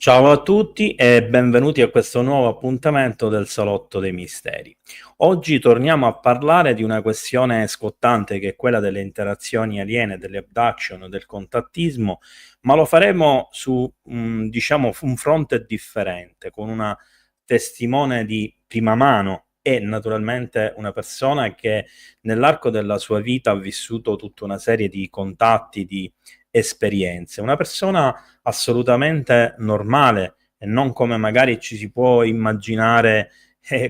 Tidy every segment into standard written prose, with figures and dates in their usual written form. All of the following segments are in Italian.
Ciao a tutti e benvenuti a questo nuovo appuntamento del Salotto dei Misteri. Oggi torniamo a parlare di una questione scottante che è quella delle interazioni aliene, delle abduction, del contattismo, ma lo faremo su diciamo, un fronte differente, con una testimone di prima mano e naturalmente una persona che nell'arco della sua vita ha vissuto tutta una serie di contatti, di esperienze, una persona assolutamente normale e non come magari ci si può immaginare,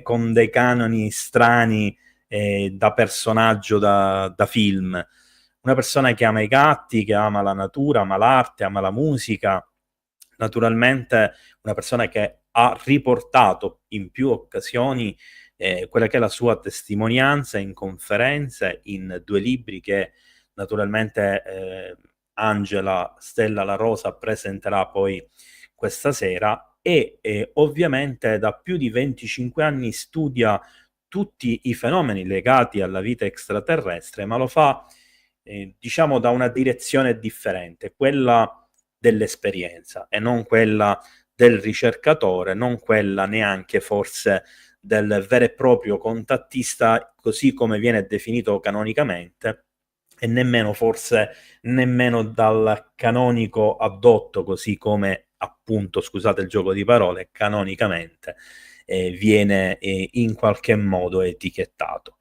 con dei canoni strani, da personaggio da film. Una persona che ama i gatti, che ama la natura, ama l'arte, ama la musica. Naturalmente una persona che ha riportato in più occasioni, quella che è la sua testimonianza in conferenze, in 2 libri che naturalmente, Angela Stella La Rosa presenterà poi questa sera e, ovviamente da più di 25 anni studia tutti i fenomeni legati alla vita extraterrestre, ma lo fa, diciamo da una direzione differente, quella dell'esperienza e non quella del ricercatore, non quella neanche forse del vero e proprio contattista, così come viene definito canonicamente, e nemmeno forse nemmeno dal canonico addotto, così come appunto, scusate il gioco di parole, canonicamente viene in qualche modo etichettato.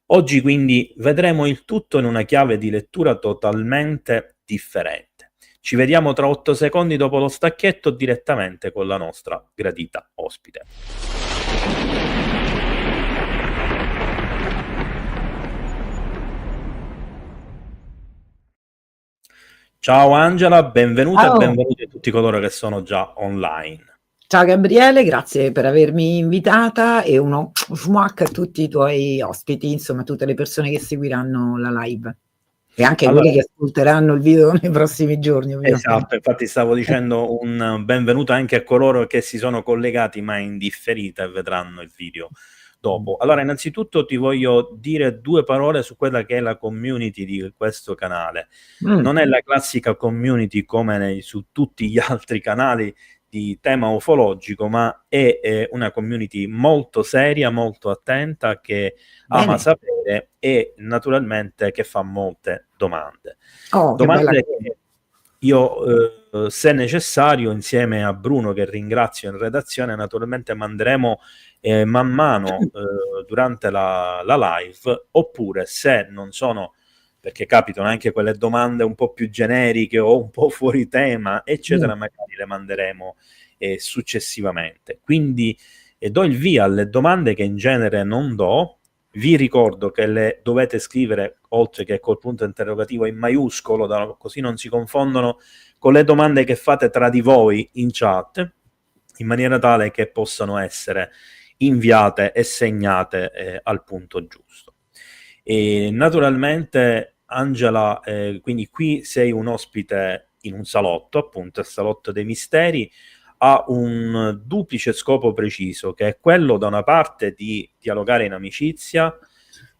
Oggi quindi vedremo il tutto in una chiave di lettura totalmente differente. Ci vediamo tra 8 secondi dopo lo stacchetto direttamente con la nostra gradita ospite. Ciao Angela, benvenuta e Ciao. benvenuti a tutti coloro che sono già online. Ciao Gabriele, grazie per avermi invitata e uno schmuck a tutti i tuoi ospiti, insomma, tutte le persone che seguiranno la live e anche quelli Allora, che ascolteranno il video nei prossimi giorni, ovviamente. esatto, infatti stavo dicendo un benvenuto anche a coloro che si sono collegati ma in differita e vedranno il video dopo. Allora, innanzitutto ti voglio dire 2 parole su quella che è la community di questo canale. Mh. Non è la classica community come su tutti gli altri canali di tema ufologico, ma è una community molto seria, molto attenta, che ama Bene. sapere e naturalmente che fa molte domande. Oh, che bella Domande cosa. che io, se necessario, insieme a Bruno, che ringrazio in redazione, naturalmente manderemo man mano durante la live, oppure se non sono, perché capitano anche quelle domande un po' più generiche o un po' fuori tema, Mh. eccetera, magari le manderemo successivamente. Quindi do il via alle domande che in genere non do. Vi ricordo che le dovete scrivere, oltre che col punto interrogativo, in maiuscolo, così non si confondono con le domande che fate tra di voi in chat, in maniera tale che possano essere inviate e segnate al punto giusto. E naturalmente, Angela, quindi qui sei un ospite in un salotto, appunto il Salotto dei Misteri, ha un duplice scopo preciso, che è quello da una parte di dialogare in amicizia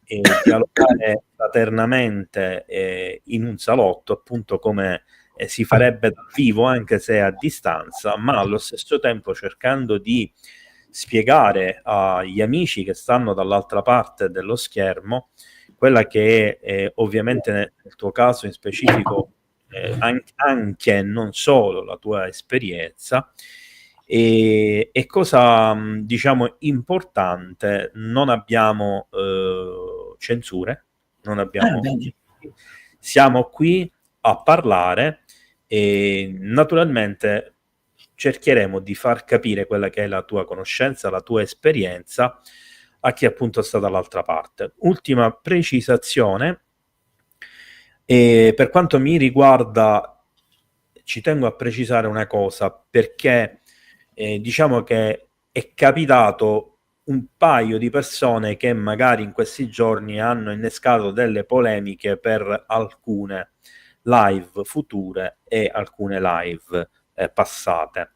e dialogare fraternamente in un salotto, appunto come si farebbe dal vivo, anche se a distanza, ma allo stesso tempo cercando di spiegare agli amici che stanno dall'altra parte dello schermo quella che è ovviamente nel tuo caso in specifico anche e non solo la tua esperienza e cosa diciamo importante, non abbiamo censure, non abbiamo Bene. siamo qui a parlare e naturalmente cercheremo di far capire quella che è la tua conoscenza, la tua esperienza a chi appunto sta dall'altra parte. Ultima precisazione, per quanto mi riguarda, ci tengo a precisare una cosa, perché diciamo che è capitato un paio di persone che magari in questi giorni hanno innescato delle polemiche per alcune live future e alcune live passate.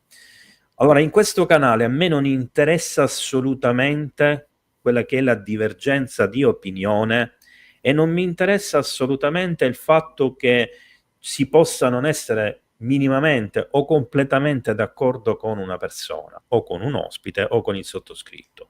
Allora, in questo canale a me non interessa assolutamente quella che è la divergenza di opinione e non mi interessa assolutamente il fatto che si possa non essere minimamente o completamente d'accordo con una persona o con un ospite o con il sottoscritto.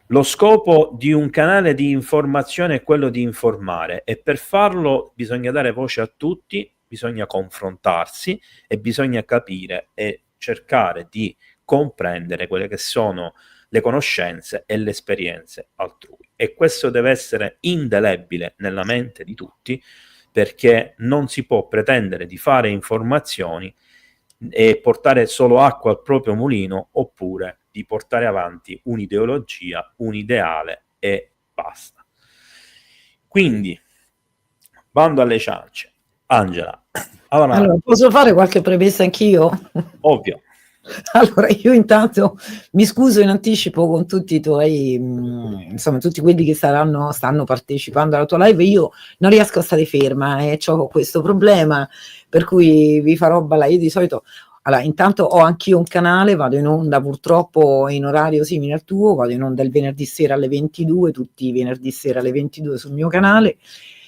Lo scopo di un canale di informazione è quello di informare, e per farlo bisogna dare voce a tutti, bisogna confrontarsi e bisogna capire e cercare di comprendere quelle che sono le conoscenze e le esperienze altrui, e questo deve essere indelebile nella mente di tutti, perché non si può pretendere di fare informazioni e portare solo acqua al proprio mulino, oppure di portare avanti un'ideologia, un ideale e basta. Quindi, bando alle ciance. Angela, allora posso fare qualche premessa anch'io? Ovvio. Allora, io intanto mi scuso in anticipo con tutti i tuoi, insomma, tutti quelli che stanno partecipando alla tua live. Io non riesco a stare ferma e c'ho questo problema, per cui vi farò ballare. Io di solito, allora, intanto ho anch'io un canale, vado in onda purtroppo in orario simile al tuo, vado in onda il venerdì sera alle 22, tutti i venerdì sera alle 22 sul mio canale,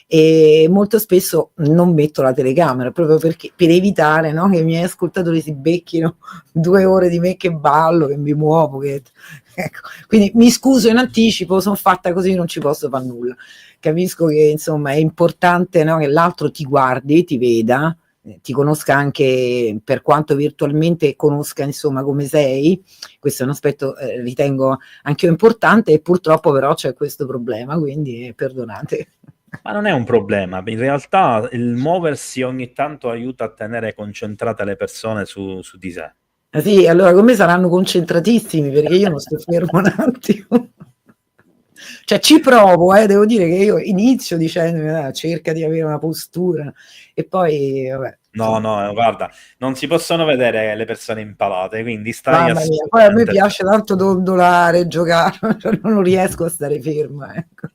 e molto spesso non metto la telecamera proprio perché, per evitare, no, che i miei ascoltatori si becchino 2 ore di me che ballo, che mi muovo, ecco. Quindi mi scuso in anticipo, sono fatta così, non ci posso fare nulla. Capisco che insomma è importante, no, che l'altro ti guardi, ti veda, ti conosca anche, per quanto virtualmente conosca insomma come sei. Questo è un aspetto ritengo anche io importante, e purtroppo però c'è questo problema, quindi perdonate. Ma non è un problema, in realtà il muoversi ogni tanto aiuta a tenere concentrate le persone su di sé. Sì, allora con me saranno concentratissimi, perché io non sto fermo un attimo. Cioè ci provo, devo dire che io inizio dicendo cerca di avere una postura, e poi vabbè. No, guarda, non si possono vedere le persone impalate, quindi stai Mamma mia, poi a me piace tanto dondolare, giocare, cioè non riesco a stare ferma, ecco.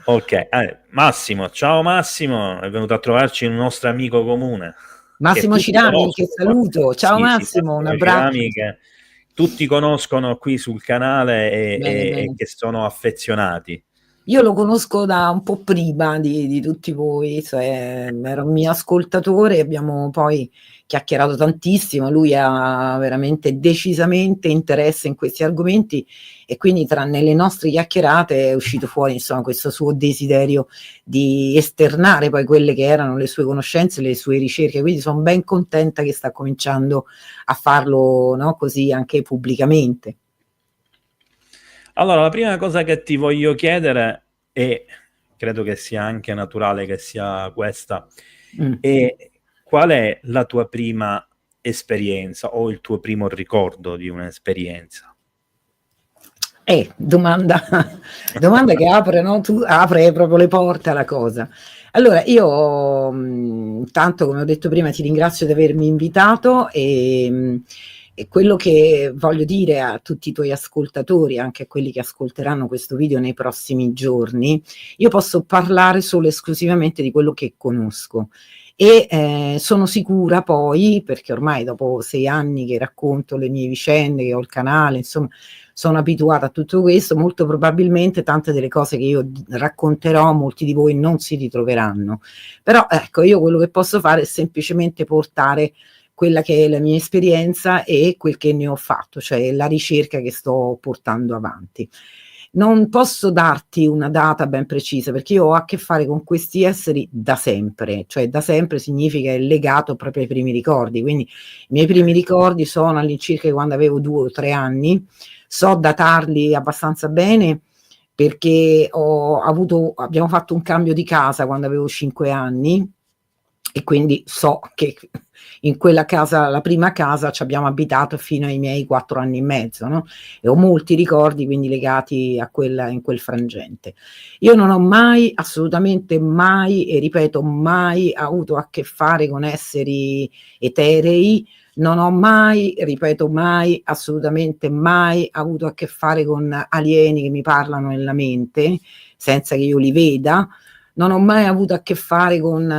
Ok, Massimo, ciao Massimo, è venuto a trovarci un nostro amico comune. Massimo Cirami, che saluto. Ciao Sì, Massimo, un abbraccio. Cirami, che tutti conoscono qui sul canale e che sono affezionati. Io lo conosco da un po' prima di tutti voi, cioè era un mio ascoltatore, abbiamo poi chiacchierato tantissimo, lui ha veramente decisamente interesse in questi argomenti, e quindi nelle nostre chiacchierate è uscito fuori insomma questo suo desiderio di esternare poi quelle che erano le sue conoscenze, le sue ricerche, quindi sono ben contenta che sta cominciando a farlo, no, così anche pubblicamente. Allora, la prima cosa che ti voglio chiedere, e credo che sia anche naturale che sia questa, è qual è la tua prima esperienza o il tuo primo ricordo di un'esperienza? Domanda che apre, no? Apre proprio le porte alla cosa. Allora, io intanto, come ho detto prima, ti ringrazio di avermi invitato, e quello che voglio dire a tutti i tuoi ascoltatori, anche a quelli che ascolteranno questo video nei prossimi giorni, io posso parlare solo esclusivamente di quello che conosco, e sono sicura poi, perché ormai dopo 6 anni che racconto le mie vicende, che ho il canale, insomma, sono abituata a tutto questo, molto probabilmente tante delle cose che io racconterò molti di voi non si ritroveranno. Però ecco, io quello che posso fare è semplicemente portare quella che è la mia esperienza e quel che ne ho fatto, cioè la ricerca che sto portando avanti. Non posso darti una data ben precisa, perché io ho a che fare con questi esseri da sempre, cioè da sempre significa è legato proprio ai primi ricordi, quindi i miei primi ricordi sono all'incirca quando avevo 2 o 3 anni, so datarli abbastanza bene perché abbiamo fatto un cambio di casa quando avevo 5 anni, e quindi so che in quella casa, la prima casa, ci abbiamo abitato fino ai miei 4 anni e mezzo, no? E ho molti ricordi quindi legati a in quel frangente. Io non ho mai, assolutamente mai, e ripeto mai, avuto a che fare con esseri eterei, non ho mai, ripeto mai, assolutamente mai avuto a che fare con alieni che mi parlano nella mente senza che io li veda. Non ho mai avuto a che fare con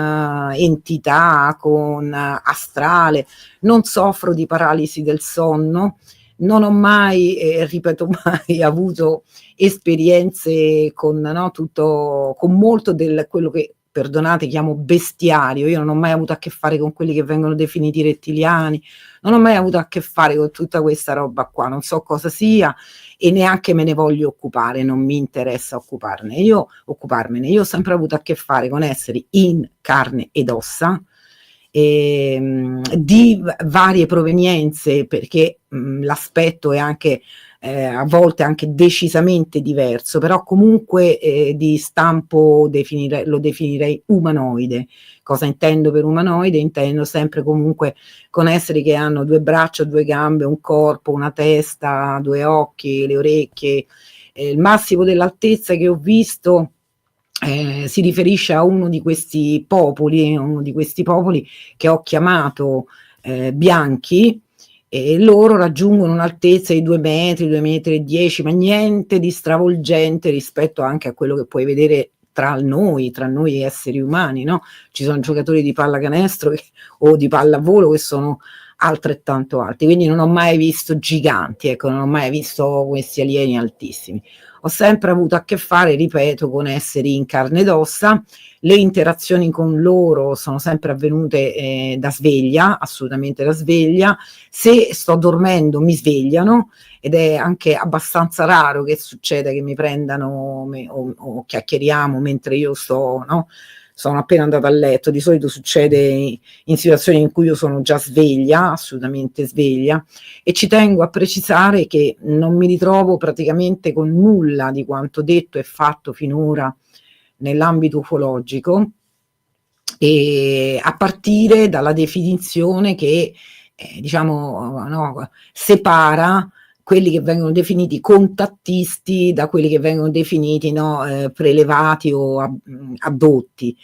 entità, con astrale, non soffro di paralisi del sonno, non ho mai, ripeto mai, avuto esperienze con, no, tutto, con molto del quello che perdonate, chiamo bestiario. Io non ho mai avuto a che fare con quelli che vengono definiti rettiliani, non ho mai avuto a che fare con tutta questa roba qua, non so cosa sia e neanche me ne voglio occupare, non mi interessa occuparmene. Io ho sempre avuto a che fare con esseri in carne ed ossa, di varie provenienze, perché l'aspetto è anche a volte anche decisamente diverso, però comunque di stampo lo definirei umanoide. Cosa intendo per umanoide? Intendo sempre comunque con esseri che hanno 2 braccia, 2 gambe, un corpo, una testa, 2 occhi, le orecchie. Il massimo dell'altezza che ho visto si riferisce a uno di questi popoli che ho chiamato bianchi, e loro raggiungono un'altezza di 2 metri, 2 metri e 10, ma niente di stravolgente rispetto anche a quello che puoi vedere tra noi esseri umani, no? Ci sono giocatori di pallacanestro o di pallavolo che sono altrettanto alti, quindi non ho mai visto giganti, ecco, non ho mai visto questi alieni altissimi. Ho sempre avuto a che fare, ripeto, con esseri in carne ed ossa. Le interazioni con loro sono sempre avvenute da sveglia, assolutamente da sveglia. Se sto dormendo mi svegliano, ed è anche abbastanza raro che succeda che mi prendano o chiacchieriamo mentre io sono appena andata a letto. Di solito succede in situazioni in cui io sono già sveglia, assolutamente sveglia, e ci tengo a precisare che non mi ritrovo praticamente con nulla di quanto detto e fatto finora nell'ambito ufologico, e a partire dalla definizione che separa quelli che vengono definiti contattisti da quelli che vengono definiti prelevati o addotti.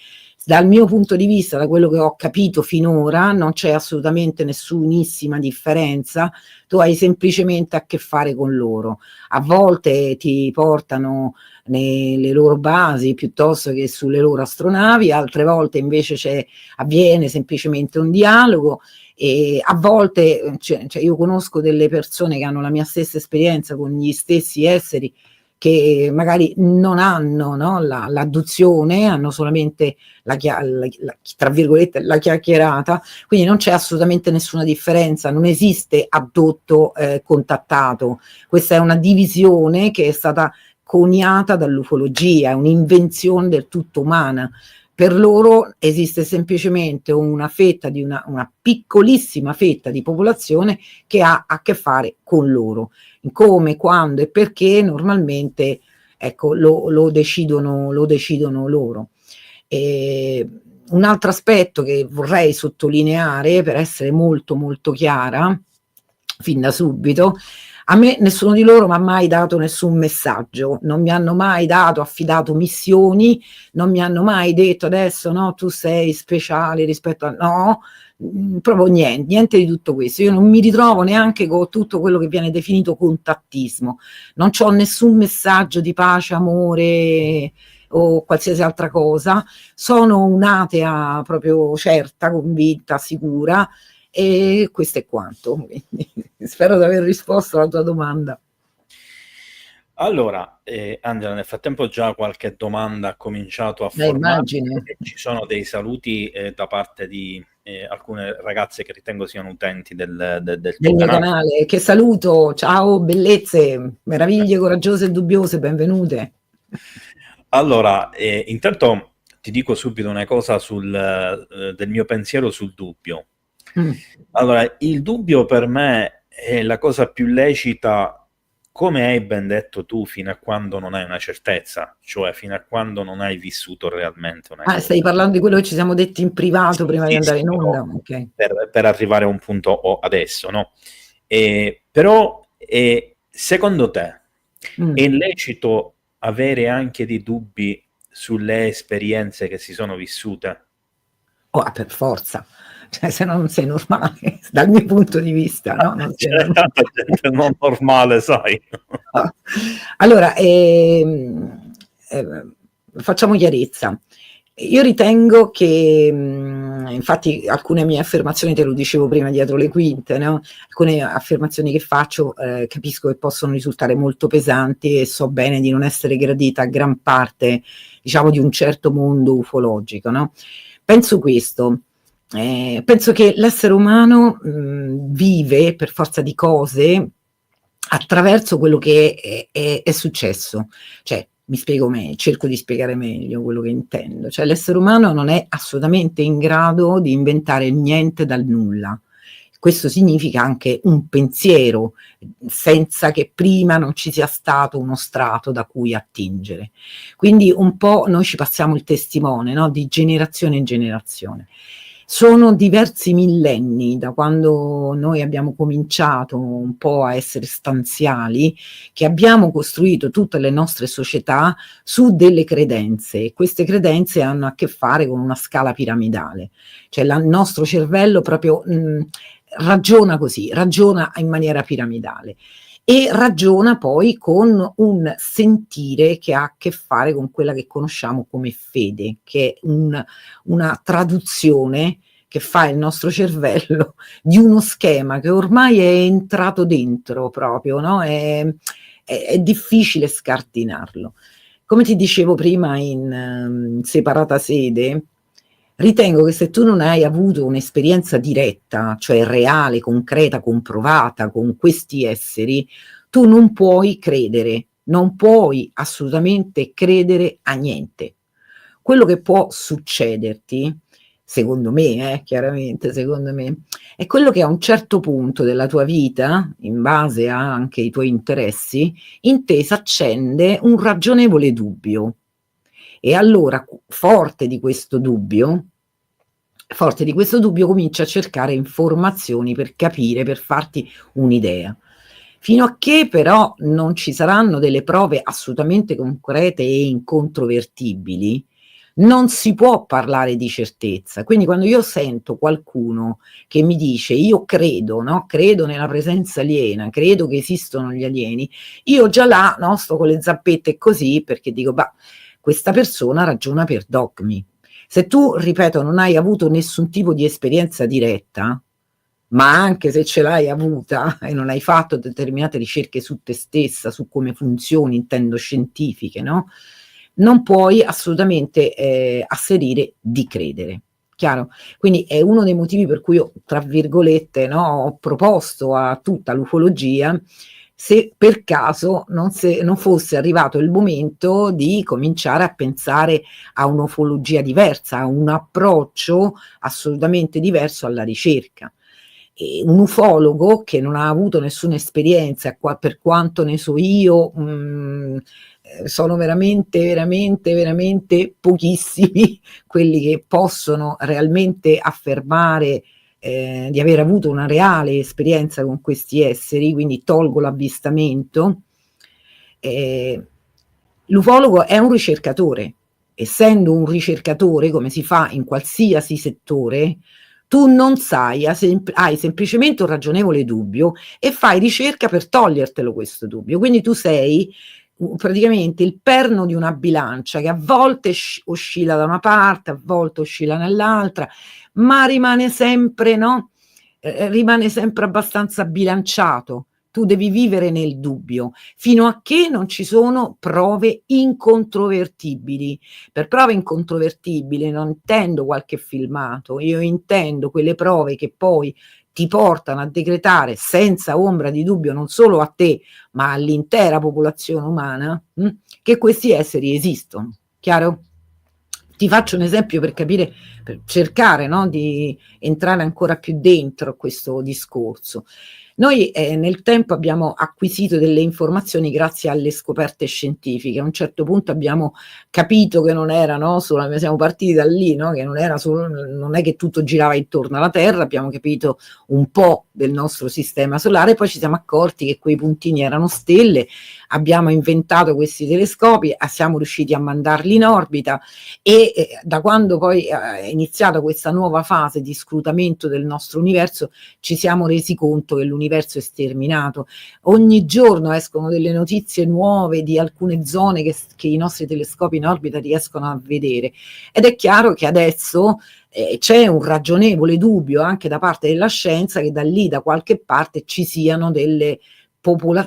Dal mio punto di vista, da quello che ho capito finora, non c'è assolutamente nessunissima differenza. Tu hai semplicemente a che fare con loro. A volte ti portano nelle loro basi piuttosto che sulle loro astronavi, altre volte invece avviene semplicemente un dialogo, e a volte io conosco delle persone che hanno la mia stessa esperienza con gli stessi esseri, che magari non hanno l'adduzione, hanno solamente tra virgolette la chiacchierata, quindi non c'è assolutamente nessuna differenza, non esiste addotto contattato. Questa è una divisione che è stata coniata dall'ufologia, è un'invenzione del tutto umana. Per loro esiste semplicemente una piccolissima fetta di popolazione che ha a che fare con loro. Come, quando e perché normalmente, ecco, lo decidono loro. Un altro aspetto che vorrei sottolineare per essere molto molto chiara fin da subito: a me nessuno di loro mi ha mai dato nessun messaggio, non mi hanno mai affidato missioni, non mi hanno mai detto adesso tu sei speciale rispetto a proprio niente di tutto questo. Io non mi ritrovo neanche con tutto quello che viene definito contattismo, non c'ho nessun messaggio di pace, amore o qualsiasi altra cosa. Sono un'atea proprio certa, convinta, sicura, e questo è quanto. Quindi, spero di aver risposto alla tua domanda. Allora, Angela, nel frattempo già qualche domanda ha cominciato a formarsi, e ci sono dei saluti da parte di alcune ragazze che ritengo siano utenti del tuo mio canale. Che saluto, ciao bellezze, meraviglie coraggiose e dubbiose, benvenute. Allora, intanto ti dico subito una cosa del mio pensiero sul dubbio. Allora, il dubbio per me è la cosa più lecita, come hai ben detto tu, fino a quando non hai una certezza, cioè fino a quando non hai vissuto realmente una cosa. Stai parlando di quello che ci siamo detti in privato prima di andare in onda? Okay. Per arrivare a un punto adesso, no? Però, secondo te, è lecito avere anche dei dubbi sulle esperienze che si sono vissute? Per forza. Cioè, se no non sei normale, dal mio punto di vista, no? Non sei normale. Tanta gente non normale, sai. Allora, facciamo chiarezza. Io ritengo che, infatti alcune mie affermazioni, te lo dicevo prima dietro le quinte, no? Alcune affermazioni che faccio capisco che possono risultare molto pesanti e so bene di non essere gradita a gran parte, diciamo, di un certo mondo ufologico, no? Penso questo. Penso che l'essere umano vive per forza di cose attraverso quello che è successo. Cioè, mi spiego meglio, cerco di spiegare meglio quello che intendo. Cioè, l'essere umano non è assolutamente in grado di inventare niente dal nulla. Questo significa anche un pensiero, senza che prima non ci sia stato uno strato da cui attingere. Quindi un po' noi ci passiamo il testimone, no? Di generazione in generazione. Sono diversi millenni da quando noi abbiamo cominciato un po' a essere stanziali, che abbiamo costruito tutte le nostre società su delle credenze, e queste credenze hanno a che fare con una scala piramidale. Cioè il nostro cervello proprio ragiona così, ragiona in maniera piramidale e ragiona poi con un sentire che ha a che fare con quella che conosciamo come fede, che è una traduzione che fa il nostro cervello di uno schema che ormai è entrato dentro proprio, no? È difficile scardinarlo. Come ti dicevo prima in separata sede, ritengo che se tu non hai avuto un'esperienza diretta, cioè reale, concreta, comprovata con questi esseri, tu non puoi credere, non puoi assolutamente credere a niente. Quello che può succederti, secondo me, chiaramente, secondo me, è quello che a un certo punto della tua vita, in base anche ai tuoi interessi, in te s'accende un ragionevole dubbio. E allora, forte di questo dubbio, comincia a cercare informazioni per capire, per farti un'idea. Fino a che però non ci saranno delle prove assolutamente concrete e incontrovertibili, non si può parlare di certezza. Quindi quando io sento qualcuno che mi dice io credo, no? Credo nella presenza aliena, credo che esistono gli alieni, io già là, no, sto con le zappette così, perché dico, bah, questa persona ragiona per dogmi. Se tu, ripeto, non hai avuto nessun tipo di esperienza diretta, ma anche se ce l'hai avuta e non hai fatto determinate ricerche su te stessa, su come funzioni, intendo scientifiche, no? Non puoi assolutamente asserire di credere. Chiaro? Quindi è uno dei motivi per cui io, tra virgolette, no, ho proposto a tutta l'ufologia se per caso non fosse arrivato il momento di cominciare a pensare a un'ufologia diversa, a un approccio assolutamente diverso alla ricerca. E un ufologo che non ha avuto nessuna esperienza, per quanto ne so io, sono veramente pochissimi quelli che possono realmente affermare di aver avuto una reale esperienza con questi esseri, quindi tolgo l'avvistamento. L'ufologo è un ricercatore. Essendo un ricercatore, come si fa in qualsiasi settore, tu non sai, hai semplicemente un ragionevole dubbio e fai ricerca per togliertelo questo dubbio. Quindi tu sei praticamente il perno di una bilancia che a volte oscilla da una parte, a volte oscilla nell'altra, ma rimane sempre, no? Rimane sempre abbastanza bilanciato. Tu devi vivere nel dubbio fino a che non ci sono prove incontrovertibili. Per prove incontrovertibili non intendo qualche filmato, io intendo quelle prove che poi ti portano a decretare senza ombra di dubbio non solo a te ma all'intera popolazione umana che questi esseri esistono. Chiaro? Ti faccio un esempio per capire, per cercare, no, di entrare ancora più dentro questo discorso. Noi nel tempo abbiamo acquisito delle informazioni grazie alle scoperte scientifiche. A un certo punto abbiamo capito che non era, no, solo, siamo partiti da lì, no, che non era solo, non è che tutto girava intorno alla Terra, abbiamo capito un po' del nostro sistema solare, poi ci siamo accorti che quei puntini erano stelle, abbiamo inventato questi telescopi, siamo riusciti a mandarli in orbita e da quando poi è iniziata questa nuova fase di scrutamento del nostro universo ci siamo resi conto che l'universo è sterminato. Ogni giorno escono delle notizie nuove di alcune zone che i nostri telescopi in orbita riescono a vedere, ed è chiaro che adesso c'è un ragionevole dubbio anche da parte della scienza che da lì, da qualche parte, ci siano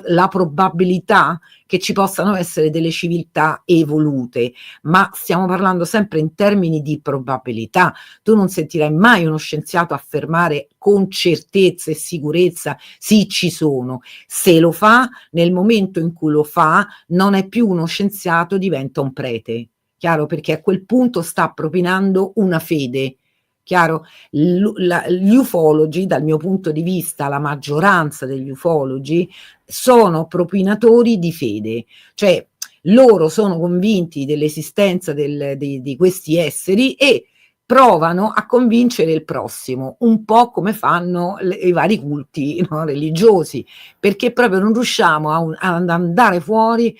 la probabilità che ci possano essere delle civiltà evolute, ma stiamo parlando sempre in termini di probabilità. Tu non sentirai mai uno scienziato affermare con certezza e sicurezza sì, ci sono. Se lo fa, nel momento in cui lo fa, non è più uno scienziato, diventa un prete. Chiaro? Perché a quel punto sta propinando una fede. Chiaro? Gli ufologi, dal mio punto di vista, la maggioranza degli ufologi sono propinatori di fede, cioè loro sono convinti dell'esistenza di questi esseri e provano a convincere il prossimo, un po' come fanno i vari culti, no, religiosi, perché proprio non riusciamo ad andare fuori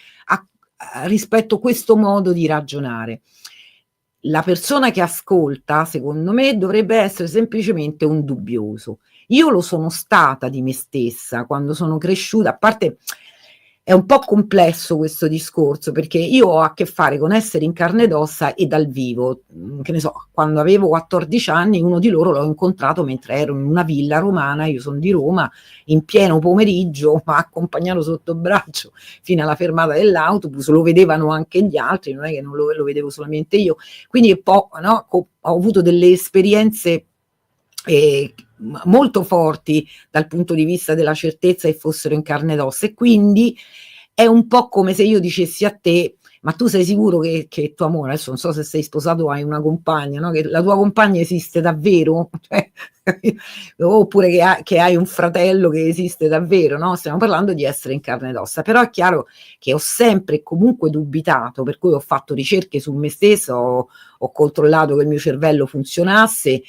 rispetto a questo modo di ragionare. La persona che ascolta, secondo me, dovrebbe essere semplicemente un dubbioso. Io lo sono stata di me stessa quando sono cresciuta, a parte è un po' complesso questo discorso, perché io ho a che fare con esseri in carne ed ossa e dal vivo. Che ne so, quando avevo 14 anni uno di loro l'ho incontrato mentre ero in una villa romana, io sono di Roma, in pieno pomeriggio, ma accompagnato sotto braccio fino alla fermata dell'autobus, lo vedevano anche gli altri, non è che non lo vedevo solamente io. Quindi un po', no, ho avuto delle esperienze molto forti dal punto di vista della certezza che fossero in carne ed ossa, e quindi è un po' come se io dicessi a te: ma tu sei sicuro che tuo amore, adesso non so se sei sposato o hai una compagna, no? Che la tua compagna esiste davvero? Cioè, oppure che hai un fratello che esiste davvero, no? Stiamo parlando di essere in carne ed ossa, però è chiaro che ho sempre comunque dubitato, per cui ho fatto ricerche su me stessa, ho controllato che il mio cervello funzionasse,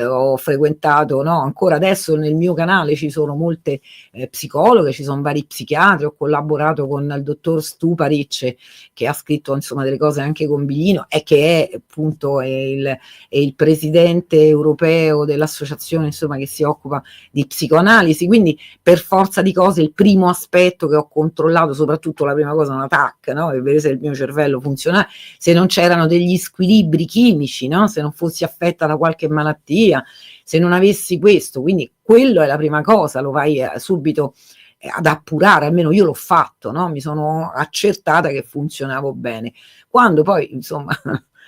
ho frequentato, no, ancora adesso nel mio canale ci sono molte psicologhe, ci sono vari psichiatri, ho collaborato con il dottor Stuparic che ha scritto insomma delle cose anche con Biglino e che è appunto è il presidente europeo dell'associazione insomma che si occupa di psicoanalisi, quindi per forza di cose il primo aspetto che ho controllato, soprattutto la prima cosa, una TAC, no? Per vedere se il mio cervello funziona, se non c'erano degli squilibri chimici, no? Se non fossi affetta da qualche malattia, se non avessi questo, quindi quello è la prima cosa, lo vai subito ad appurare, almeno io l'ho fatto, no? Mi sono accertata che funzionavo bene. Quando poi, insomma,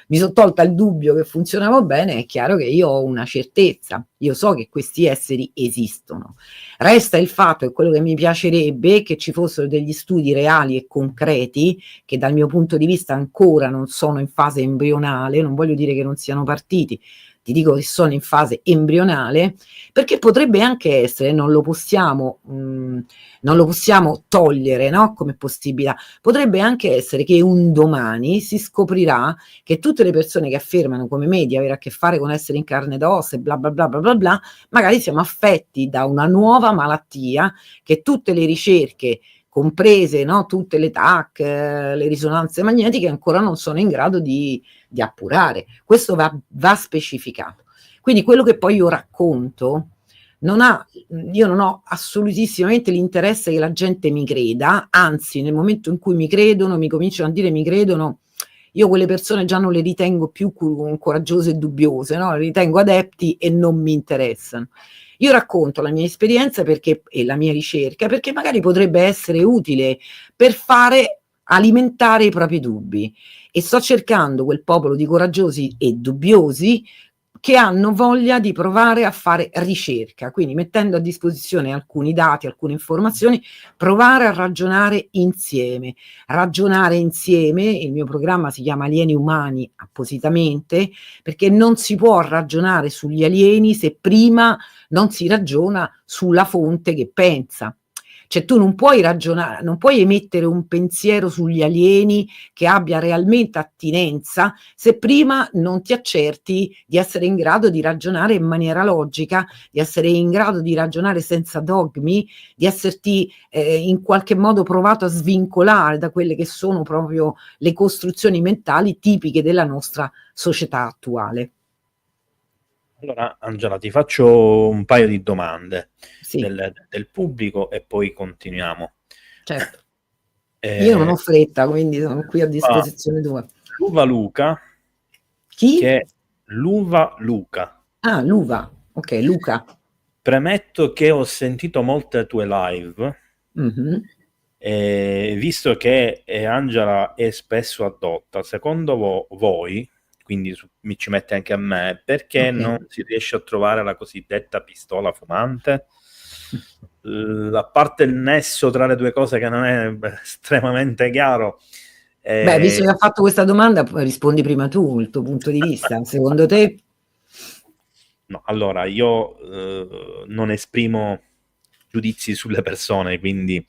mi sono tolta il dubbio che funzionavo bene, è chiaro che io ho una certezza, io so che questi esseri esistono. Resta il fatto, e quello che mi piacerebbe, che ci fossero degli studi reali e concreti, che dal mio punto di vista ancora non sono in fase embrionale, non voglio dire che non siano partiti, ti dico che sono in fase embrionale, perché potrebbe anche essere, non lo possiamo togliere, no? Come possibilità, potrebbe anche essere che un domani si scoprirà che tutte le persone che affermano come me di avere a che fare con essere in carne ed ossa e bla bla bla bla bla bla, magari siamo affetti da una nuova malattia che tutte le ricerche, comprese, no, tutte le TAC, le risonanze magnetiche, ancora non sono in grado di appurare. Questo va specificato. Quindi quello che poi io racconto io non ho assolutissimamente l'interesse che la gente mi creda, anzi nel momento in cui mi credono, mi cominciano a dire mi credono, io quelle persone già non le ritengo più coraggiose e dubbiose, no? Le ritengo adepti e non mi interessano. Io racconto la mia esperienza e la mia ricerca perché magari potrebbe essere utile per alimentare i propri dubbi, e sto cercando quel popolo di coraggiosi e dubbiosi che hanno voglia di provare a fare ricerca, quindi mettendo a disposizione alcuni dati, alcune informazioni, provare a ragionare insieme. Ragionare insieme, il mio programma si chiama Alieni Umani appositamente, perché non si può ragionare sugli alieni se prima non si ragiona sulla fonte che pensa. Cioè tu non puoi ragionare, non puoi emettere un pensiero sugli alieni che abbia realmente attinenza se prima non ti accerti di essere in grado di ragionare in maniera logica, di essere in grado di ragionare senza dogmi, di esserti in qualche modo provato a svincolare da quelle che sono proprio le costruzioni mentali tipiche della nostra società attuale. Allora, Angela, ti faccio un paio di domande Sì, del pubblico e poi continuiamo. certo. Io non ho Eh, fretta, quindi sono qui a qua disposizione tua. Luva Luca, Chi? che Luva Luca. Ah, Luva. Ok, Luca. Premetto che ho sentito molte tue live, Mhm. visto che Angela è spesso addotta, secondo voi, quindi mi ci mette anche a me, perché Ok. non si riesce a trovare la cosiddetta pistola fumante? A parte il nesso tra le due cose che non è estremamente chiaro. Beh, visto eh, che ha fatto questa domanda, rispondi prima tu, il tuo punto di vista. Secondo te? No, allora io non esprimo giudizi sulle persone, quindi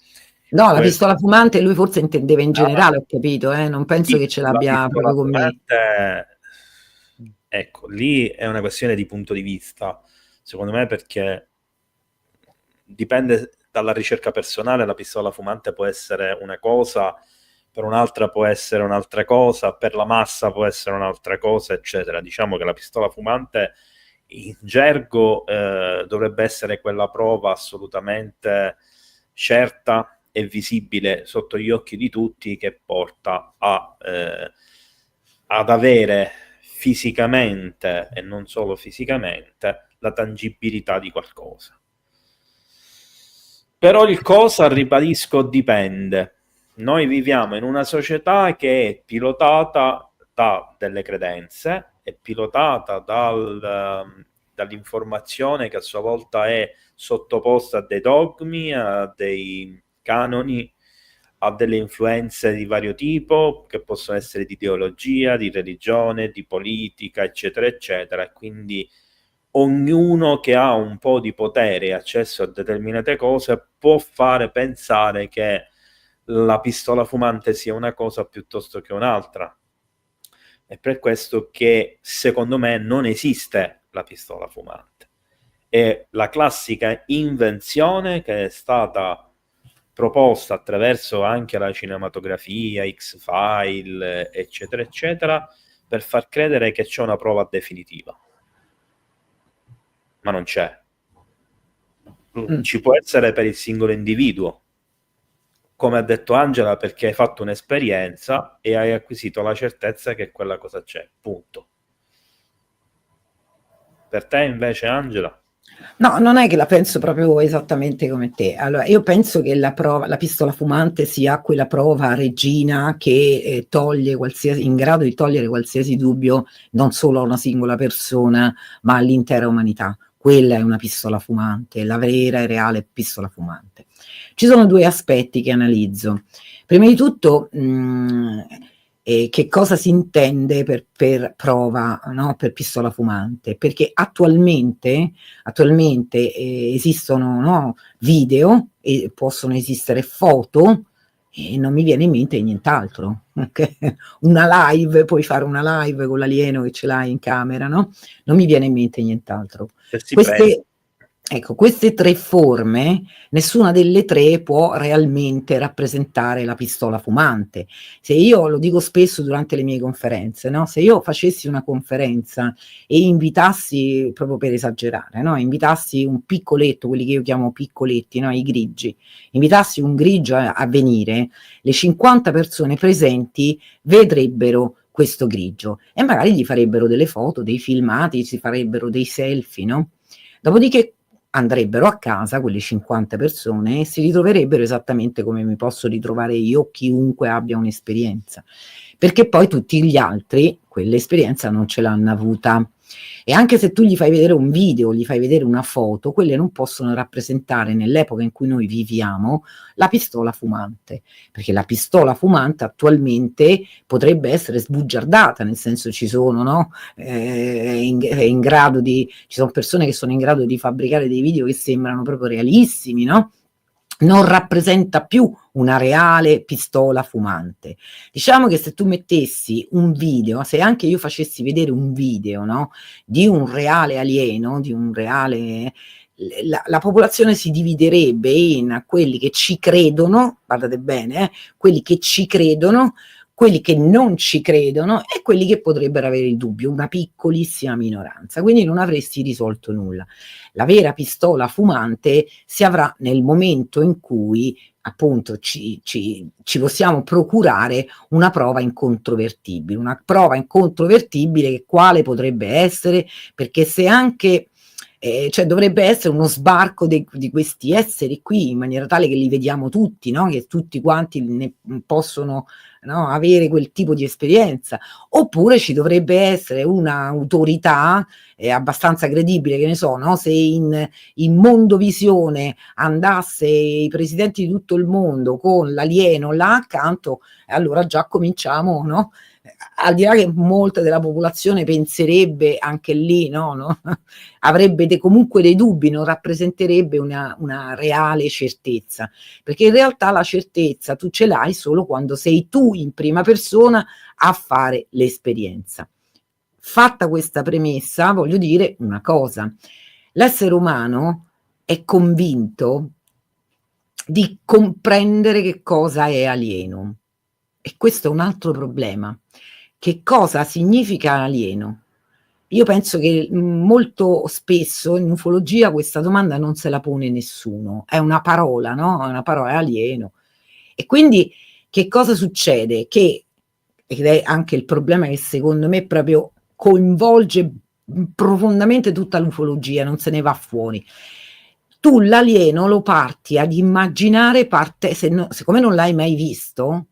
No, la questo. pistola fumante lui forse intendeva in Ah, generale, ho capito, non penso sì, che ce la l'abbia pistola proprio con me. fumante, ecco, lì è una questione di punto di vista, secondo me, perché dipende dalla ricerca personale. La pistola fumante può essere una cosa, per un'altra può essere un'altra cosa, per la massa può essere un'altra cosa, eccetera. Diciamo che la pistola fumante in gergo dovrebbe essere quella prova assolutamente certa e visibile sotto gli occhi di tutti, che porta ad avere fisicamente e non solo fisicamente la tangibilità di qualcosa. Però il cosa, ribadisco, dipende. Noi viviamo in una società che è pilotata da delle credenze, è pilotata dall'informazione che a sua volta è sottoposta a dei dogmi, a dei canoni, a delle influenze di vario tipo, che possono essere di ideologia, di religione, di politica, eccetera, eccetera. E quindi ognuno che ha un po' di potere e accesso a determinate cose può fare pensare che la pistola fumante sia una cosa piuttosto che un'altra. È per questo che secondo me non esiste la pistola fumante. È la classica invenzione che è stata proposta attraverso anche la cinematografia, X-File, eccetera, eccetera, per far credere che c'è una prova definitiva. Ma non c'è. Mm. Ci può essere per il singolo individuo, come ha detto Angela, perché hai fatto un'esperienza e hai acquisito la certezza che quella cosa c'è, punto. Per te invece, Angela? No, non è che la penso proprio esattamente come te. Allora, io penso che la pistola fumante sia quella prova regina che toglie in grado di togliere qualsiasi dubbio non solo a una singola persona, ma all'intera umanità. Quella è una pistola fumante, la vera e reale pistola fumante. Ci sono due aspetti che analizzo. Prima di tutto, che cosa si intende per prova, no? Per pistola fumante? Perché attualmente esistono, no, video e possono esistere foto e non mi viene in mente nient'altro. Okay? Una live, puoi fare una live con l'alieno che ce l'hai in camera, no? Non mi viene in mente nient'altro. Se si prende. Queste, ecco, queste tre forme, nessuna delle tre può realmente rappresentare la pistola fumante. Se io, lo dico spesso durante le mie conferenze, no? Se io facessi una conferenza e invitassi, proprio per esagerare, no? Invitassi un piccoletto, quelli che io chiamo piccoletti, no? I grigi, invitassi un grigio a venire, le 50 persone presenti vedrebbero questo grigio e magari gli farebbero delle foto, dei filmati, si farebbero dei selfie, no? Dopodiché andrebbero a casa quelle 50 persone e si ritroverebbero esattamente come mi posso ritrovare io o chiunque abbia un'esperienza, perché poi tutti gli altri quell'esperienza non ce l'hanno avuta. E anche se tu gli fai vedere un video, gli fai vedere una foto, quelle non possono rappresentare nell'epoca in cui noi viviamo la pistola fumante, perché la pistola fumante attualmente potrebbe essere sbugiardata, nel senso ci sono, no? In grado di, ci sono persone che sono in grado di fabbricare dei video che sembrano proprio realissimi, no? non rappresenta più una reale pistola fumante. Diciamo che se tu mettessi un video, se anche io facessi vedere un video, no, di un reale alieno, di un reale, la popolazione si dividerebbe in quelli che ci credono, guardate bene, quelli che ci credono, quelli che non ci credono e quelli che potrebbero avere il dubbio, una piccolissima minoranza. Quindi non avresti risolto nulla. La vera pistola fumante si avrà nel momento in cui appunto ci possiamo procurare una prova incontrovertibile. Una prova incontrovertibile che quale potrebbe essere? Perché se anche cioè dovrebbe essere uno sbarco di questi esseri qui in maniera tale che li vediamo tutti, no? Che tutti quanti ne possono, no, avere quel tipo di esperienza, oppure ci dovrebbe essere un'autorità abbastanza credibile, che ne so, no? Se in mondovisione andasse i presidenti di tutto il mondo con l'alieno là accanto, allora già cominciamo, no? Al di là che molta della popolazione penserebbe anche lì, no? Avrebbe comunque dei dubbi, non rappresenterebbe una reale certezza, perché in realtà la certezza tu ce l'hai solo quando sei tu in prima persona a fare l'esperienza. Fatta questa premessa, voglio dire una cosa: l'essere umano è convinto di comprendere che cosa è alieno, e questo è un altro problema. Che cosa significa alieno? Io penso che molto spesso in ufologia questa domanda non se la pone nessuno, è una parola, no? È una parola, è alieno. E quindi che cosa succede? Che, ed è anche il problema che secondo me proprio coinvolge profondamente tutta l'ufologia, non se ne va fuori. Tu l'alieno lo parti ad immaginare siccome non l'hai mai visto,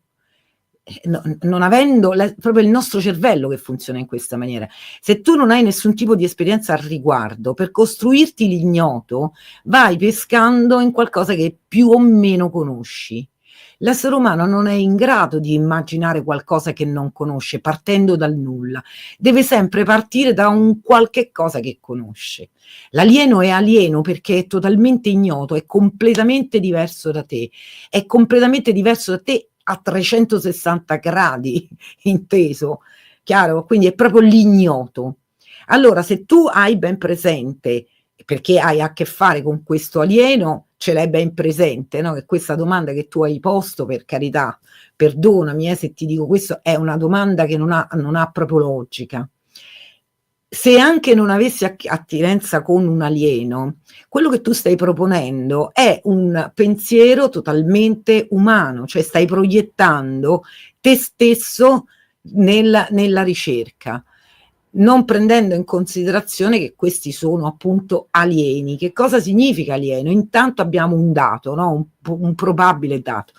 non avendo proprio il nostro cervello che funziona in questa maniera, se tu non hai nessun tipo di esperienza al riguardo, per costruirti l'ignoto vai pescando in qualcosa che più o meno conosci. L'essere umano non è in grado di immaginare qualcosa che non conosce partendo dal nulla, deve sempre partire da un qualche cosa che conosce. L'alieno è alieno perché è totalmente ignoto, è completamente diverso da te, è completamente diverso da te a 360 gradi inteso, chiaro? Quindi è proprio l'ignoto. Allora, se tu hai ben presente, perché hai a che fare con questo alieno, ce l'hai ben presente, no? Che questa domanda che tu hai posto, per carità, perdonami se ti dico questo, è una domanda che non ha proprio logica. Se anche non avessi attinenza con un alieno, quello che tu stai proponendo è un pensiero totalmente umano, cioè stai proiettando te stesso nella ricerca, non prendendo in considerazione che questi sono appunto alieni. Che cosa significa alieno? Intanto abbiamo un dato, no? un probabile dato,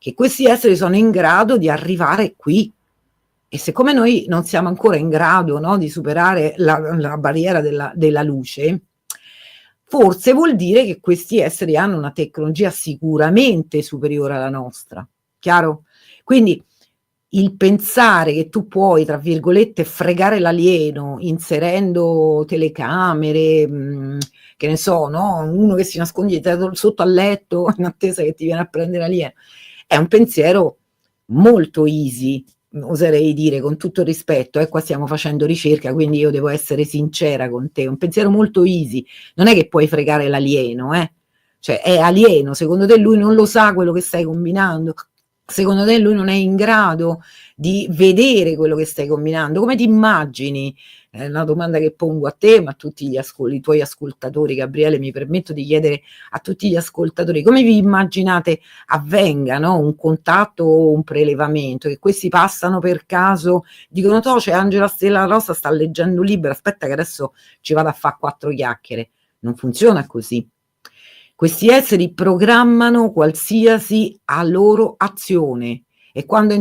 che questi esseri sono in grado di arrivare qui. E siccome noi non siamo ancora in grado, no, di superare la barriera della luce, forse vuol dire che questi esseri hanno una tecnologia sicuramente superiore alla nostra, chiaro? Quindi il pensare che tu puoi, tra virgolette, fregare l'alieno inserendo telecamere, che ne so, no? Uno che si nasconde sotto al letto in attesa che ti viene a prendere l'alieno, è un pensiero molto easy, oserei dire, con tutto il rispetto, qua stiamo facendo ricerca, quindi io devo essere sincera con te, un pensiero molto easy, non è che puoi fregare l'alieno, cioè è alieno, secondo te lui non lo sa quello che stai combinando, secondo te lui non è in grado di vedere quello che stai combinando, come ti immagini? È una domanda che pongo a te, ma a tutti i tuoi ascoltatori. Gabriele, mi permetto di chiedere a tutti gli ascoltatori, come vi immaginate avvenga, no? Un contatto o un prelevamento, che questi passano per caso, dicono no, c'è Angela Stella Rosa, sta leggendo un libro, aspetta che adesso ci vado a fare 4 chiacchiere. Non funziona così. Questi esseri programmano qualsiasi a loro azione, e quando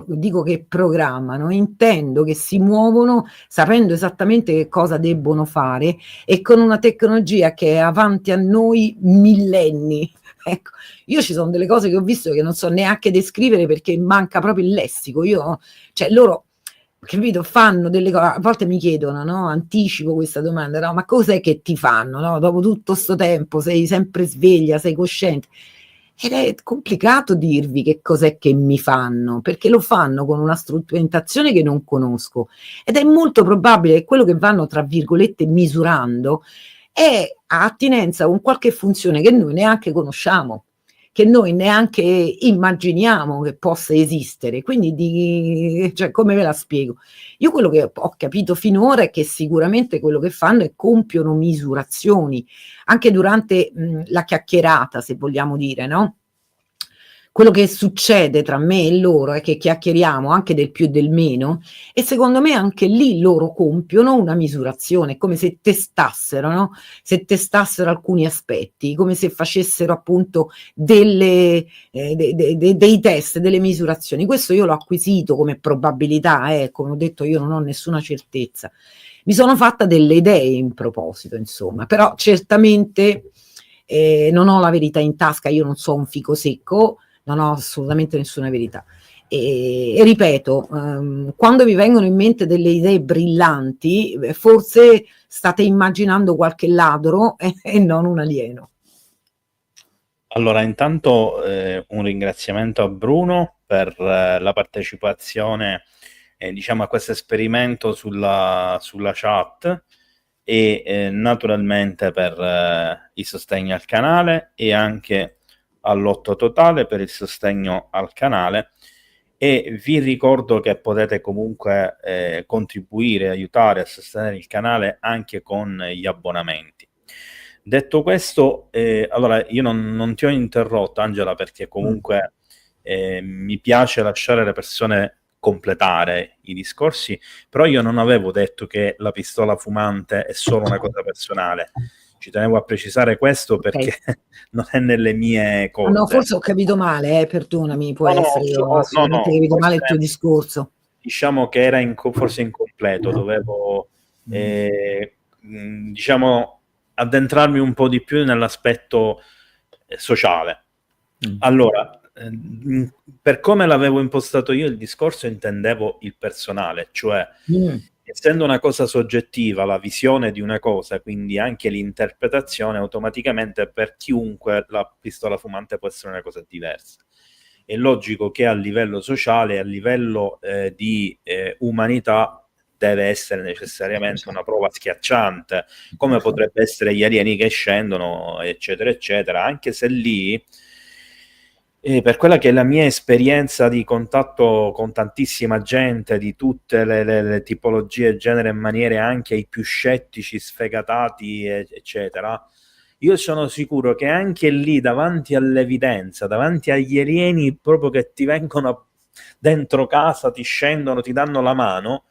dico che programmano, intendo che si muovono sapendo esattamente che cosa debbono fare e con una tecnologia che è avanti a noi millenni. Ecco, io ci sono delle cose che ho visto che non so neanche descrivere perché manca proprio il lessico. Cioè loro capito? Fanno delle cose, a volte mi chiedono, no? Anticipo questa domanda, no? Ma cos'è che ti fanno, no? Dopo tutto sto tempo sei sempre sveglia, sei cosciente. Ed è complicato dirvi che cos'è che mi fanno, perché lo fanno con una strumentazione che non conosco ed è molto probabile che quello che vanno, tra virgolette, misurando è a attinenza con qualche funzione che noi neanche conosciamo, che noi neanche immaginiamo che possa esistere. Quindi, cioè, come ve la spiego? Io quello che ho capito finora è che sicuramente quello che fanno è compiono misurazioni, anche durante la chiacchierata, se vogliamo dire, no? Quello che succede tra me e loro è che chiacchieriamo anche del più e del meno e secondo me anche lì loro compiono una misurazione, come se testassero, no? Se testassero alcuni aspetti, come se facessero appunto dei test, delle misurazioni. Questo io l'ho acquisito come probabilità, come ho detto io non ho nessuna certezza. Mi sono fatta delle idee in proposito, insomma, però certamente non ho la verità in tasca, io non so un fico secco, non ho assolutamente nessuna verità. E ripeto, quando vi vengono in mente delle idee brillanti, forse state immaginando qualche ladro e non un alieno. Allora, intanto un ringraziamento a Bruno per la partecipazione, diciamo, a questo esperimento sulla chat e naturalmente per il sostegno al canale e anche all'8 totale per il sostegno al canale. E vi ricordo che potete comunque contribuire, aiutare a sostenere il canale anche con gli abbonamenti. Detto questo, allora io non ti ho interrotto, Angela, perché comunque mi piace lasciare le persone completare i discorsi, però io non avevo detto che la pistola fumante è solo una cosa personale. Ci tenevo a precisare questo perché non è nelle mie Ah, no, corde. forse ho capito male, perdonami, può No, no, essere, io ho assolutamente capito male forse il tuo discorso. diciamo che era forse incompleto, dovevo diciamo addentrarmi un po' di più nell'aspetto sociale. Allora, per come l'avevo impostato io il discorso intendevo il personale, cioè essendo una cosa soggettiva, la visione di una cosa, quindi anche l'interpretazione, automaticamente per chiunque la pistola fumante può essere una cosa diversa. È logico che a livello sociale, a livello di umanità, deve essere necessariamente una prova schiacciante, come potrebbe essere gli alieni che scendono, eccetera, eccetera, anche se lì, per quella che è la mia esperienza di contatto con tantissima gente di tutte le tipologie, genere e maniere, anche i più scettici, sfegatati, eccetera, io sono sicuro che anche lì, davanti all'evidenza, davanti agli alieni proprio che ti vengono dentro casa, ti scendono, ti danno la mano,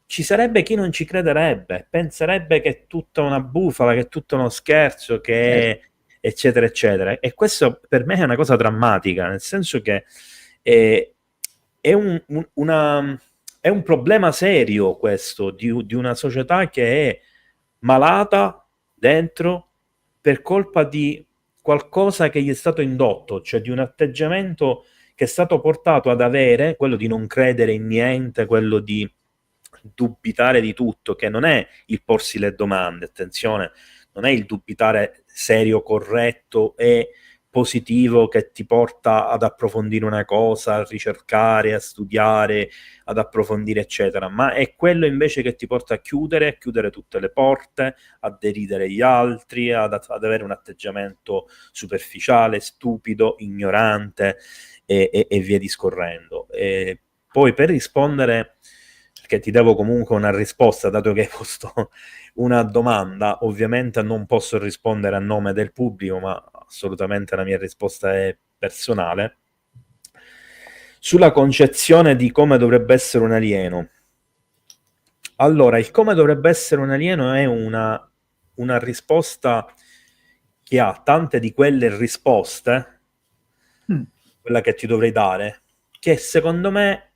ci sarebbe chi non ci crederebbe, penserebbe che è tutta una bufala, che è tutto uno scherzo, che eccetera, eccetera. E questo per me è una cosa drammatica, nel senso che è è un problema serio questo di una società che è malata dentro per colpa di qualcosa che gli è stato indotto, cioè di un atteggiamento che è stato portato ad avere, quello di non credere in niente, quello di dubitare di tutto, che non è il porsi le domande, attenzione, non è il dubitare serio, corretto e positivo che ti porta ad approfondire una cosa, a ricercare, a studiare, ad approfondire, eccetera, ma è quello invece che ti porta a chiudere tutte le porte, a deridere gli altri, ad avere un atteggiamento superficiale, stupido, ignorante e via discorrendo. E poi per rispondere, perché ti devo comunque una risposta, dato che hai posto una domanda, ovviamente non posso rispondere a nome del pubblico, ma assolutamente la mia risposta è personale. Sulla concezione di come dovrebbe essere un alieno. Allora, il come dovrebbe essere un alieno è una risposta che ha tante di quelle risposte, quella che ti dovrei dare, che secondo me,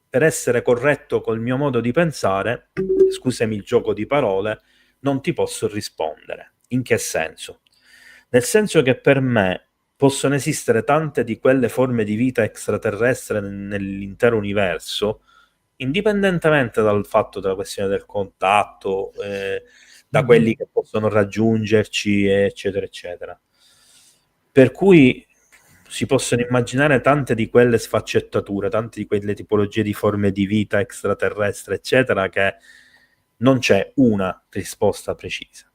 per essere corretto col mio modo di pensare, scusami il gioco di parole, non ti posso rispondere. In che senso? Nel senso che per me possono esistere tante di quelle forme di vita extraterrestre nell'intero universo, indipendentemente dal fatto della questione del contatto, da quelli che possono raggiungerci, eccetera, eccetera. Per cui si possono immaginare tante di quelle sfaccettature, tante di quelle tipologie di forme di vita extraterrestre, eccetera, che non c'è una risposta precisa.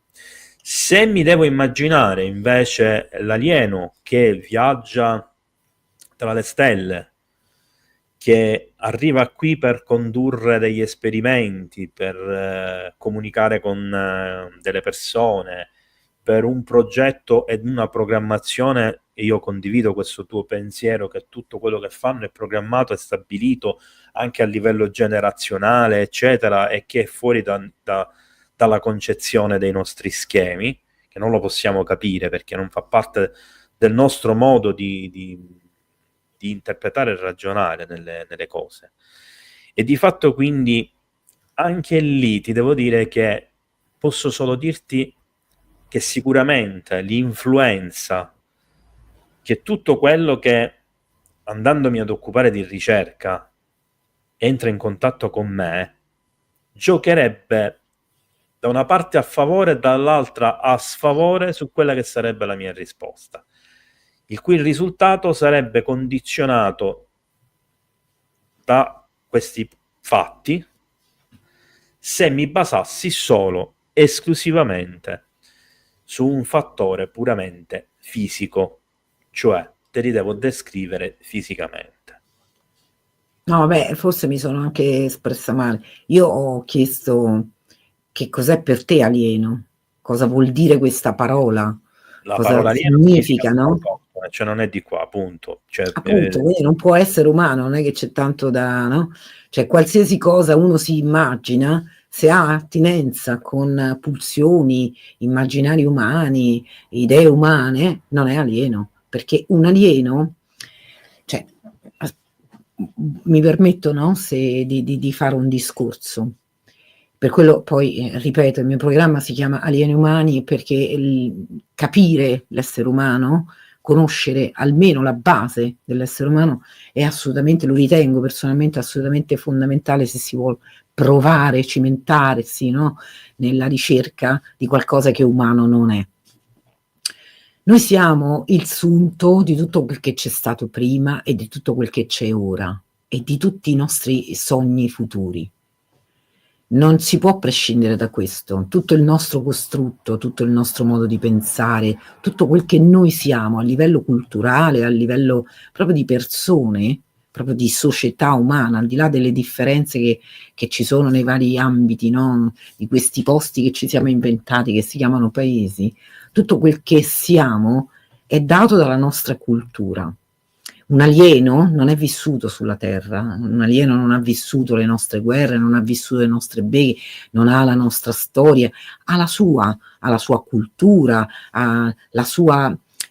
Se mi devo immaginare invece l'alieno che viaggia tra le stelle, che arriva qui per condurre degli esperimenti, per comunicare con delle persone, per un progetto ed una programmazione, e io condivido questo tuo pensiero che tutto quello che fanno è programmato e stabilito anche a livello generazionale, eccetera, e che è fuori dalla concezione dei nostri schemi, che non lo possiamo capire perché non fa parte del nostro modo di interpretare e ragionare nelle cose. E di fatto quindi anche lì ti devo dire che posso solo dirti che sicuramente l'influenza, che tutto quello che, andandomi ad occupare di ricerca, entra in contatto con me, giocherebbe da una parte a favore e dall'altra a sfavore su quella che sarebbe la mia risposta, il cui risultato sarebbe condizionato da questi fatti se mi basassi solo esclusivamente su un fattore puramente fisico, cioè te li devo descrivere fisicamente. No, vabbè, forse mi sono anche espressa male. Io ho chiesto che cos'è per te alieno, cosa vuol dire questa parola, La cosa parola alieno significa significa, no? cioè non è di qua, appunto. Cioè, Appunto, quindi non può essere umano, non è che c'è tanto da, no? Cioè qualsiasi cosa uno si immagina, se ha attinenza con pulsioni, immaginari umani, idee umane, non è alieno, perché un alieno, cioè, mi permetto, no, di fare un discorso. Per quello poi, ripeto, il mio programma si chiama Alieni Umani perché capire l'essere umano, conoscere almeno la base dell'essere umano è assolutamente, lo ritengo personalmente assolutamente fondamentale se si vuol provare, cimentarsi, no, nella ricerca di qualcosa che umano non è. Noi siamo il sunto di tutto quel che c'è stato prima e di tutto quel che c'è ora e di tutti i nostri sogni futuri. Non si può prescindere da questo. Tutto il nostro costrutto, tutto il nostro modo di pensare, tutto quel che noi siamo a livello culturale, a livello proprio di persone, proprio di società umana, al di là delle differenze che ci sono nei vari ambiti, no? Di questi posti che ci siamo inventati, che si chiamano paesi, tutto quel che siamo è dato dalla nostra cultura. Un alieno non è vissuto sulla Terra, un alieno non ha vissuto le nostre guerre, non ha vissuto le nostre beghe, non ha la nostra storia, ha la sua cultura, ha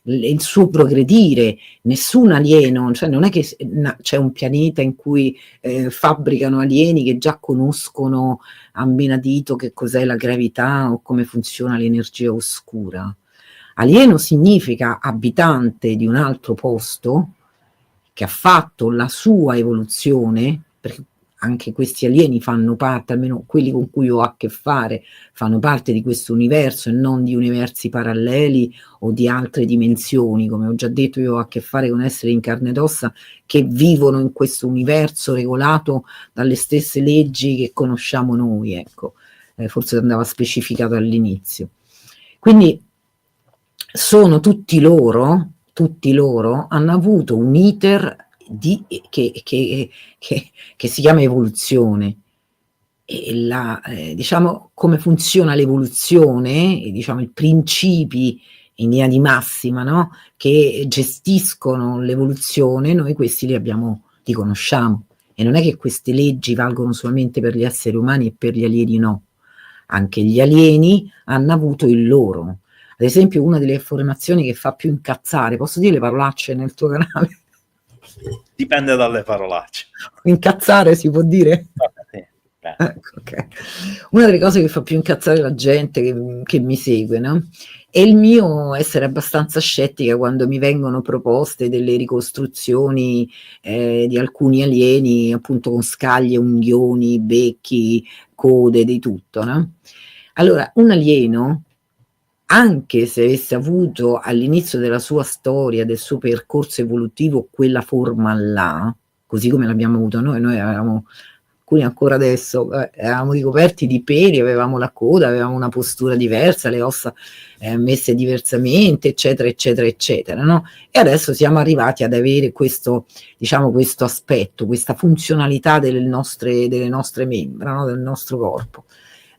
il suo progredire. Nessun alieno, cioè non è che c'è un pianeta in cui fabbricano alieni che già conoscono a menadito che cos'è la gravità o come funziona l'energia oscura. Alieno significa abitante di un altro posto che ha fatto la sua evoluzione, perché anche questi alieni fanno parte, almeno quelli con cui ho a che fare, fanno parte di questo universo e non di universi paralleli o di altre dimensioni. Come ho già detto, io ho a che fare con esseri in carne ed ossa che vivono in questo universo regolato dalle stesse leggi che conosciamo noi, ecco. Forse andava specificato all'inizio. Quindi sono tutti loro hanno avuto un iter che si chiama evoluzione. E diciamo come funziona l'evoluzione, diciamo i principi in linea di massima, no? Che gestiscono l'evoluzione, noi questi li conosciamo. E non è che queste leggi valgono solamente per gli esseri umani e per gli alieni, no. Anche gli alieni hanno avuto il loro. Ad esempio, una delle affermazioni che fa più incazzare, posso dire le parolacce nel tuo canale? Dipende dalle parolacce. Incazzare si può dire? Ecco, okay. Una delle cose che fa più incazzare la gente che mi segue, no, è il mio essere abbastanza scettica quando mi vengono proposte delle ricostruzioni, di alcuni alieni, appunto con scaglie, unghioni, becchi, code, di tutto, no. Allora, un alieno, anche se avesse avuto all'inizio della sua storia, del suo percorso evolutivo quella forma là, così come l'abbiamo avuta noi avevamo, alcuni ancora adesso, eravamo ricoperti di peli, avevamo la coda, avevamo una postura diversa, le ossa messe diversamente, eccetera, eccetera, eccetera, no? E adesso siamo arrivati ad avere questo, diciamo, questo aspetto, questa funzionalità delle nostre membra, no? Del nostro corpo.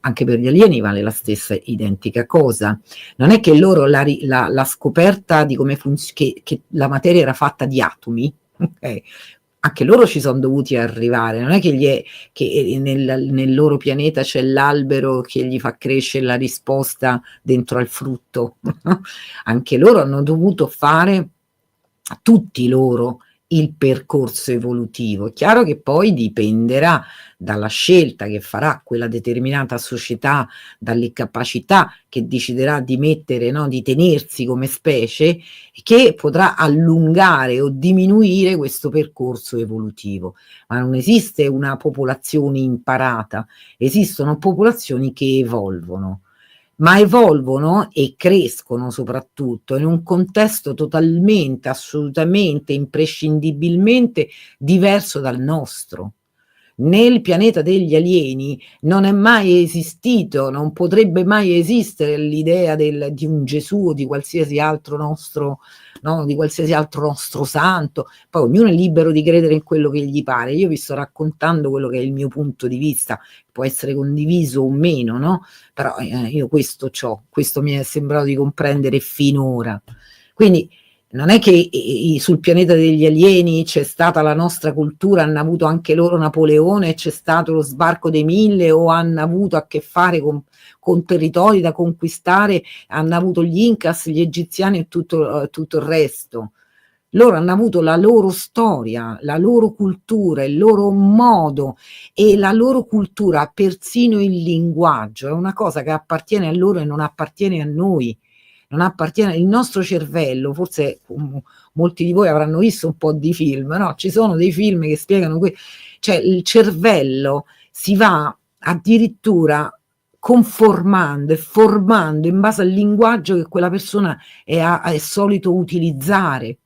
Anche per gli alieni vale la stessa identica cosa. Non è che loro la scoperta di come che la materia era fatta di atomi, okay? Anche loro ci son dovuti arrivare, non è che nel loro pianeta c'è l'albero che gli fa crescere la risposta dentro al frutto. Anche loro hanno dovuto fare, tutti loro, il percorso evolutivo. È chiaro che poi dipenderà dalla scelta che farà quella determinata società, dalle capacità che deciderà di mettere, no, di tenersi come specie, che potrà allungare o diminuire questo percorso evolutivo. Ma non esiste una popolazione imparata, esistono popolazioni che evolvono, ma evolvono e crescono soprattutto in un contesto totalmente, assolutamente, imprescindibilmente diverso dal nostro. Nel pianeta degli alieni non è mai esistito, non potrebbe mai esistere l'idea di un Gesù o di qualsiasi altro nostro, no, di qualsiasi altro nostro santo. Poi ognuno è libero di credere in quello che gli pare. Io vi sto raccontando quello che è il mio punto di vista, può essere condiviso o meno, no? Però io questo c'ho, questo mi è sembrato di comprendere finora. Quindi non è che sul pianeta degli alieni c'è stata la nostra cultura, hanno avuto anche loro Napoleone, c'è stato lo sbarco dei Mille, o hanno avuto a che fare con territori da conquistare, hanno avuto gli Incas, gli egiziani e tutto il resto. Loro hanno avuto la loro storia, la loro cultura, il loro modo, e la loro cultura, persino il linguaggio, è una cosa che appartiene a loro e non appartiene a noi. Non appartiene, il nostro cervello, forse molti di voi avranno visto un po' di film, no? Ci sono dei film che spiegano cioè il cervello si va addirittura conformando e formando in base al linguaggio che quella persona è solito utilizzare.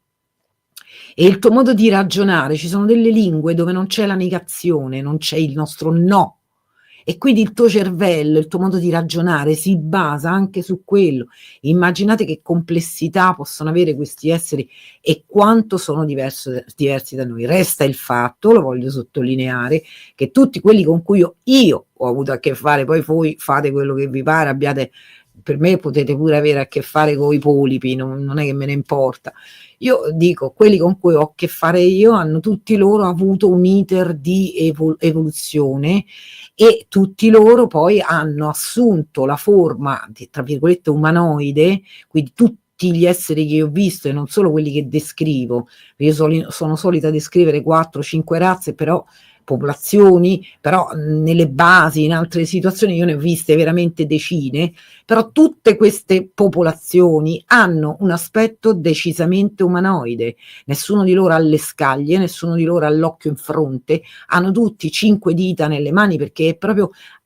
E il tuo modo di ragionare, ci sono delle lingue dove non c'è la negazione, non c'è il nostro no. E quindi il tuo cervello, il tuo modo di ragionare si basa anche su quello. Immaginate che complessità possono avere questi esseri e quanto sono diversi da noi. Resta il fatto, lo voglio sottolineare, che tutti quelli con cui io ho avuto a che fare, poi voi fate quello che vi pare, per me potete pure avere a che fare con i polipi, non è che me ne importa. Io dico, quelli con cui ho a che fare io hanno tutti loro avuto un iter di evoluzione, e tutti loro poi hanno assunto la forma, tra virgolette, umanoide, quindi tutti gli esseri che io ho visto e non solo quelli che descrivo. Io sono solita descrivere 4-5 razze, però popolazioni, però nelle basi, in altre situazioni io ne ho viste veramente decine, però tutte queste popolazioni hanno un aspetto decisamente umanoide, nessuno di loro ha le scaglie, nessuno di loro ha l'occhio in fronte, hanno tutti 5 dita nelle mani, perché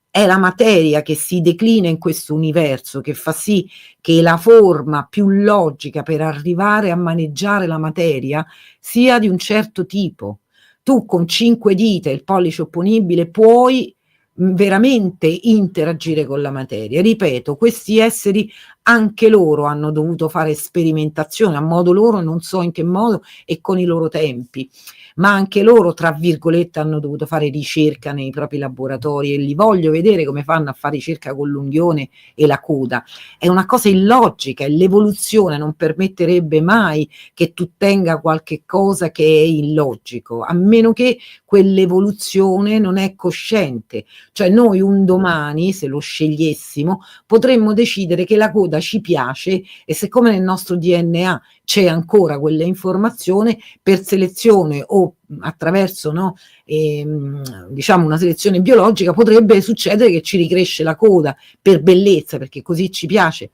è la materia che si declina in questo universo, che fa sì che la forma più logica per arrivare a maneggiare la materia sia di un certo tipo. Tu con 5 dita e il pollice opponibile puoi veramente interagire con la materia. Ripeto, questi esseri anche loro hanno dovuto fare sperimentazione a modo loro, non so in che modo, e con i loro tempi, ma anche loro, tra virgolette, hanno dovuto fare ricerca nei propri laboratori, e li voglio vedere come fanno a fare ricerca con l'unghione e la coda. È una cosa illogica, e l'evoluzione non permetterebbe mai che tu tenga qualche cosa che è illogico, a meno che quell'evoluzione non è cosciente. Cioè noi un domani, se lo scegliessimo, potremmo decidere che la coda ci piace, e siccome nel nostro DNA c'è ancora quella informazione per selezione o attraverso, no, diciamo una selezione biologica, potrebbe succedere che ci ricresce la coda per bellezza, perché così ci piace.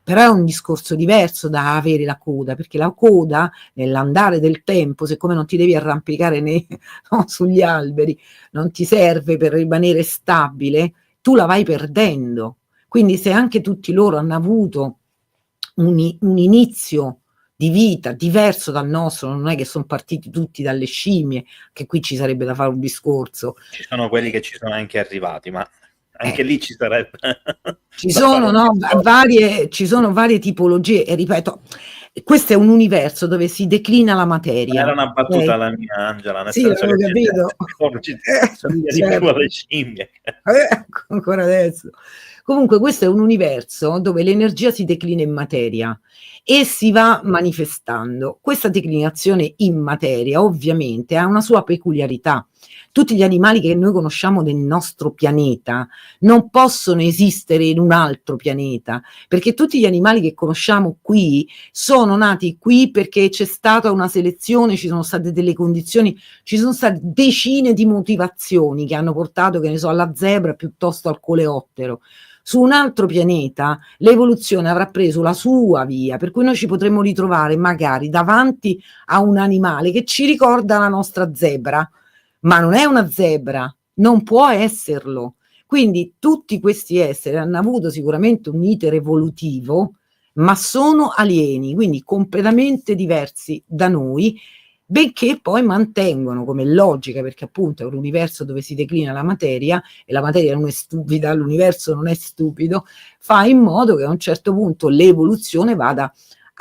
Però è un discorso diverso da avere la coda, perché la coda nell'andare del tempo, siccome non ti devi arrampicare no, sugli alberi, non ti serve per rimanere stabile, tu la vai perdendo. Quindi se anche tutti loro hanno avuto un inizio di vita diverso dal nostro, non è che sono partiti tutti dalle scimmie, che qui ci sarebbe da fare un discorso. Ci sono quelli che ci sono anche arrivati, ma anche lì ci sarebbe ci sono, no, ci sono varie tipologie, e ripeto, questo è un universo dove si declina la materia. Era una battuta la mia, Angela, nel sì, senso l'avevo che capito. somiglia di più alle scimmie. Ancora adesso. Comunque questo è un universo dove l'energia si declina in materia e si va manifestando. Questa declinazione in materia ovviamente ha una sua peculiarità. Tutti gli animali che noi conosciamo del nostro pianeta non possono esistere in un altro pianeta, perché tutti gli animali che conosciamo qui sono nati qui perché c'è stata una selezione, ci sono state delle condizioni, ci sono state decine di motivazioni che hanno portato, che ne so, alla zebra piuttosto al coleottero. Su un altro pianeta l'evoluzione avrà preso la sua via, per cui noi ci potremmo ritrovare magari davanti a un animale che ci ricorda la nostra zebra, ma non è una zebra, non può esserlo. Quindi tutti questi esseri hanno avuto sicuramente un iter evolutivo, ma sono alieni, quindi completamente diversi da noi, benché poi mantengono come logica, perché appunto è un universo dove si declina la materia, e la materia non è stupida, l'universo non è stupido, fa in modo che a un certo punto l'evoluzione vada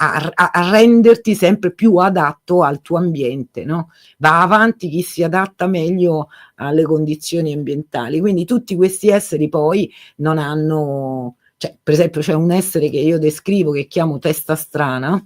a renderti sempre più adatto al tuo ambiente, no? Va avanti chi si adatta meglio alle condizioni ambientali. Quindi tutti questi esseri poi non hanno, cioè, per esempio c'è un essere che io descrivo che chiamo testa strana,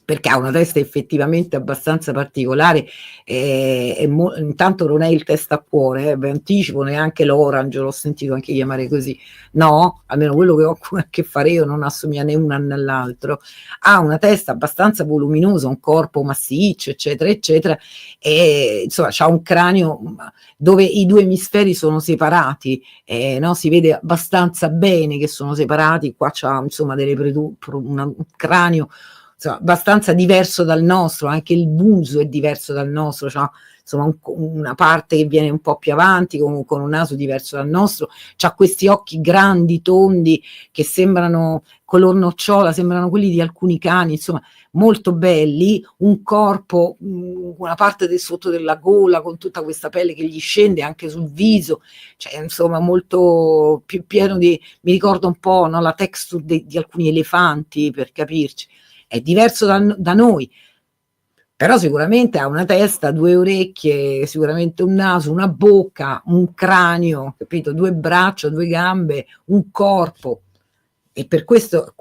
perché ha una testa effettivamente abbastanza particolare, intanto non è il testacuore, vi anticipo, neanche l'orange, l'ho sentito anche chiamare così, no, almeno quello che ho a che fare io non assomiglia né uno né all'altro, ha una testa abbastanza voluminosa, un corpo massiccio, eccetera, eccetera, e insomma c'ha un cranio dove i due emisferi sono separati, no? Si vede abbastanza bene che sono separati, qua c'ha insomma un cranio insomma, abbastanza diverso dal nostro, anche il muso è diverso dal nostro, cioè, insomma una parte che viene un po' più avanti con un naso diverso dal nostro, c'ha questi occhi grandi, tondi, che sembrano color nocciola, sembrano quelli di alcuni cani, insomma molto belli, un corpo, una parte del sotto della gola con tutta questa pelle che gli scende anche sul viso, cioè insomma molto più pieno di, mi ricorda un po', no, la texture di alcuni elefanti, per capirci. È diverso da noi, però sicuramente ha una testa, due orecchie, sicuramente un naso, una bocca, un cranio, capito? Due braccia, due gambe, un corpo. E per questo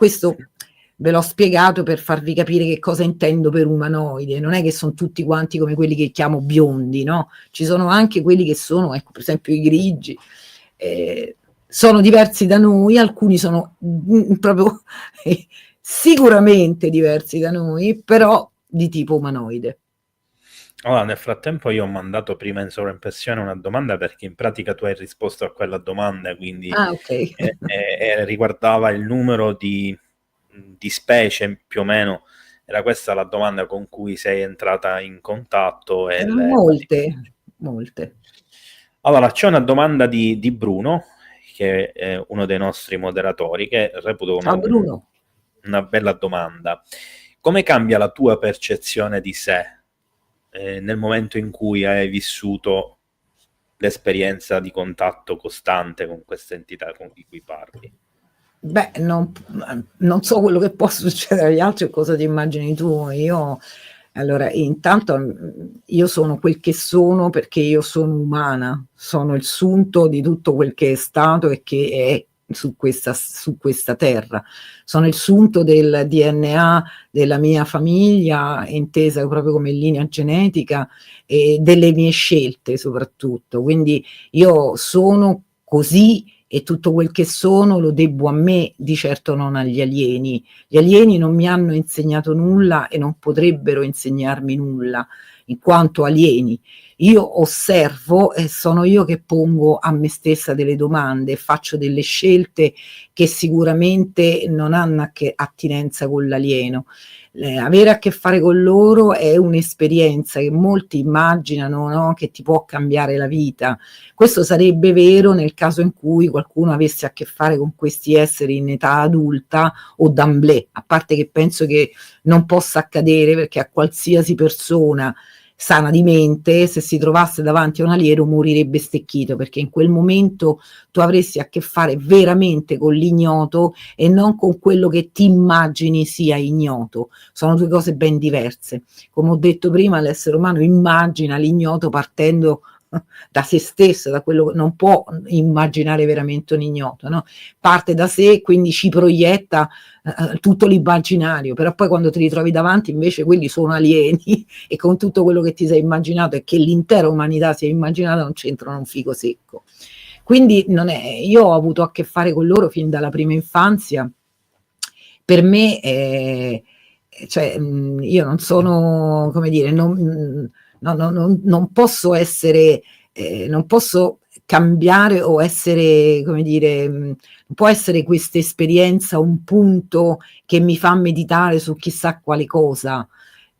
ve l'ho spiegato per farvi capire che cosa intendo per umanoide. Non è che sono tutti quanti come quelli che chiamo biondi, no? Ci sono anche quelli che sono, ecco, per esempio i grigi. Sono diversi da noi, alcuni sono proprio sicuramente diversi da noi, però di tipo umanoide. Allora, nel frattempo io ho mandato prima in sovraimpressione una domanda, perché in pratica tu hai risposto a quella domanda, quindi okay. riguardava il numero di specie, più o meno era questa la domanda con cui sei entrata in contatto. Molte. Allora, c'è una domanda di Bruno, che è uno dei nostri moderatori, che reputo una bella domanda. Come cambia la tua percezione di sé nel momento in cui hai vissuto l'esperienza di contatto costante con questa entità di cui parli? Beh, non so quello che può succedere agli altri e cosa ti immagini tu. Allora, intanto io sono quel che sono perché io sono umana, sono il sunto di tutto quel che è stato e che è su questa terra. Sono il sunto del DNA della mia famiglia, intesa proprio come linea genetica, e delle mie scelte soprattutto. Quindi io sono così e tutto quel che sono lo debbo a me, di certo non agli alieni. Gli alieni non mi hanno insegnato nulla e non potrebbero insegnarmi nulla in quanto alieni. Io osservo e sono io che pongo a me stessa delle domande, faccio delle scelte che sicuramente non hanno attinenza con l'alieno. Avere a che fare con loro è un'esperienza che molti immaginano, no? Che ti può cambiare la vita. Questo sarebbe vero nel caso in cui qualcuno avesse a che fare con questi esseri in età adulta o d'amblè, a parte che penso che non possa accadere, perché a qualsiasi persona sana di mente, se si trovasse davanti a un alieno, morirebbe stecchito, perché in quel momento tu avresti a che fare veramente con l'ignoto e non con quello che ti immagini sia ignoto. Sono due cose ben diverse. Come ho detto prima, l'essere umano immagina l'ignoto partendo da se stesso, da quello che non può immaginare veramente un ignoto, no? Parte da sé, quindi ci proietta tutto l'immaginario, però poi quando ti ritrovi davanti invece quelli sono alieni e con tutto quello che ti sei immaginato e che l'intera umanità si è immaginata non c'entrano un figo secco. Quindi non è, io ho avuto a che fare con loro fin dalla prima infanzia. Per me cioè, io non sono, come dire, non posso essere, non posso cambiare o essere, come dire, non può essere questa esperienza un punto che mi fa meditare su chissà quale cosa,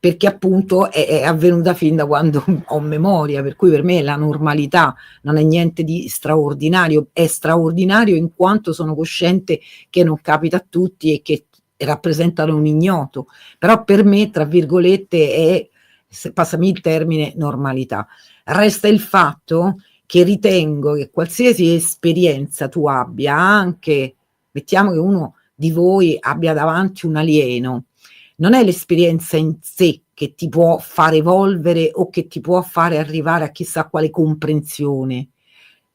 perché appunto è avvenuta fin da quando ho memoria, per cui per me la normalità non è niente di straordinario, è straordinario in quanto sono cosciente che non capita a tutti e che rappresentano un ignoto, però per me, tra virgolette, è, passami il termine, normalità. Resta il fatto che ritengo che qualsiasi esperienza tu abbia, anche, mettiamo che uno di voi abbia davanti un alieno, non è l'esperienza in sé che ti può fare evolvere o che ti può fare arrivare a chissà quale comprensione.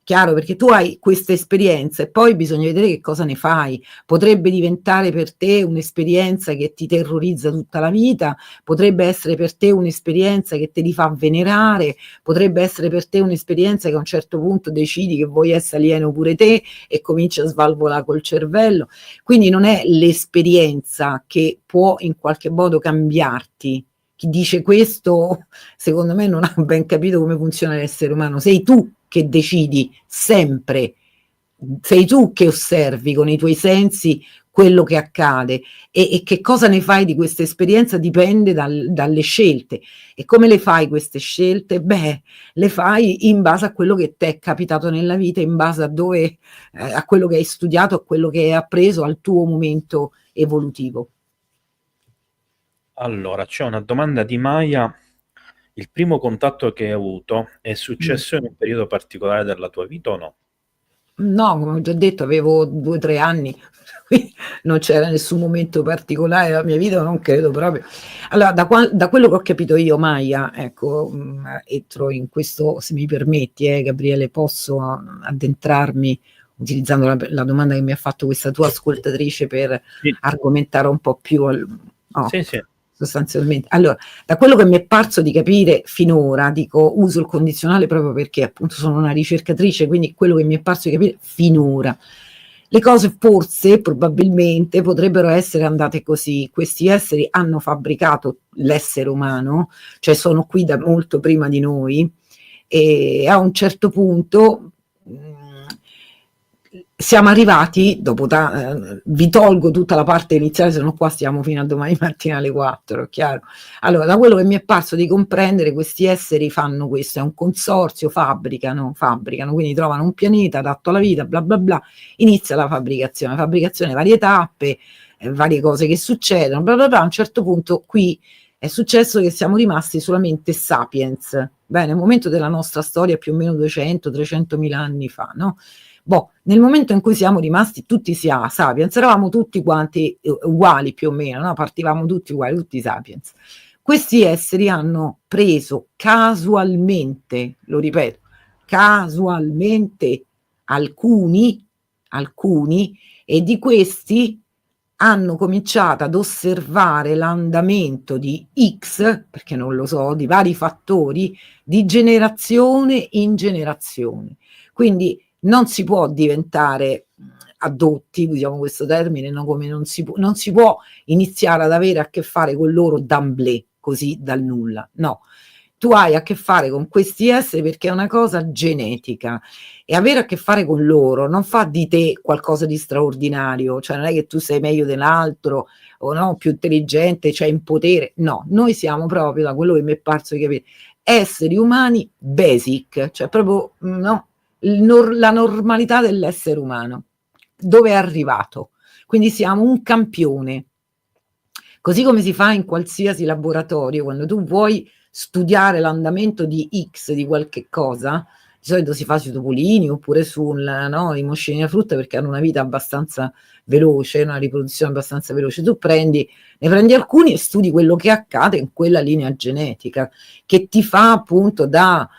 Chiaro, perché tu hai questa esperienza e poi bisogna vedere che cosa ne fai. Potrebbe diventare per te un'esperienza che ti terrorizza tutta la vita, potrebbe essere per te un'esperienza che te li fa venerare, potrebbe essere per te un'esperienza che a un certo punto decidi che vuoi essere alieno pure te e cominci a svalvolare col cervello. Quindi non è l'esperienza che può in qualche modo cambiarti. Chi dice questo, secondo me, non ha ben capito come funziona l'essere umano. Sei tu che decidi sempre, sei tu che osservi con i tuoi sensi quello che accade e che cosa ne fai di questa esperienza dipende dalle scelte. E come le fai queste scelte? Beh, le fai in base a quello che ti è capitato nella vita, in base a dove, a quello che hai studiato, a quello che hai appreso, al tuo momento evolutivo. Allora, c'è una domanda di Maya. Il primo contatto che hai avuto è successo in un periodo particolare della tua vita o no? No, come ho già detto, avevo 2 o 3 anni, quindi non c'era nessun momento particolare della mia vita, non credo proprio. Allora, da quello che ho capito io, Maya, ecco, entro in questo, se mi permetti, Gabriele, posso addentrarmi utilizzando la domanda che mi ha fatto questa tua ascoltatrice per Sì, argomentare un po' più sì, sì. sostanzialmente. Allora, da quello che mi è parso di capire finora, dico uso il condizionale proprio perché appunto sono una ricercatrice, quindi quello che mi è parso di capire finora. Le cose forse, probabilmente, potrebbero essere andate così. Questi esseri hanno fabbricato l'essere umano, cioè sono qui da molto prima di noi, e a un certo punto siamo arrivati, dopo vi tolgo tutta la parte iniziale, se no qua stiamo fino a domani mattina alle 4, chiaro? Allora, da quello che mi è parso di comprendere, questi esseri fanno questo, è un consorzio, fabbricano, quindi trovano un pianeta adatto alla vita, bla bla bla, inizia la fabbricazione, varie tappe, varie cose che succedono, bla bla bla, a un certo punto qui è successo che siamo rimasti solamente sapiens, bene, nel momento della nostra storia più o meno 200-300 mila anni fa, no? Boh, nel momento in cui siamo rimasti tutti sapiens, eravamo tutti quanti uguali più o meno, no? Partivamo tutti uguali, tutti sapiens. Questi esseri hanno preso casualmente, lo ripeto, casualmente alcuni, e di questi hanno cominciato ad osservare l'andamento di X, perché non lo so, di vari fattori, di generazione in generazione. Quindi non si può diventare addotti, usiamo questo termine, no? Come non si può iniziare ad avere a che fare con loro d'emblée, così dal nulla, no. Tu hai a che fare con questi esseri perché è una cosa genetica, e avere a che fare con loro non fa di te qualcosa di straordinario, cioè non è che tu sei meglio dell'altro o no, più intelligente, c'hai in potere, no, noi siamo proprio, da quello che mi è parso di capire, esseri umani basic, cioè proprio no, la normalità dell'essere umano, dove è arrivato. Quindi siamo un campione. Così come si fa in qualsiasi laboratorio, quando tu vuoi studiare l'andamento di X di qualche cosa, di solito si fa sui topolini oppure i moscerini da frutta, perché hanno una vita abbastanza veloce, una riproduzione abbastanza veloce. Tu ne prendi alcuni e studi quello che accade in quella linea genetica, che ti fa appunto da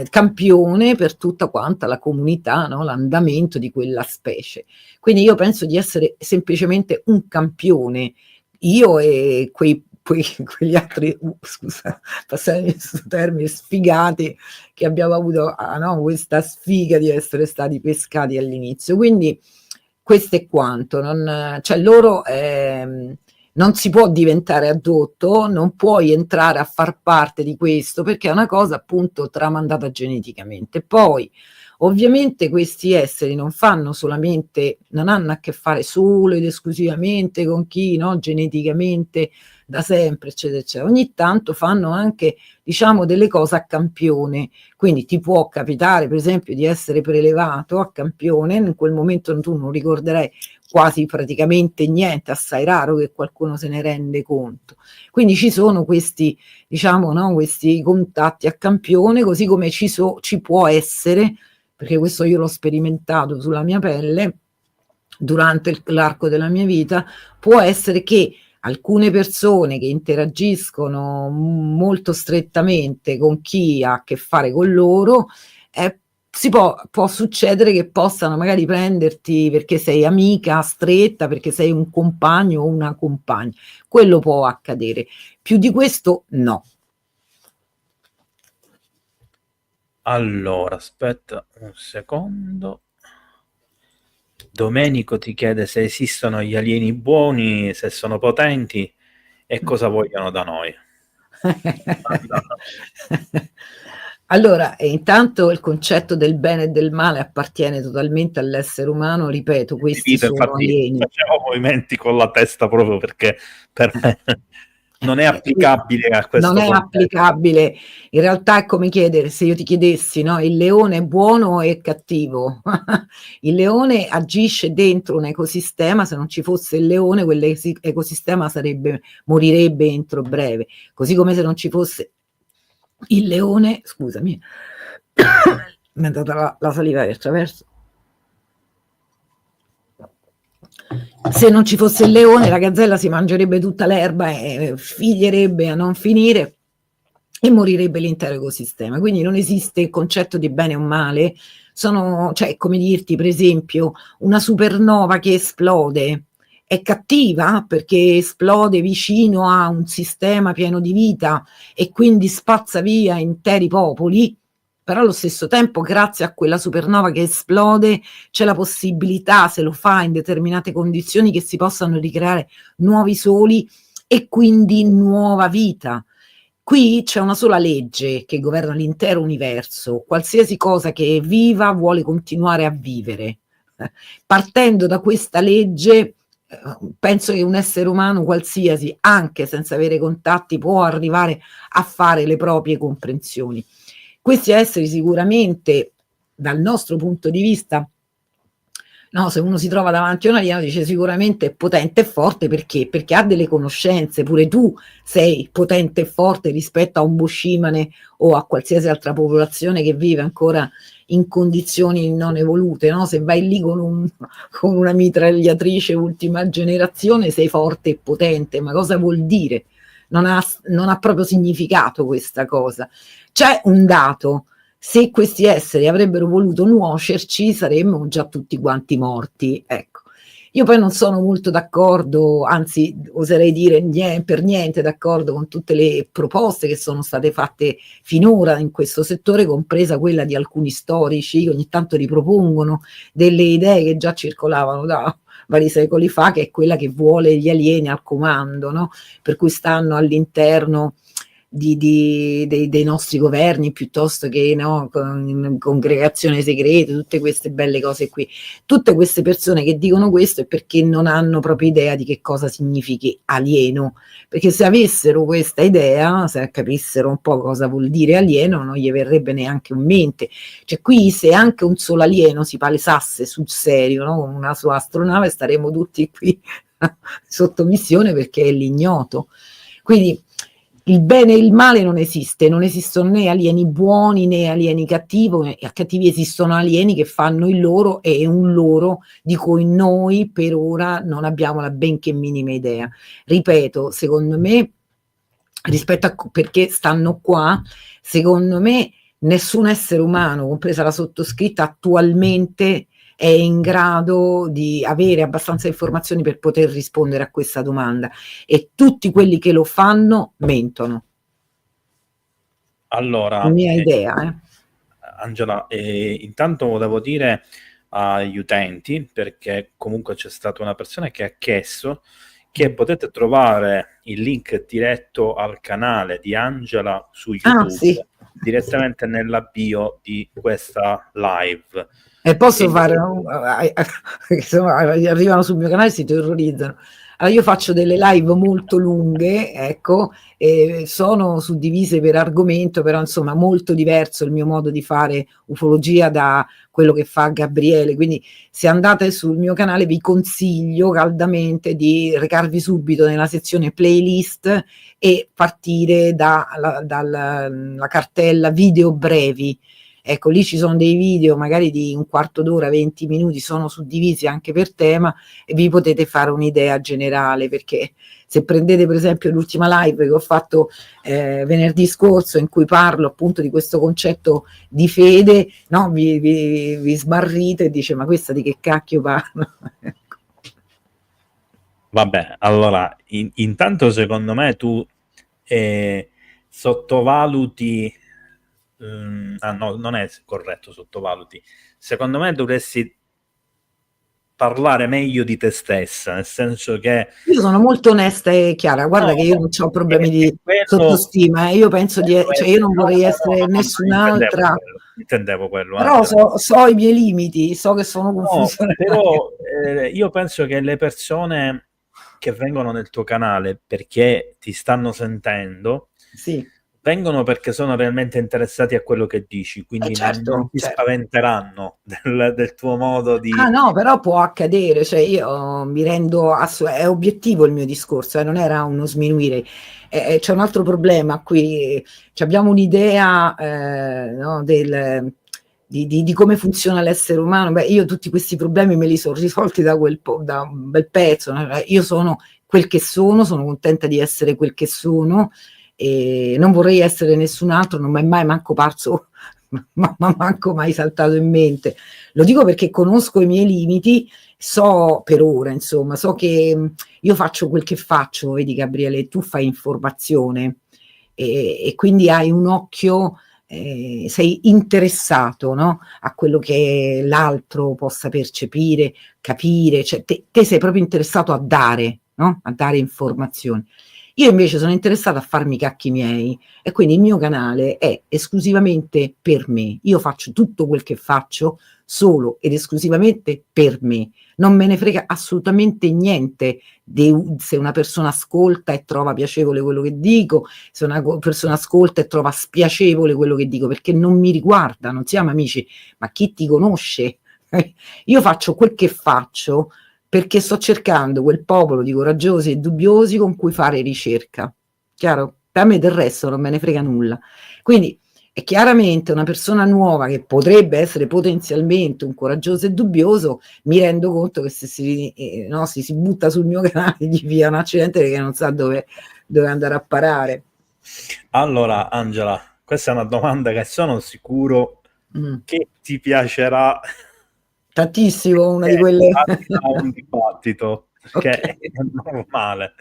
campione per tutta quanta la comunità, no? L'andamento di quella specie. Quindi io penso di essere semplicemente un campione, io e quegli altri, scusa, passami questo termine, sfigati, che abbiamo avuto no, questa sfiga di essere stati pescati all'inizio. Quindi questo è quanto, cioè loro non si può diventare addotto, non puoi entrare a far parte di questo, perché è una cosa appunto tramandata geneticamente. Poi ovviamente questi esseri non hanno a che fare solo ed esclusivamente con chi, no, geneticamente da sempre, eccetera, eccetera. Ogni tanto fanno anche, diciamo, delle cose a campione. Quindi ti può capitare, per esempio, di essere prelevato a campione, in quel momento tu non ricorderai quasi praticamente niente, assai raro che qualcuno se ne rende conto. Quindi ci sono questi, diciamo, no, questi contatti a campione, così come ci può essere, perché questo io l'ho sperimentato sulla mia pelle durante l'arco della mia vita, può essere che alcune persone che interagiscono molto strettamente con chi ha a che fare con loro, può succedere che possano magari prenderti perché sei amica stretta, perché sei un compagno o una compagna. Quello può accadere. Più di questo no. Allora, aspetta un secondo. Domenico ti chiede se esistono gli alieni buoni, se sono potenti e cosa vogliono da noi. Allora, intanto il concetto del bene e del male appartiene totalmente all'essere umano, ripeto, questi sono alieni. Facevo movimenti con la testa proprio perché per me non è applicabile a questo non è contesto. applicabile. In realtà è come chiedere, se io ti chiedessi, no, il leone è buono e cattivo? Il leone agisce dentro un ecosistema, se non ci fosse il leone quell'ecosistema morirebbe entro breve, così come se non ci fosse il leone, scusami, mi è andata la saliva attraverso. Se non ci fosse il leone, la gazzella si mangerebbe tutta l'erba e figlierebbe a non finire e morirebbe l'intero ecosistema. Quindi non esiste il concetto di bene o male. Cioè, come dirti, per esempio, una supernova che esplode è cattiva perché esplode vicino a un sistema pieno di vita e quindi spazza via interi popoli, però allo stesso tempo, grazie a quella supernova che esplode, c'è la possibilità, se lo fa in determinate condizioni, che si possano ricreare nuovi soli e quindi nuova vita. Qui c'è una sola legge che governa l'intero universo: qualsiasi cosa che è viva vuole continuare a vivere. Partendo da questa legge, penso che un essere umano qualsiasi, anche senza avere contatti, può arrivare a fare le proprie comprensioni. Questi esseri sicuramente, dal nostro punto di vista, no, se uno si trova davanti a un alieno dice sicuramente è potente e forte, perché? Perché ha delle conoscenze, pure tu sei potente e forte rispetto a un boscimane o a qualsiasi altra popolazione che vive ancora in condizioni non evolute, no? Se vai lì con una mitragliatrice ultima generazione sei forte e potente, ma cosa vuol dire? Non ha proprio significato questa cosa. C'è un dato: se questi esseri avrebbero voluto nuocerci saremmo già tutti quanti morti, ecco. Io poi non sono molto d'accordo, anzi oserei dire per niente d'accordo con tutte le proposte che sono state fatte finora in questo settore, compresa quella di alcuni storici che ogni tanto ripropongono delle idee che già circolavano da vari secoli fa, che è quella che vuole gli alieni al comando, no? Per cui stanno all'interno dei nostri governi piuttosto che, no, con congregazione segrete, tutte queste belle cose qui. Tutte queste persone che dicono questo è perché non hanno proprio idea di che cosa significhi alieno, perché se avessero questa idea, se capissero un po' cosa vuol dire alieno, non gli verrebbe neanche in mente. Cioè qui se anche un solo alieno si palesasse sul serio, no, con una sua astronave, staremo tutti qui sotto missione perché è l'ignoto. Quindi il bene e il male non esiste, non esistono né alieni buoni né alieni cattivi, esistono alieni che fanno il loro e un loro di cui noi per ora non abbiamo la benché minima idea. Ripeto, secondo me, rispetto a perché stanno qua, secondo me nessun essere umano, compresa la sottoscritta, attualmente è in grado di avere abbastanza informazioni per poter rispondere a questa domanda, e tutti quelli che lo fanno mentono. Allora, La mia idea. Angela, intanto volevo dire agli utenti, perché comunque c'è stata una persona che ha chiesto che potete trovare il link diretto al canale di Angela su YouTube, Sì. direttamente nella bio di questa live. E posso fare, insomma, arrivano sul mio canale e si terrorizzano. Allora, io faccio delle live molto lunghe, ecco, e sono suddivise per argomento, però insomma molto diverso il mio modo di fare ufologia da quello che fa Gabriele, quindi se andate sul mio canale vi consiglio caldamente di recarvi subito nella sezione playlist e partire dalla cartella video brevi. Ecco, lì ci sono dei video magari di un quarto d'ora, 20 minuti, sono suddivisi anche per tema e vi potete fare un'idea generale, perché se prendete per esempio l'ultima live che ho fatto venerdì scorso, in cui parlo appunto di questo concetto di fede, no? Vi smarrite e dice: ma questa di che cacchio parla? Vabbè, allora, intanto secondo me tu sottovaluti, no, non è corretto sottovaluti, secondo me dovresti parlare meglio di te stessa, nel senso che io sono molto onesta e chiara, guarda no, che io non ho problemi di quello, sottostima, io penso cioè io non vorrei essere no, nessun'altra, intendevo quello, però Angela. so i miei limiti, so che sono confusionaria. Però io penso che le persone che vengono nel tuo canale perché ti stanno sentendo, Sì. vengono perché sono realmente interessati a quello che dici, quindi non ti spaventeranno del tuo modo di... Ah no, però può accadere, cioè io mi rendo è obiettivo il mio discorso, non era uno sminuire. C'è un altro problema qui, abbiamo un'idea no, di come funziona l'essere umano. Beh, io tutti questi problemi me li sono risolti da un bel pezzo, no? Io sono quel che sono contenta di essere quel che sono e non vorrei essere nessun altro, non mi è mai manco parso, ma manco mai saltato in mente. Lo dico perché conosco i miei limiti, so per ora, insomma, so che io faccio quel che faccio, vedi Gabriele, tu fai informazione e quindi hai un occhio, sei interessato, no? A quello che l'altro possa percepire, capire, cioè te sei proprio interessato a dare, no? A dare informazioni. Io invece sono interessata a farmi i cacchi miei e quindi il mio canale è esclusivamente per me. Io faccio tutto quel che faccio solo ed esclusivamente per me. Non me ne frega assolutamente niente se una persona ascolta e trova piacevole quello che dico, se una persona ascolta e trova spiacevole quello che dico, perché non mi riguarda, non siamo amici, ma chi ti conosce? Io faccio quel che faccio perché sto cercando quel popolo di coraggiosi e dubbiosi con cui fare ricerca. Chiaro? Per me del resto non me ne frega nulla. Quindi è chiaramente una persona nuova che potrebbe essere potenzialmente un coraggioso e dubbioso, mi rendo conto che se si butta sul mio canale gli via un accidente perché non sa dove andare a parare. Allora, Angela, questa è una domanda che sono sicuro che ti piacerà tantissimo, una di quelle a un dibattito, che okay, è normale.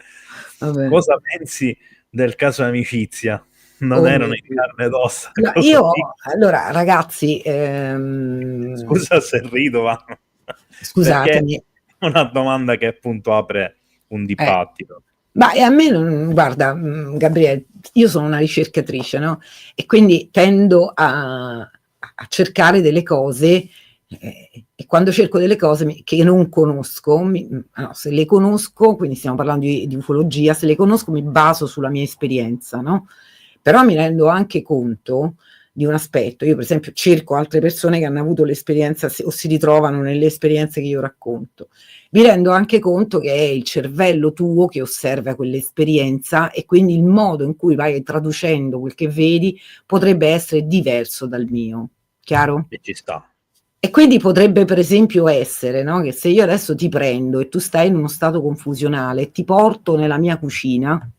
vabbè. Cosa pensi del caso Amicizia? Non Oh erano mio in Dio. carne ed ossa, No, cosa io dici? allora ragazzi, Scusa se rido, ma perché scusatemi, è una domanda che appunto apre un eh. dibattito. Ma a me non guarda, Gabriele, io sono una ricercatrice, no, e quindi tendo a cercare delle cose, e quando cerco delle cose che non conosco, no, se le conosco, quindi stiamo parlando di ufologia, se le conosco mi baso sulla mia esperienza, no, però mi rendo anche conto di un aspetto. Io per esempio cerco altre persone che hanno avuto l'esperienza o si ritrovano nelle esperienze che io racconto. Mi rendo anche conto che è il cervello tuo che osserva quell'esperienza e quindi il modo in cui vai traducendo quel che vedi potrebbe essere diverso dal mio. Chiaro? E ci sta. E quindi potrebbe per esempio essere, no, che se io adesso ti prendo e tu stai in uno stato confusionale e ti porto nella mia cucina,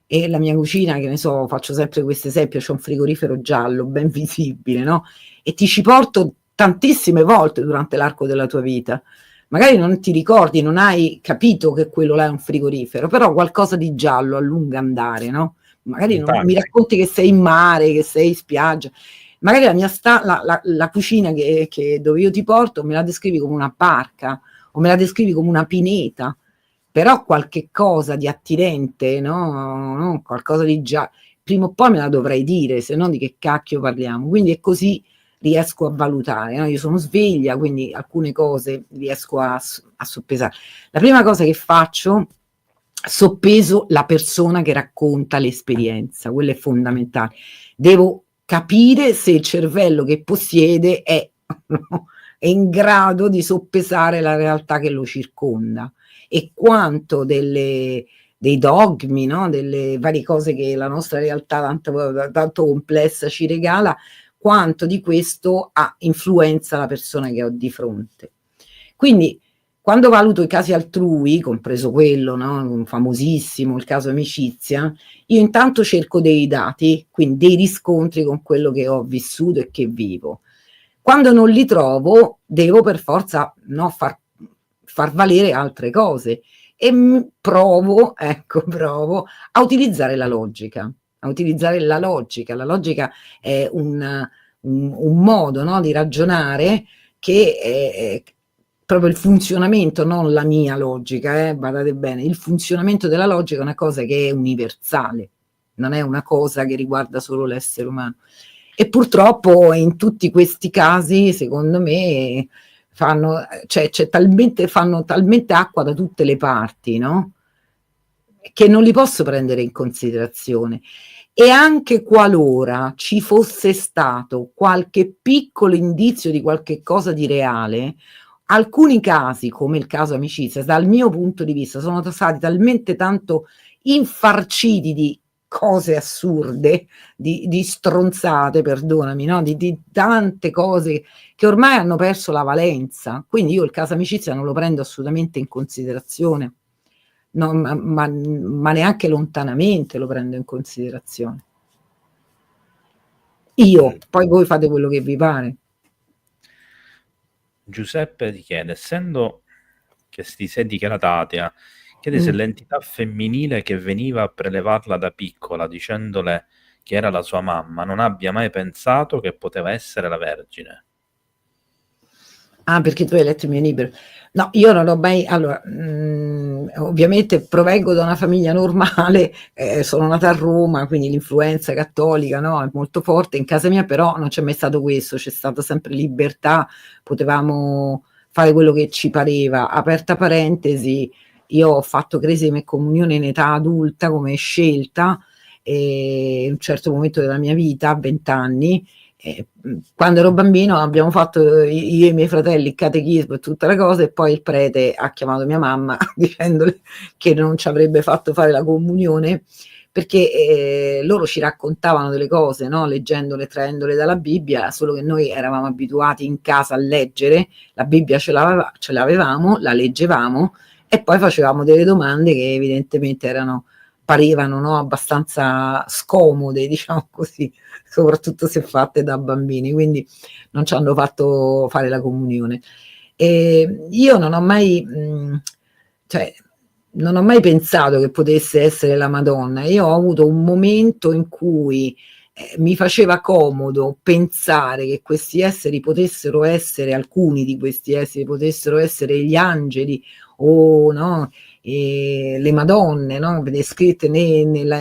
e la mia cucina, che ne so, faccio sempre questo esempio, c'è un frigorifero giallo ben visibile, no, e ti ci porto tantissime volte durante l'arco della tua vita. Magari non ti ricordi, non hai capito che quello là è un frigorifero, però qualcosa di giallo a lungo andare, no, magari Un non mi taxi. racconti che sei in mare, che sei in spiaggia, magari la mia la cucina che dove io ti porto me la descrivi come una barca o me la descrivi come una pineta, però qualche cosa di attinente, no, qualcosa di già prima o poi me la dovrei dire, se no di che cacchio parliamo. Quindi è così riesco a valutare, no? Io sono sveglia, quindi alcune cose riesco a soppesare. La prima cosa che faccio, soppeso la persona che racconta l'esperienza, quello è fondamentale. Devo capire se il cervello che possiede è, è in grado di soppesare la realtà che lo circonda e quanto dei dogmi, no? Delle varie cose che la nostra realtà tanto complessa ci regala, quanto di questo ha influenza la persona che ho di fronte. Quindi quando valuto i casi altrui, compreso quello, no, famosissimo, il caso Amicizia, io intanto cerco dei dati, quindi dei riscontri con quello che ho vissuto e che vivo. Quando non li trovo, devo per forza, no, far valere altre cose e provo, ecco, provo a utilizzare la logica, a utilizzare la logica. La logica è un modo, no, di ragionare che è proprio il funzionamento, non la mia logica, badate bene, il funzionamento della logica è una cosa che è universale, non è una cosa che riguarda solo l'essere umano. E purtroppo in tutti questi casi, secondo me, fanno talmente acqua da tutte le parti, no? Che non li posso prendere in considerazione. E anche qualora ci fosse stato qualche piccolo indizio di qualche cosa di reale, alcuni casi, come il caso Amicizia, dal mio punto di vista, sono stati talmente tanto infarciti di cose assurde, di stronzate, perdonami, no? Di tante cose che ormai hanno perso la valenza. Quindi io il caso Amicizia non lo prendo assolutamente in considerazione, no, ma neanche lontanamente lo prendo in considerazione. Io, poi voi fate quello che vi pare. Giuseppe ti chiede, essendo che ti sei dichiarata atea, chiede se l'entità femminile che veniva a prelevarla da piccola dicendole che era la sua mamma non abbia mai pensato che poteva essere la Vergine. Ah, perché tu hai letto il mio libro. No, io non ho mai allora, ovviamente provengo da una famiglia normale, sono nata a Roma, quindi l'influenza cattolica, no, è molto forte in casa mia, però non c'è mai stato questo, c'è stata sempre libertà, potevamo fare quello che ci pareva. Aperta parentesi, io ho fatto cresima e comunione in età adulta come scelta, in un certo momento della mia vita, a 20 anni, quando ero bambino abbiamo fatto io e i miei fratelli il catechismo e tutte le cose e poi il prete ha chiamato mia mamma dicendole che non ci avrebbe fatto fare la comunione perché loro ci raccontavano delle cose, no? Leggendole, traendole dalla Bibbia, solo che noi eravamo abituati in casa a leggere, la Bibbia ce l'avevamo, la leggevamo e poi facevamo delle domande che evidentemente erano parevano, no, abbastanza scomode, diciamo così, soprattutto se fatte da bambini, quindi non ci hanno fatto fare la comunione. Io non ho mai, cioè, non ho mai pensato che potesse essere la Madonna. Io ho avuto un momento in cui mi faceva comodo pensare che questi esseri potessero essere, alcuni di questi esseri potessero essere gli angeli o no, le Madonne, no, descritte in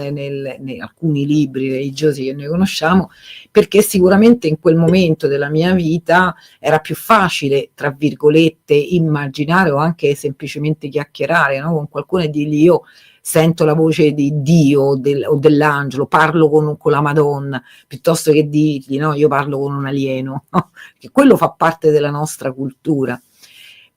alcuni libri religiosi che noi conosciamo, perché sicuramente in quel momento della mia vita era più facile, tra virgolette, immaginare o anche semplicemente chiacchierare, no, con qualcuno e dirgli: io sento la voce di Dio o dell'angelo, parlo con la Madonna, piuttosto che dirgli, no, io parlo con un alieno, no? Che quello fa parte della nostra cultura.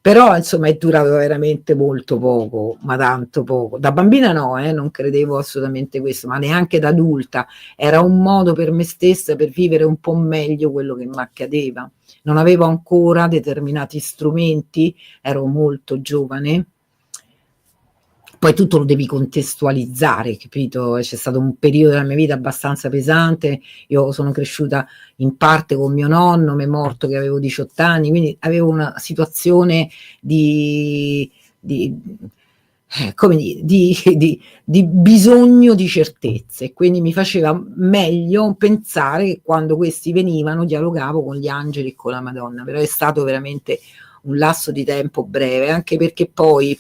Però insomma è durato veramente molto poco, ma tanto poco. Da bambina no, non credevo assolutamente questo, ma neanche da adulta. Era un modo per me stessa per vivere un po' meglio quello che mi accadeva. Non avevo ancora determinati strumenti, ero molto giovane. Poi tutto lo devi contestualizzare, capito? C'è stato un periodo della mia vita abbastanza pesante, io sono cresciuta in parte con mio nonno, mi è morto che avevo 18 anni, quindi avevo una situazione come di bisogno di certezze, quindi mi faceva meglio pensare che quando questi venivano dialogavo con gli angeli e con la Madonna, però è stato veramente un lasso di tempo breve, anche perché poi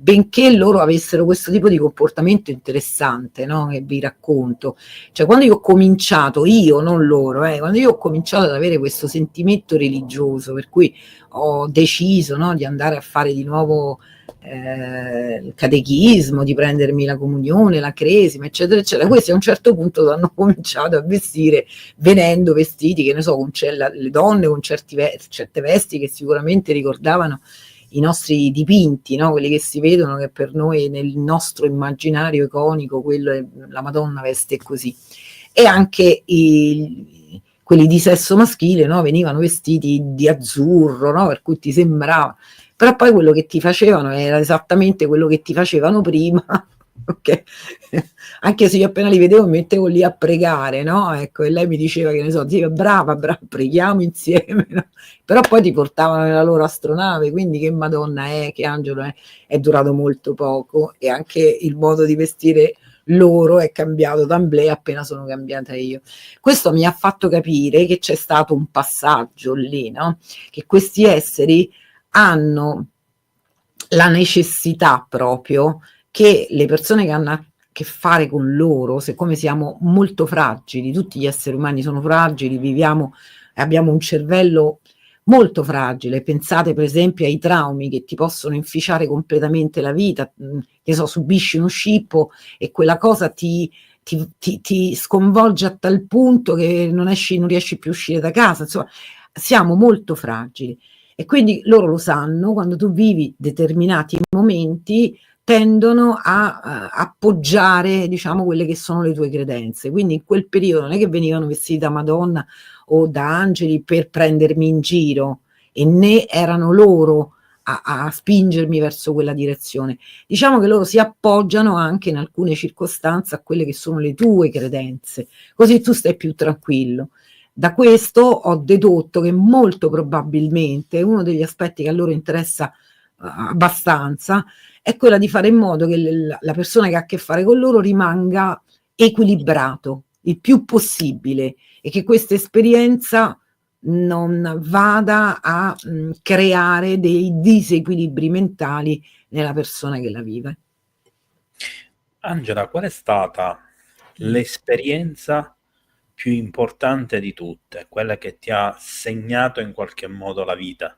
benché loro avessero questo tipo di comportamento interessante, no? Che vi racconto, cioè quando io ho cominciato, io non loro, quando io ho cominciato ad avere questo sentimento religioso, per cui ho deciso, no, di andare a fare di nuovo il catechismo, di prendermi la comunione, la cresima, eccetera, eccetera, questi a un certo punto hanno cominciato a vestire, venendo vestiti, che ne so, con le donne con certe vesti che sicuramente ricordavano i nostri dipinti, no? Quelli che si vedono, che per noi nel nostro immaginario iconico quello è la Madonna veste così, e anche quelli di sesso maschile, no? Venivano vestiti di azzurro, no? Per cui ti sembrava, però poi quello che ti facevano era esattamente quello che ti facevano prima. Okay. Anche se io appena li vedevo mi mettevo lì a pregare, no? Ecco, e lei mi diceva, che ne so, brava, preghiamo insieme, no? Però poi ti portavano nella loro astronave, quindi che Madonna è, che angelo è durato molto poco, e anche il modo di vestire loro è cambiato d'amblè appena sono cambiata io. Questo mi ha fatto capire che c'è stato un passaggio lì, no? Che questi esseri hanno la necessità proprio che le persone che hanno a che fare con loro, siccome siamo molto fragili, tutti gli esseri umani sono fragili, viviamo, abbiamo un cervello molto fragile. Pensate per esempio ai traumi che ti possono inficiare completamente la vita, che so, subisci uno scippo e quella cosa ti sconvolge a tal punto che non riesci più a uscire da casa, insomma, siamo molto fragili. E quindi loro lo sanno, quando tu vivi determinati momenti tendono a appoggiare, diciamo, quelle che sono le tue credenze. Quindi in quel periodo non è che venivano vestiti da Madonna o da angeli per prendermi in giro, e né erano loro a spingermi verso quella direzione. Diciamo che loro si appoggiano anche in alcune circostanze a quelle che sono le tue credenze, così tu stai più tranquillo. Da questo ho dedotto che molto probabilmente uno degli aspetti che a loro interessa abbastanza è quella di fare in modo che la persona che ha a che fare con loro rimanga equilibrato il più possibile, e che questa esperienza non vada a creare dei disequilibri mentali nella persona che la vive. Angela, qual è stata l'esperienza più importante di tutte, quella che ti ha segnato in qualche modo la vita?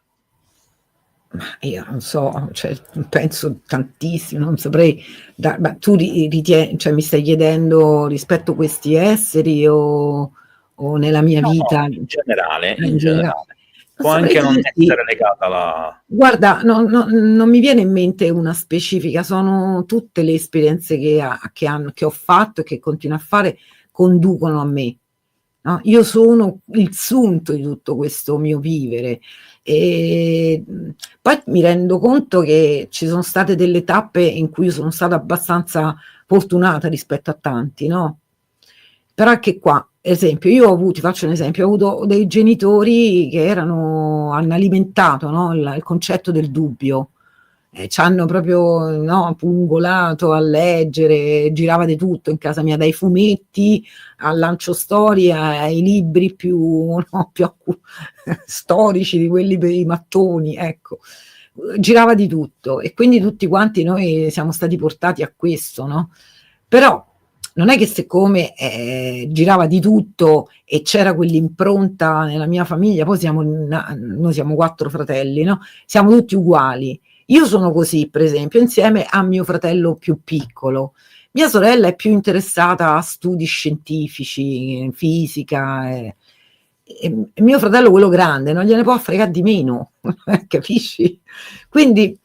Ma io non so, cioè, penso tantissimo, non saprei, ma tu ritieni, cioè mi stai chiedendo rispetto a questi esseri o nella mia No, vita in generale, in in generale? generale. Non Può saprei anche non dirti. essere legata alla... Guarda, non mi viene in mente una specifica, sono tutte le esperienze che ho fatto e che continuo a fare conducono a me. No? Io sono il sunto di tutto questo mio vivere, e poi mi rendo conto che ci sono state delle tappe in cui io sono stata abbastanza fortunata rispetto a tanti, no? Però anche qua, esempio, io ho avuto, ti faccio un esempio, ho avuto dei genitori che hanno alimentato, no, il concetto del dubbio, ci hanno proprio, no, pungolato a leggere, girava di tutto in casa mia, dai fumetti al lancio storia, ai libri più, no, più storici di quelli per i mattoni, ecco. Girava di tutto e quindi tutti quanti noi siamo stati portati a questo, no? Però non è che siccome girava di tutto e c'era quell'impronta nella mia famiglia, poi noi siamo 4 fratelli, no? Siamo tutti uguali. Io sono così, per esempio, insieme a mio fratello più piccolo. Mia sorella è più interessata a studi scientifici, fisica, e mio fratello, quello grande, non gliene può fregare di meno, capisci? Quindi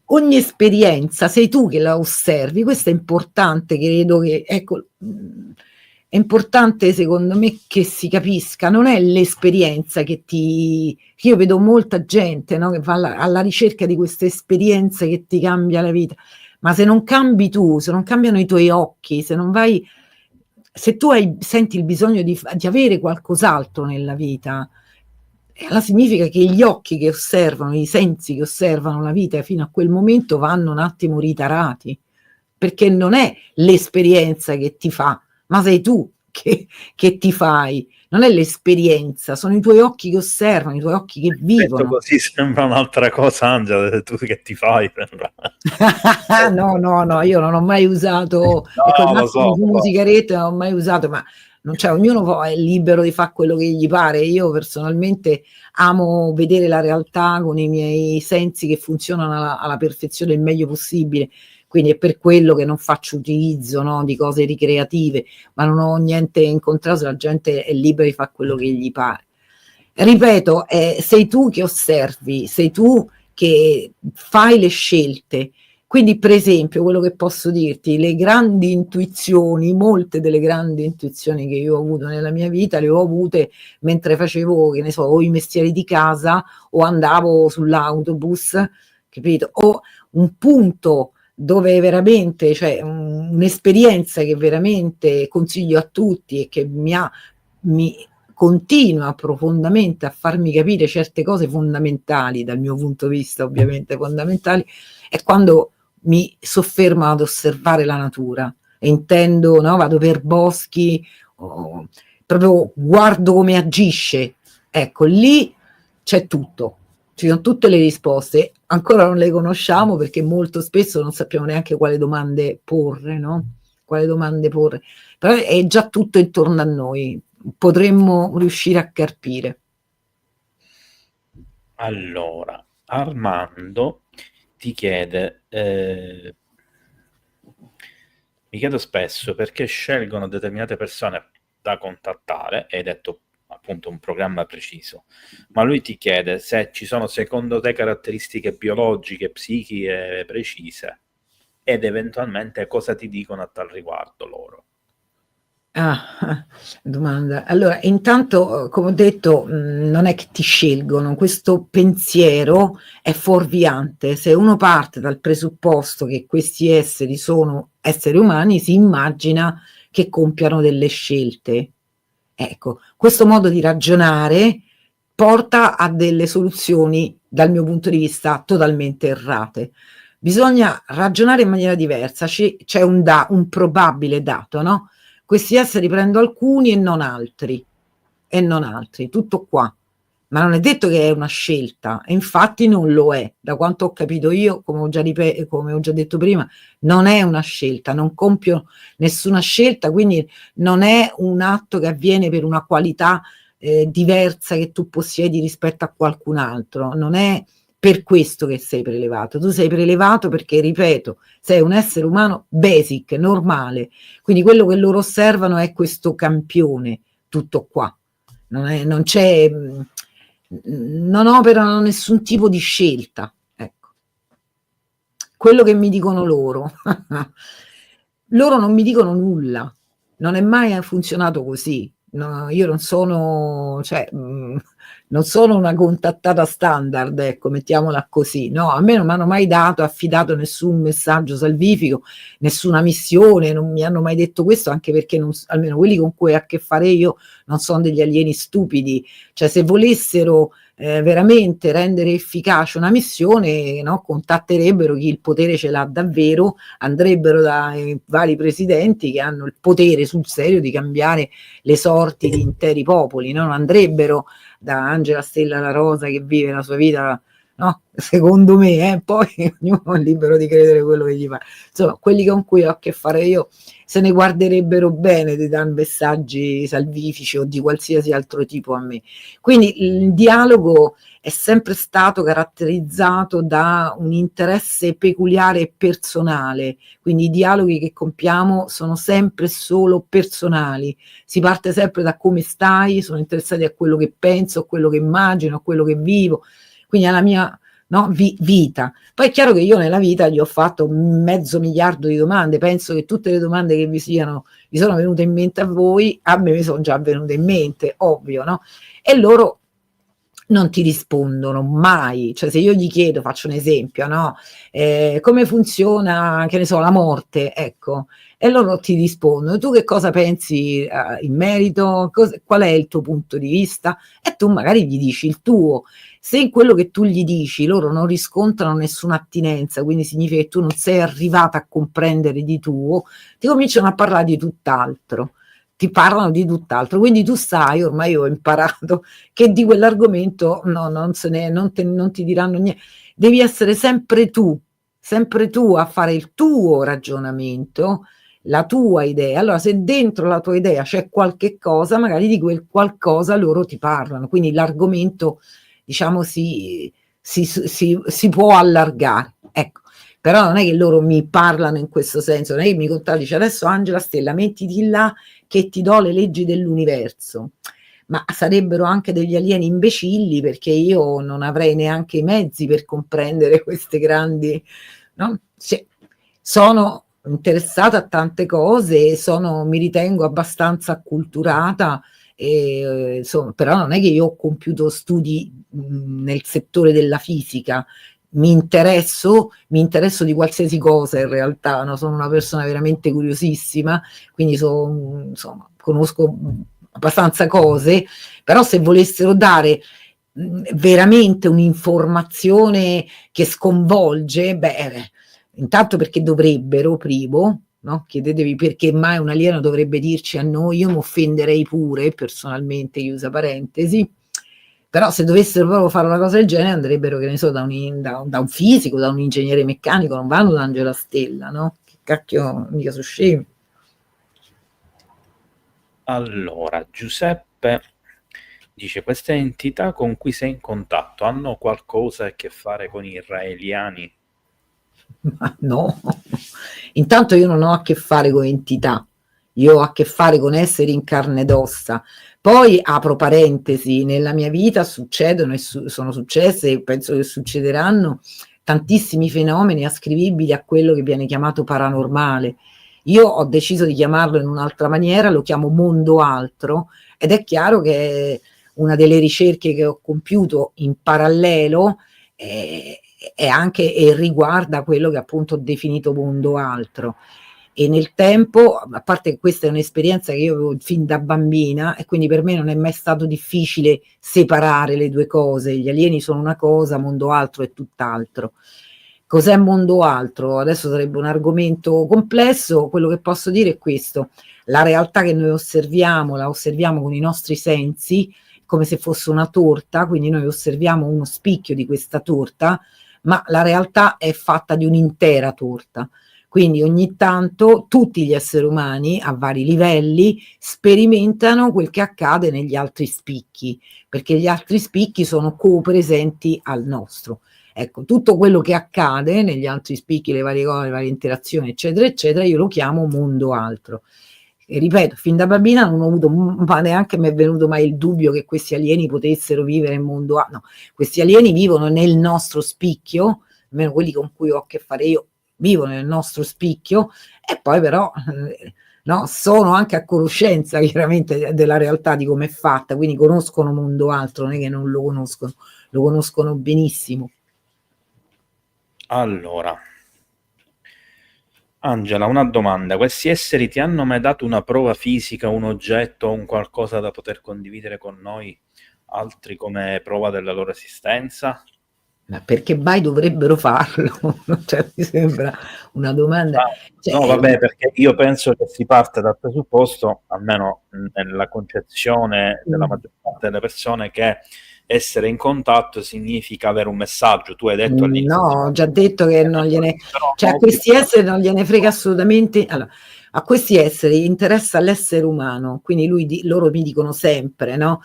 ogni esperienza sei tu che la osservi, questo è importante, credo che, ecco, è importante secondo me che si capisca, non è l'esperienza che io vedo molta gente, no, che va alla ricerca di queste esperienze che ti cambia la vita, ma se non cambi tu, se non cambiano i tuoi occhi, se non vai, se tu senti il bisogno di avere qualcos'altro nella vita, allora significa che gli occhi che osservano, i sensi che osservano la vita fino a quel momento vanno un attimo ritarati, perché non è l'esperienza che ti fa, ma sei tu che ti fai, non è l'esperienza, sono i tuoi occhi che osservano, i tuoi occhi che vivono. Detto così sembra un'altra cosa, Angela, tu che ti fai. No, io non ho mai usato, ecco, il No, lo massimo so, fumo sigarette non ho mai usato, ma non c'è, ognuno è libero di fare quello che gli pare. Io personalmente amo vedere la realtà con i miei sensi che funzionano alla perfezione il meglio possibile, quindi è per quello che non faccio utilizzo, no, di cose ricreative, ma non ho niente in contrario, la gente è libera di fare quello che gli pare. Ripeto, sei tu che osservi, sei tu che fai le scelte. Quindi, per esempio, quello che posso dirti, le grandi intuizioni, molte delle grandi intuizioni che io ho avuto nella mia vita, le ho avute mentre facevo, che ne so, o i mestieri di casa o andavo sull'autobus, capito? O un punto dove veramente, cioè un'esperienza che veramente consiglio a tutti e che mi continua profondamente a farmi capire certe cose fondamentali, dal mio punto di vista ovviamente fondamentali, è quando mi soffermo ad osservare la natura e intendo, no, vado per boschi, proprio guardo come agisce, ecco, lì c'è tutto, ci sono tutte le risposte, ancora non le conosciamo perché molto spesso non sappiamo neanche quale domande porre, no? Quale domande porre, però è già tutto intorno a noi, potremmo riuscire a carpire. Allora, Armando ti chiede, mi chiedo spesso perché scelgono determinate persone da contattare, e hai detto appunto un programma preciso, ma lui ti chiede se ci sono secondo te caratteristiche biologiche, psichiche precise ed eventualmente cosa ti dicono a tal riguardo loro. Domanda. Allora, intanto, come ho detto, non è che ti scelgono, questo pensiero è fuorviante. Se uno parte dal presupposto che questi esseri sono esseri umani, si immagina che compiano delle scelte. Ecco, questo modo di ragionare porta a delle soluzioni, dal mio punto di vista, totalmente errate. Bisogna ragionare in maniera diversa, c'è un probabile dato, no? Questi esseri prendo alcuni e non altri, tutto qua. Ma non è detto che è una scelta, e infatti non lo è. Da quanto ho capito io, come ho già detto prima, non è una scelta, non compio nessuna scelta, quindi non è un atto che avviene per una qualità diversa che tu possiedi rispetto a qualcun altro. Non è per questo che sei prelevato. Tu sei prelevato perché, ripeto, sei un essere umano basic, normale. Quindi quello che loro osservano è questo campione, tutto qua. Non c'è, non operano nessun tipo di scelta. Ecco. Quello che mi dicono loro, loro non mi dicono nulla. Non è mai funzionato così. No, io non sono, cioè, non sono una contattata standard, ecco, mettiamola così, no? A me non mi hanno mai affidato nessun messaggio salvifico, nessuna missione, non mi hanno mai detto questo, anche perché almeno quelli con cui ho a che fare io non sono degli alieni stupidi, cioè se volessero veramente rendere efficace una missione, no, contatterebbero chi il potere ce l'ha davvero, andrebbero dai vari presidenti che hanno il potere sul serio di cambiare le sorti di interi popoli, no? Non andrebbero da Angela Stella La Rosa che vive la sua vita, no? Secondo me, poi ognuno è libero di credere quello che gli fa. Insomma, quelli con cui ho a che fare io se ne guarderebbero bene di dare messaggi salvifici o di qualsiasi altro tipo a me. Quindi il dialogo è sempre stato caratterizzato da un interesse peculiare e personale, quindi i dialoghi che compiamo sono sempre solo personali, si parte sempre da come stai, sono interessati a quello che penso, a quello che immagino, a quello che vivo, quindi alla mia, no, vita. Poi è chiaro che io nella vita gli ho fatto 500 miliardi di domande, penso che tutte le domande che vi sono venute in mente a voi, a me mi sono già venute in mente, ovvio, no? E loro non ti rispondono mai, cioè se io gli chiedo, faccio un esempio, no? Come funziona, che ne so, la morte, ecco, e loro ti rispondono, tu che cosa pensi in merito, qual è il tuo punto di vista? E tu magari gli dici il tuo. Se in quello che tu gli dici loro non riscontrano nessuna attinenza, quindi significa che tu non sei arrivata a comprendere di tuo, ti cominciano a parlare di tutt'altro. Ti parlano di tutt'altro, quindi tu sai, ormai ho imparato che di quell'argomento no, non ti diranno niente. Devi essere sempre tu a fare il tuo ragionamento, la tua idea. Allora, se dentro la tua idea c'è qualche cosa, magari di quel qualcosa loro ti parlano. Quindi l'argomento, diciamo, si può allargare. Ecco. Però non è che loro mi parlano in questo senso, non è che mi contattano, dice adesso Angela Stella, mettiti là che ti do le leggi dell'universo. Ma sarebbero anche degli alieni imbecilli, perché io non avrei neanche i mezzi per comprendere queste grandi, no? Cioè, sono interessata a tante cose, mi ritengo abbastanza acculturata, insomma, però non è che io ho compiuto studi nel settore della fisica, mi interesso di qualsiasi cosa in realtà, no? Sono una persona veramente curiosissima, quindi insomma, conosco abbastanza cose, però se volessero dare veramente un'informazione che sconvolge, beh, intanto perché dovrebbero, primo, no? Chiedetevi perché mai un alieno dovrebbe dirci a noi, io mi offenderei pure, personalmente, chiusa parentesi, però se dovessero proprio fare una cosa del genere andrebbero, che ne so, da un fisico, da un ingegnere meccanico, non vanno da Angela Stella, no? Che cacchio, mica sono scemi. Allora, Giuseppe dice, queste entità con cui sei in contatto hanno qualcosa a che fare con gli israeliani? Ma no, intanto io non ho a che fare con entità, io ho a che fare con esseri in carne ed ossa. Poi apro parentesi, nella mia vita succedono e sono successe e penso che succederanno tantissimi fenomeni ascrivibili a quello che viene chiamato paranormale. Io ho deciso di chiamarlo in un'altra maniera, lo chiamo mondo altro, ed è chiaro che una delle ricerche che ho compiuto in parallelo è anche e riguarda quello che appunto ho definito mondo altro. E nel tempo, a parte che questa è un'esperienza che io avevo fin da bambina e quindi per me non è mai stato difficile separare le due cose, gli alieni sono una cosa, mondo altro è tutt'altro. Cos'è mondo altro? Adesso sarebbe un argomento complesso, quello che posso dire è questo: la realtà che noi osserviamo, la osserviamo con i nostri sensi, come se fosse una torta, quindi noi osserviamo uno spicchio di questa torta, ma la realtà è fatta di un'intera torta. Quindi ogni tanto tutti gli esseri umani a vari livelli sperimentano quel che accade negli altri spicchi, perché gli altri spicchi sono co-presenti al nostro. Ecco, tutto quello che accade negli altri spicchi, le varie cose, le varie interazioni, eccetera, eccetera, io lo chiamo mondo altro. E ripeto, fin da bambina non ho avuto, ma neanche mi è venuto mai il dubbio che questi alieni potessero vivere in mondo altro. No, questi alieni vivono nel nostro spicchio, almeno quelli con cui ho a che fare io, vivono nel nostro spicchio, e poi però no? Sono anche a conoscenza chiaramente della realtà di come è fatta, quindi conoscono mondo altro, non è che non lo conoscono benissimo. Allora, Angela, una domanda. Questi esseri ti hanno mai dato una prova fisica, un oggetto, un qualcosa da poter condividere con noi, altri come prova della loro esistenza? Ma perché mai dovrebbero farlo? Cioè, mi sembra una domanda. Ah, no, Cioè, vabbè, perché io penso che si parte dal presupposto, almeno nella concezione della maggior parte delle persone, che essere in contatto significa avere un messaggio. Tu hai detto all'inizio, no, ho già detto che non gliene, però cioè a molti questi esseri non gliene frega assolutamente. Allora, a questi esseri interessa l'essere umano, quindi loro mi dicono sempre, no?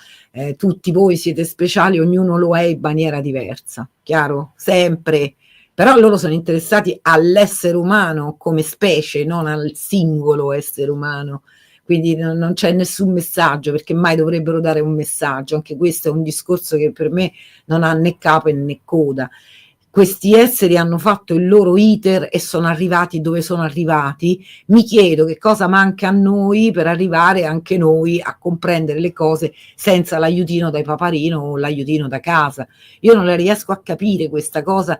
Tutti voi siete speciali, ognuno lo è in maniera diversa, chiaro? Sempre. Però loro sono interessati all'essere umano come specie, non al singolo essere umano. Quindi non c'è nessun messaggio, perché mai dovrebbero dare un messaggio. Anche questo è un discorso che per me non ha né capo né coda. Questi esseri hanno fatto il loro iter e sono arrivati dove sono arrivati. Mi chiedo che cosa manca a noi per arrivare anche noi a comprendere le cose senza l'aiutino dai paparino o l'aiutino da casa. Io non la riesco a capire questa cosa,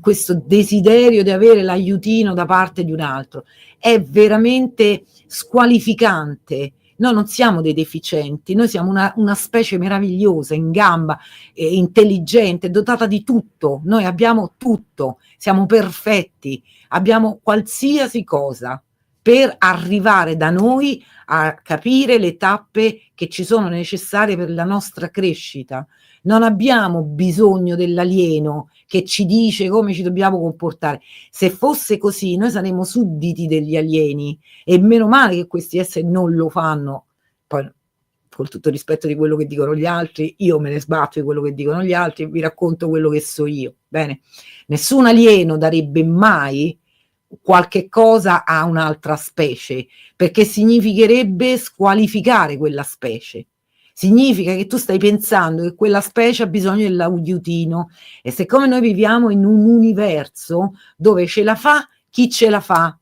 questo desiderio di avere l'aiutino da parte di un altro. È veramente squalificante. Noi non siamo dei deficienti, noi siamo una specie meravigliosa, in gamba, intelligente, dotata di tutto. Noi abbiamo tutto, siamo perfetti, abbiamo qualsiasi cosa per arrivare da noi a capire le tappe che ci sono necessarie per la nostra crescita. Non abbiamo bisogno dell'alieno che ci dice come ci dobbiamo comportare. Se fosse così, noi saremmo sudditi degli alieni, e meno male che questi esseri non lo fanno. Poi, con tutto il rispetto di quello che dicono gli altri, io me ne sbatto di quello che dicono gli altri e vi racconto quello che so io. Bene, nessun alieno darebbe mai qualche cosa a un'altra specie, perché significherebbe squalificare quella specie. Significa che tu stai pensando che quella specie ha bisogno dell'aiutino, e siccome noi viviamo in un universo dove ce la fa chi ce la fa,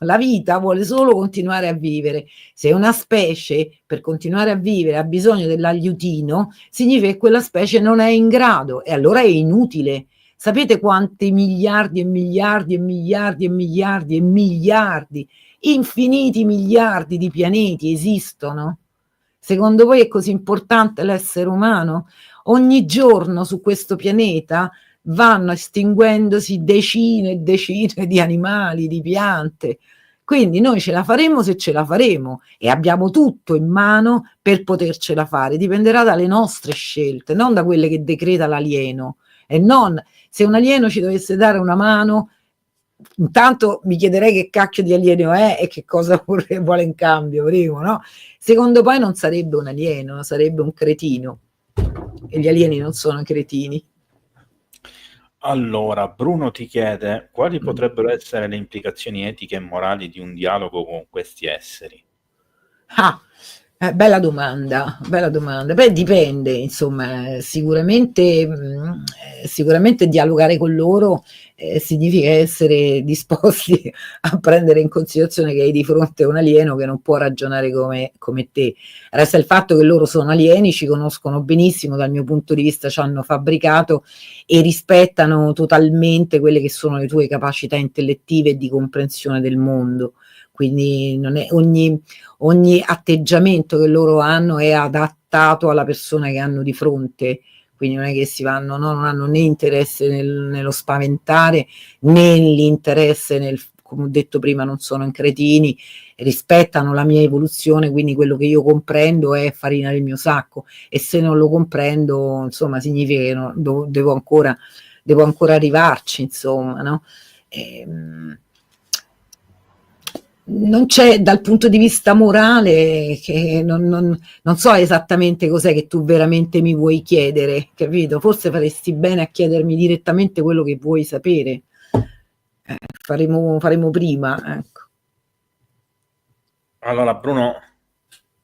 la vita vuole solo continuare a vivere. Se una specie per continuare a vivere ha bisogno dell'aiutino, significa che quella specie non è in grado, e allora è inutile. Sapete quanti miliardi e miliardi e miliardi e miliardi e miliardi, infiniti miliardi di pianeti esistono? Secondo voi è così importante l'essere umano? Ogni giorno su questo pianeta vanno estinguendosi decine e decine di animali, di piante. Quindi noi ce la faremo se ce la faremo, e abbiamo tutto in mano per potercela fare. Dipenderà dalle nostre scelte, non da quelle che decreta l'alieno. E non, se un alieno ci dovesse dare una mano, intanto mi chiederei che cacchio di alieno è e che cosa vuole in cambio, primo, no? Secondo, poi non sarebbe un alieno, sarebbe un cretino. E gli alieni non sono cretini. Allora, Bruno ti chiede quali potrebbero essere le implicazioni etiche e morali di un dialogo con questi esseri. Ah, bella domanda, bella domanda. Beh, dipende, insomma, sicuramente dialogare con loro significa essere disposti a prendere in considerazione che hai di fronte un alieno che non può ragionare come te. Resta il fatto che loro sono alieni, ci conoscono benissimo, dal mio punto di vista ci hanno fabbricato e rispettano totalmente quelle che sono le tue capacità intellettive e di comprensione del mondo. Quindi non è, ogni atteggiamento che loro hanno è adattato alla persona che hanno di fronte, quindi non è che si vanno, no, non hanno né interesse nello spaventare, né l'interesse nel, come ho detto prima, non sono incretini, rispettano la mia evoluzione, quindi quello che io comprendo è farina del mio sacco, e se non lo comprendo, insomma, significa che devo ancora arrivarci, insomma, no? Non c'è, dal punto di vista morale, che non so esattamente cos'è che tu veramente mi vuoi chiedere, capito? Forse faresti bene a chiedermi direttamente quello che vuoi sapere. Faremo prima, ecco. Allora, Bruno,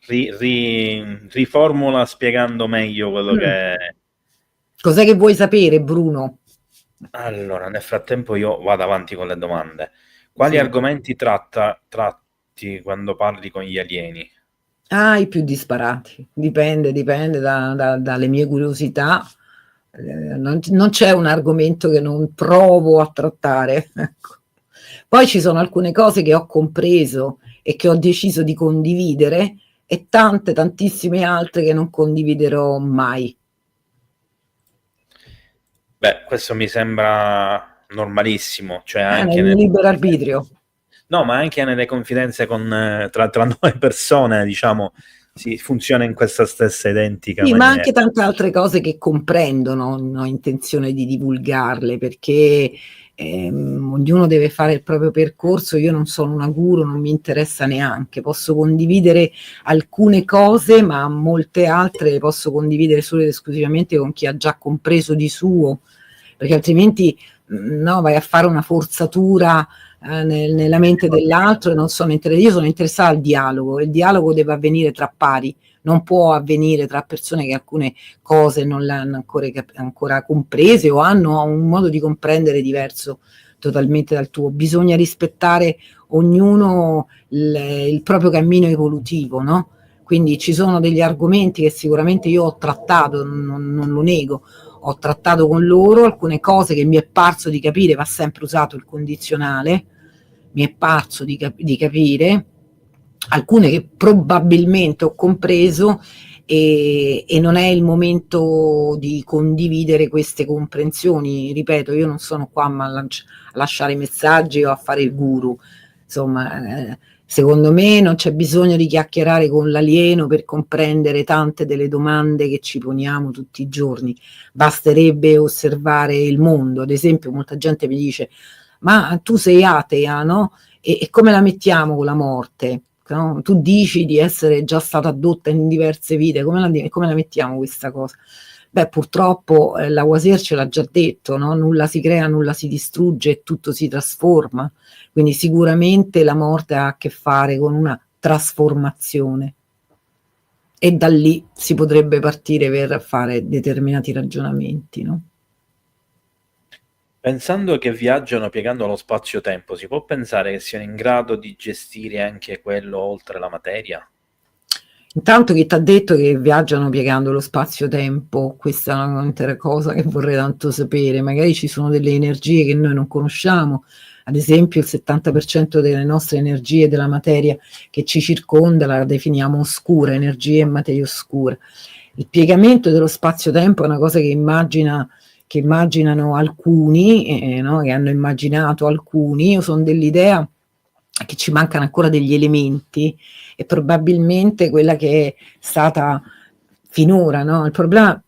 riformula spiegando meglio quello che... Cos'è che vuoi sapere, Bruno? Allora, nel frattempo io vado avanti con le domande. Quali Sì. argomenti tratta argomenti quando parli con gli alieni? Ah, i più disparati, dipende dalle mie curiosità. Non c'è un argomento che non provo a trattare, ecco. Poi ci sono alcune cose che ho compreso e che ho deciso di condividere e tantissime altre che non condividerò mai. Beh, questo mi sembra normalissimo, cioè anche Nel libero arbitrio. no, ma anche nelle confidenze tra noi persone, diciamo, si funziona in questa stessa identica Sì, ma maniera. anche tante altre cose che comprendo, non ho intenzione di divulgarle perché ognuno deve fare il proprio percorso. Io non sono una guru, non mi interessa neanche. Posso condividere alcune cose, ma molte altre le posso condividere solo ed esclusivamente con chi ha già compreso di suo, perché altrimenti no, vai a fare una forzatura nella mente dell'altro e non sono io sono interessata al dialogo, e il dialogo deve avvenire tra pari. Non può avvenire tra persone che alcune cose non l'hanno ancora comprese o hanno un modo di comprendere diverso totalmente dal tuo. Bisogna rispettare ognuno il proprio cammino evolutivo, no? Quindi ci sono degli argomenti che sicuramente io ho trattato, non lo nego, ho trattato con loro, alcune cose che mi è parso di capire, va sempre usato il condizionale, mi è parso di capire, alcune che probabilmente ho compreso e non è il momento di condividere queste comprensioni. Ripeto, io non sono qua a lasciare messaggi o a fare il guru, insomma, secondo me non c'è bisogno di chiacchierare con l'alieno per comprendere tante delle domande che ci poniamo tutti i giorni, basterebbe osservare il mondo. Ad esempio, molta gente mi dice: ma tu sei atea, no? E come la mettiamo con la morte? No? Tu dici di essere già stata addotta in diverse vite, come la mettiamo questa cosa? Beh, purtroppo Lavoisier ce l'ha già detto, no? Nulla si crea, nulla si distrugge e tutto si trasforma. Quindi sicuramente la morte ha a che fare con una trasformazione e da lì si potrebbe partire per fare determinati ragionamenti, no? Pensando che viaggiano piegando lo spazio-tempo, si può pensare che siano in grado di gestire anche quello oltre la materia? Intanto chi t'ha detto che viaggiano piegando lo spazio-tempo? Questa è un'altra cosa che vorrei tanto sapere. Magari ci sono delle energie che noi non conosciamo, ad esempio il 70% delle nostre energie della materia che ci circonda la definiamo oscura, energia e materia oscura. Il piegamento dello spazio-tempo è una cosa che immaginano alcuni, no? Che hanno immaginato alcuni. Io sono dell'idea che ci mancano ancora degli elementi e probabilmente quella che è stata finora, no? Il problema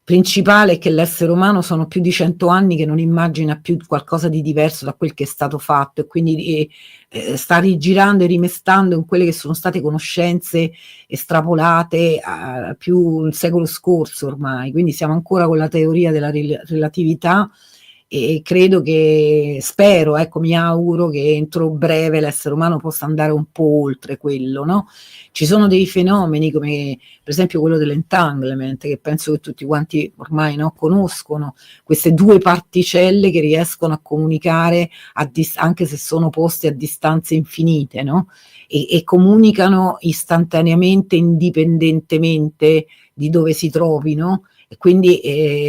principale è che l'essere umano sono più di 100 anni che non immagina più qualcosa di diverso da quel che è stato fatto e quindi sta rigirando e rimestando in quelle che sono state conoscenze estrapolate a più il secolo scorso ormai, quindi siamo ancora con la teoria della relatività e credo che, spero, ecco, mi auguro che entro breve l'essere umano possa andare un po' oltre quello, no? Ci sono dei fenomeni come per esempio quello dell'entanglement, che penso che tutti quanti ormai no, conoscono, queste due particelle che riescono a comunicare anche se sono poste a distanze infinite, no? E comunicano istantaneamente, indipendentemente di dove si trovino, e quindi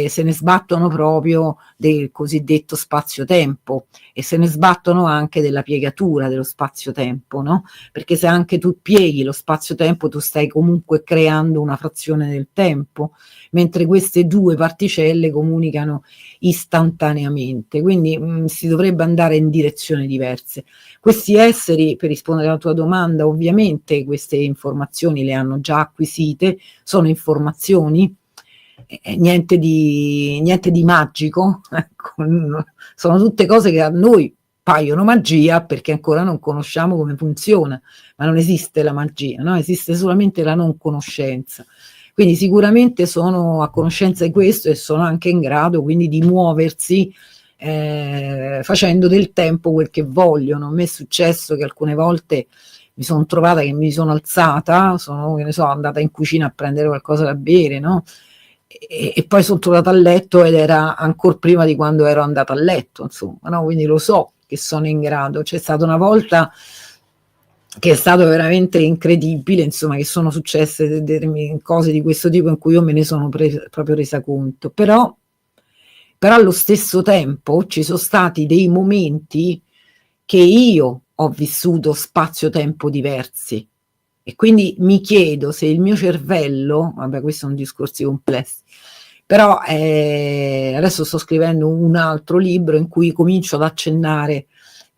se ne sbattono proprio del cosiddetto spazio-tempo e se ne sbattono anche della piegatura dello spazio-tempo, no? Perché se anche tu pieghi lo spazio-tempo tu stai comunque creando una frazione del tempo, mentre queste due particelle comunicano istantaneamente, quindi si dovrebbe andare in direzioni diverse. Questi esseri, per rispondere alla tua domanda, ovviamente queste informazioni le hanno già acquisite, sono informazioni, niente di magico, ecco, sono tutte cose che a noi paiono magia perché ancora non conosciamo come funziona, ma non esiste la magia, no? Esiste solamente la non conoscenza. Quindi sicuramente sono a conoscenza di questo e sono anche in grado quindi di muoversi facendo del tempo quel che vogliono. A me è successo che alcune volte mi sono trovata che mi sono alzata, che ne so, andata in cucina a prendere qualcosa da bere, no? E poi sono tornata a letto ed era ancora prima di quando ero andata a letto, insomma, no? Quindi lo so che sono in grado. C'è stata una volta che è stato veramente incredibile, insomma, che sono successe cose di questo tipo in cui io me ne sono proprio resa conto. Però allo stesso tempo ci sono stati dei momenti che io ho vissuto spazio-tempo diversi, e quindi mi chiedo se il mio cervello, vabbè, questi sono discorsi complessi, però adesso sto scrivendo un altro libro in cui comincio ad accennare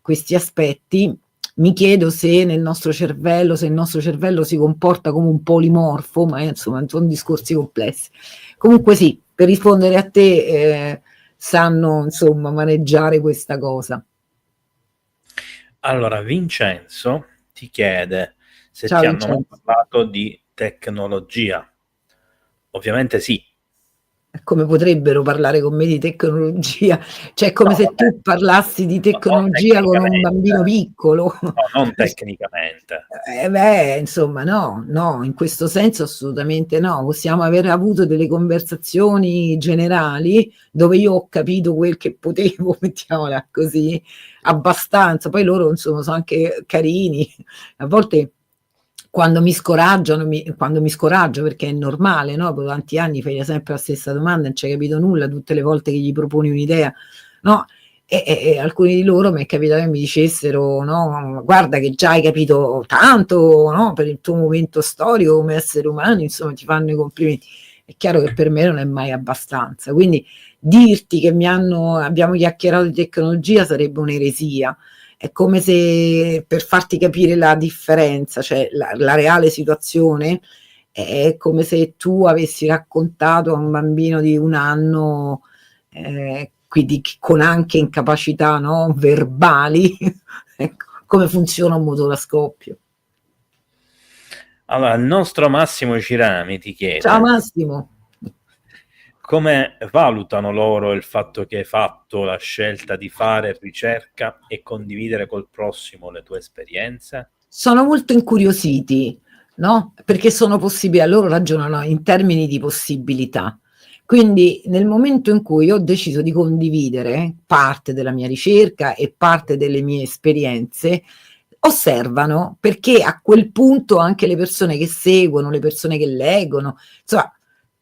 questi aspetti. Mi chiedo se nel nostro cervello, se il nostro cervello si comporta come un polimorfo, ma insomma sono discorsi complessi. Comunque sì, per rispondere a te, sanno insomma maneggiare questa cosa. Allora, Vincenzo ti chiede se Ciao ti hanno mai Vincenzo. parlato di tecnologia. Ovviamente sì. Come potrebbero parlare con me di tecnologia? Cioè, è No, come se vabbè, tu parlassi di non tecnologia con un bambino tecnicamente. piccolo. No, non tecnicamente. Beh, insomma, no, no, in questo senso assolutamente no. Possiamo aver avuto delle conversazioni generali dove io ho capito quel che potevo, mettiamola così, abbastanza. Poi loro, insomma, sono anche carini. A volte quando mi scoraggio, perché è normale, no? Dopo tanti anni fai sempre la stessa domanda, non ci hai capito nulla tutte le volte che gli proponi un'idea, no? E alcuni di loro mi è capitato che mi dicessero, no, guarda che già hai capito tanto, no, per il tuo momento storico come essere umano, insomma, ti fanno i complimenti. È chiaro che per me non è mai abbastanza, quindi dirti che abbiamo chiacchierato di tecnologia sarebbe un'eresia. È come se, per farti capire la differenza, cioè la reale situazione, è come se tu avessi raccontato a un bambino di 1 anno, quindi con anche incapacità, no, verbali, ecco, come funziona un motore a scoppio. Allora, il nostro Massimo Cirami ti Ciao chiede Massimo. come valutano loro il fatto che hai fatto la scelta di fare ricerca e condividere col prossimo le tue esperienze? Sono molto incuriositi, no? Perché sono possibili, loro ragionano in termini di possibilità. Quindi nel momento in cui ho deciso di condividere parte della mia ricerca e parte delle mie esperienze, osservano, perché a quel punto anche le persone che seguono, le persone che leggono, insomma,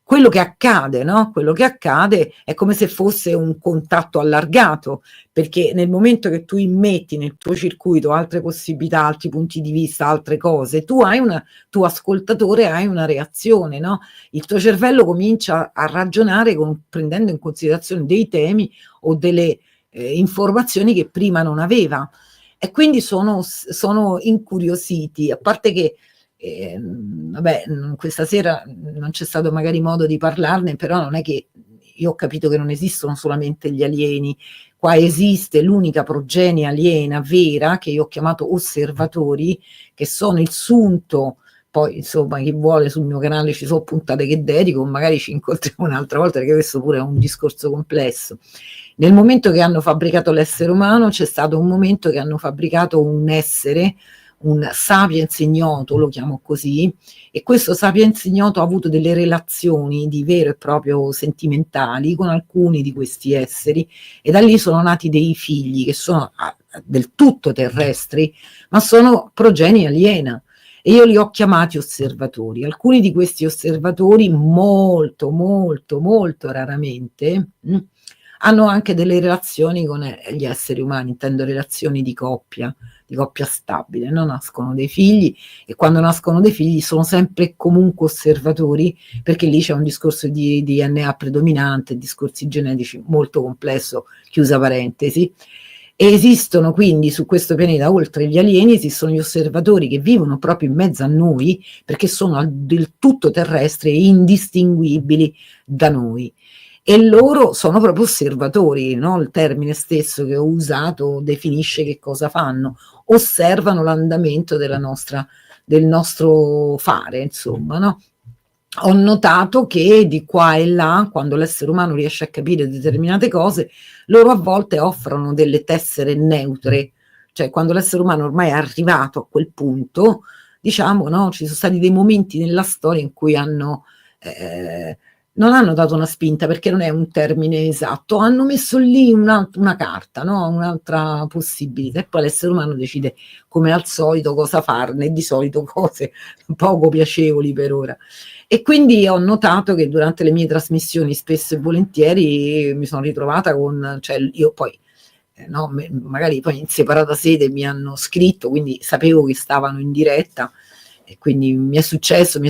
quello che accade, no? Quello che accade è come se fosse un contatto allargato, perché nel momento che tu immetti nel tuo circuito altre possibilità, altri punti di vista, altre cose, tu ascoltatore hai una reazione, no? Il tuo cervello comincia a ragionare prendendo in considerazione dei temi o delle informazioni che prima non aveva, e quindi sono incuriositi, a parte che vabbè, questa sera non c'è stato magari modo di parlarne, però non è che io ho capito che non esistono solamente gli alieni, qua esiste l'unica progenie aliena vera, che io ho chiamato osservatori, che sono il sunto. Poi insomma chi vuole sul mio canale ci sono puntate che dedico, magari ci incontriamo un'altra volta, perché questo pure è un discorso complesso. Nel momento che hanno fabbricato l'essere umano c'è stato un momento che hanno fabbricato un essere, un sapiens ignoto, lo chiamo così, e questo sapiens ignoto ha avuto delle relazioni di vero e proprio sentimentali con alcuni di questi esseri, e da lì sono nati dei figli che sono del tutto terrestri, ma sono progenie aliena. E io li ho chiamati osservatori. Alcuni di questi osservatori, molto, molto, molto raramente, hanno anche delle relazioni con gli esseri umani, intendo relazioni di coppia stabile, no? Nascono dei figli, e quando nascono dei figli sono sempre e comunque osservatori, perché lì c'è un discorso di DNA predominante, discorsi genetici molto complesso, chiusa parentesi. E esistono quindi su questo pianeta, oltre gli alieni, esistono gli osservatori che vivono proprio in mezzo a noi, perché sono del tutto terrestri e indistinguibili da noi. E loro sono proprio osservatori, no? Il termine stesso che ho usato definisce che cosa fanno, osservano l'andamento del nostro fare, insomma, no? Ho notato che di qua e là, quando l'essere umano riesce a capire determinate cose, loro a volte offrono delle tessere neutre, cioè quando l'essere umano ormai è arrivato a quel punto, diciamo, no, ci sono stati dei momenti nella storia in cui hanno non hanno dato una spinta, perché non è un termine esatto, hanno messo lì una carta, no? Un'altra possibilità, e poi l'essere umano decide come al solito cosa farne, di solito cose poco piacevoli per ora. E quindi ho notato che durante le mie trasmissioni spesso e volentieri mi sono ritrovata con, cioè io poi no, magari poi in separata sede mi hanno scritto, quindi sapevo che stavano in diretta, e quindi mi è successo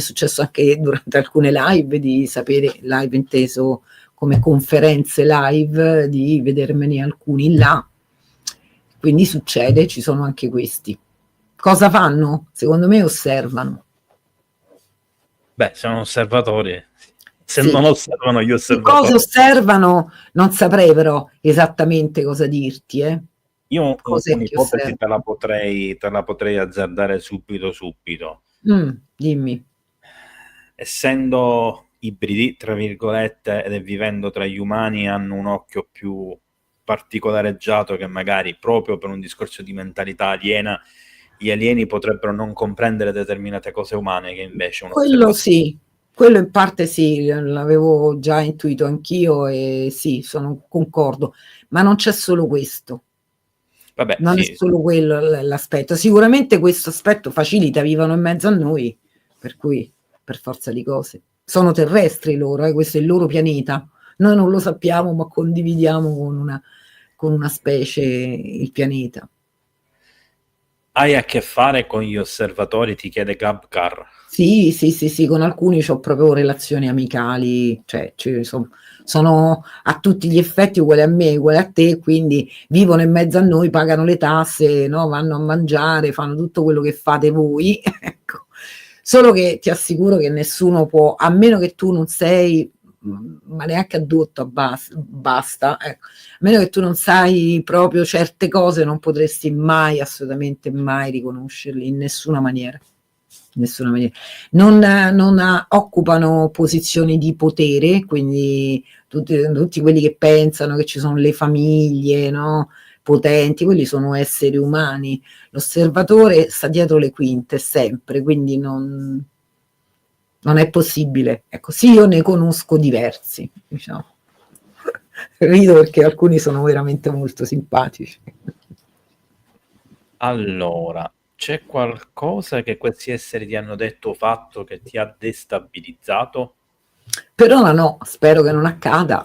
anche durante alcune live di sapere, live inteso come conferenze live, di vedermene alcuni là. Quindi succede, ci sono anche questi. Cosa fanno? Secondo me osservano. Beh, sono osservatori. Se Sì. non osservano gli Che osservatori. cosa osservano non saprei però esattamente cosa dirti, Io cos'è che un'ipotesi osservano? te la potrei azzardare subito. Dimmi. Essendo ibridi, tra virgolette, ed vivendo tra gli umani, hanno un occhio più particolareggiato, che magari proprio per un discorso di mentalità aliena, gli alieni potrebbero non comprendere determinate cose umane che invece un Quello osservatore... sì, quello in parte sì, l'avevo già intuito anch'io, e sì, concordo, ma non c'è solo questo. Vabbè, Non è sì. solo quello l'aspetto. Sicuramente questo aspetto facilita, vivono in mezzo a noi, per cui per forza di cose. Sono terrestri loro, questo è il loro pianeta. Noi non lo sappiamo, ma condividiamo con una specie il pianeta. Hai a che fare con gli osservatori, ti chiede Gabkar. Sì, con alcuni c'ho proprio relazioni amicali, cioè sono a tutti gli effetti uguali a me, uguali a te, quindi vivono in mezzo a noi, pagano le tasse, no? Vanno a mangiare, fanno tutto quello che fate voi, ecco. Solo che ti assicuro che nessuno può, a meno che tu non sei, ma neanche addotto basta, ecco. A meno che tu non sai proprio certe cose, non potresti mai, assolutamente mai riconoscerli in nessuna maniera. Nessuna maniera. Non occupano posizioni di potere, quindi tutti quelli che pensano che ci sono le famiglie, no? Potenti, quelli sono esseri umani. L'osservatore sta dietro le quinte sempre, quindi non è possibile. Ecco, sì, io ne conosco diversi, diciamo. Rido perché alcuni sono veramente molto simpatici. Allora, c'è qualcosa che questi esseri ti hanno detto o fatto che ti ha destabilizzato? Per ora no, spero che non accada.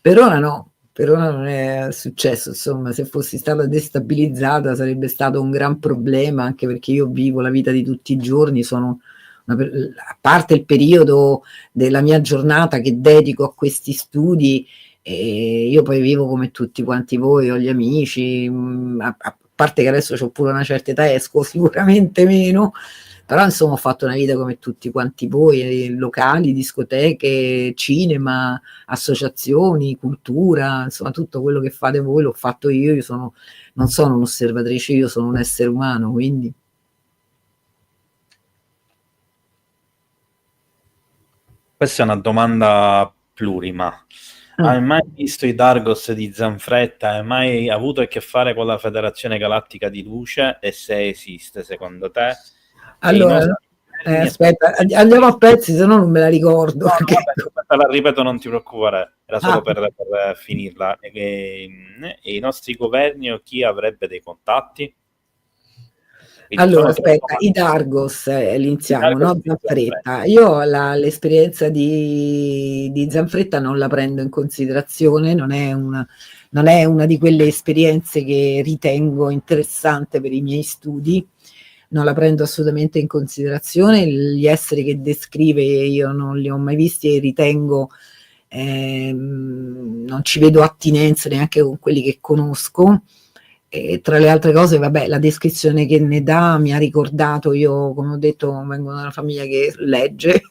Per ora no, per ora non è successo, insomma, se fossi stata destabilizzata sarebbe stato un gran problema, anche perché io vivo la vita di tutti i giorni, sono a parte il periodo della mia giornata che dedico a questi studi, e io poi vivo come tutti quanti voi, ho gli amici, a parte che adesso c'ho pure una certa età, esco sicuramente meno, però insomma ho fatto una vita come tutti quanti voi, locali, discoteche, cinema, associazioni, cultura, insomma tutto quello che fate voi l'ho fatto io non sono un'osservatrice, io sono un essere umano, quindi... Questa è una domanda plurima. Hai mai visto i Dargos di Zanfretta? Hai mai avuto a che fare con la Federazione Galattica di Luce? E se esiste, secondo te? Allora, aspetta, andiamo a pezzi, se no non me la ricordo. No, vabbè, la ripeto, non ti preoccupare, era solo per finirla. E i nostri governi o chi avrebbe dei contatti? Allora, aspetta, i Dargos, iniziamo, no? Zanfretta. Io l'esperienza di Zanfretta non la prendo in considerazione, non è una di quelle esperienze che ritengo interessante per i miei studi, non la prendo assolutamente in considerazione. Gli esseri che descrive io non li ho mai visti e ritengo, non ci vedo attinenza neanche con quelli che conosco. E tra le altre cose, vabbè, la descrizione che ne dà mi ha ricordato, io come ho detto vengo da una famiglia che legge,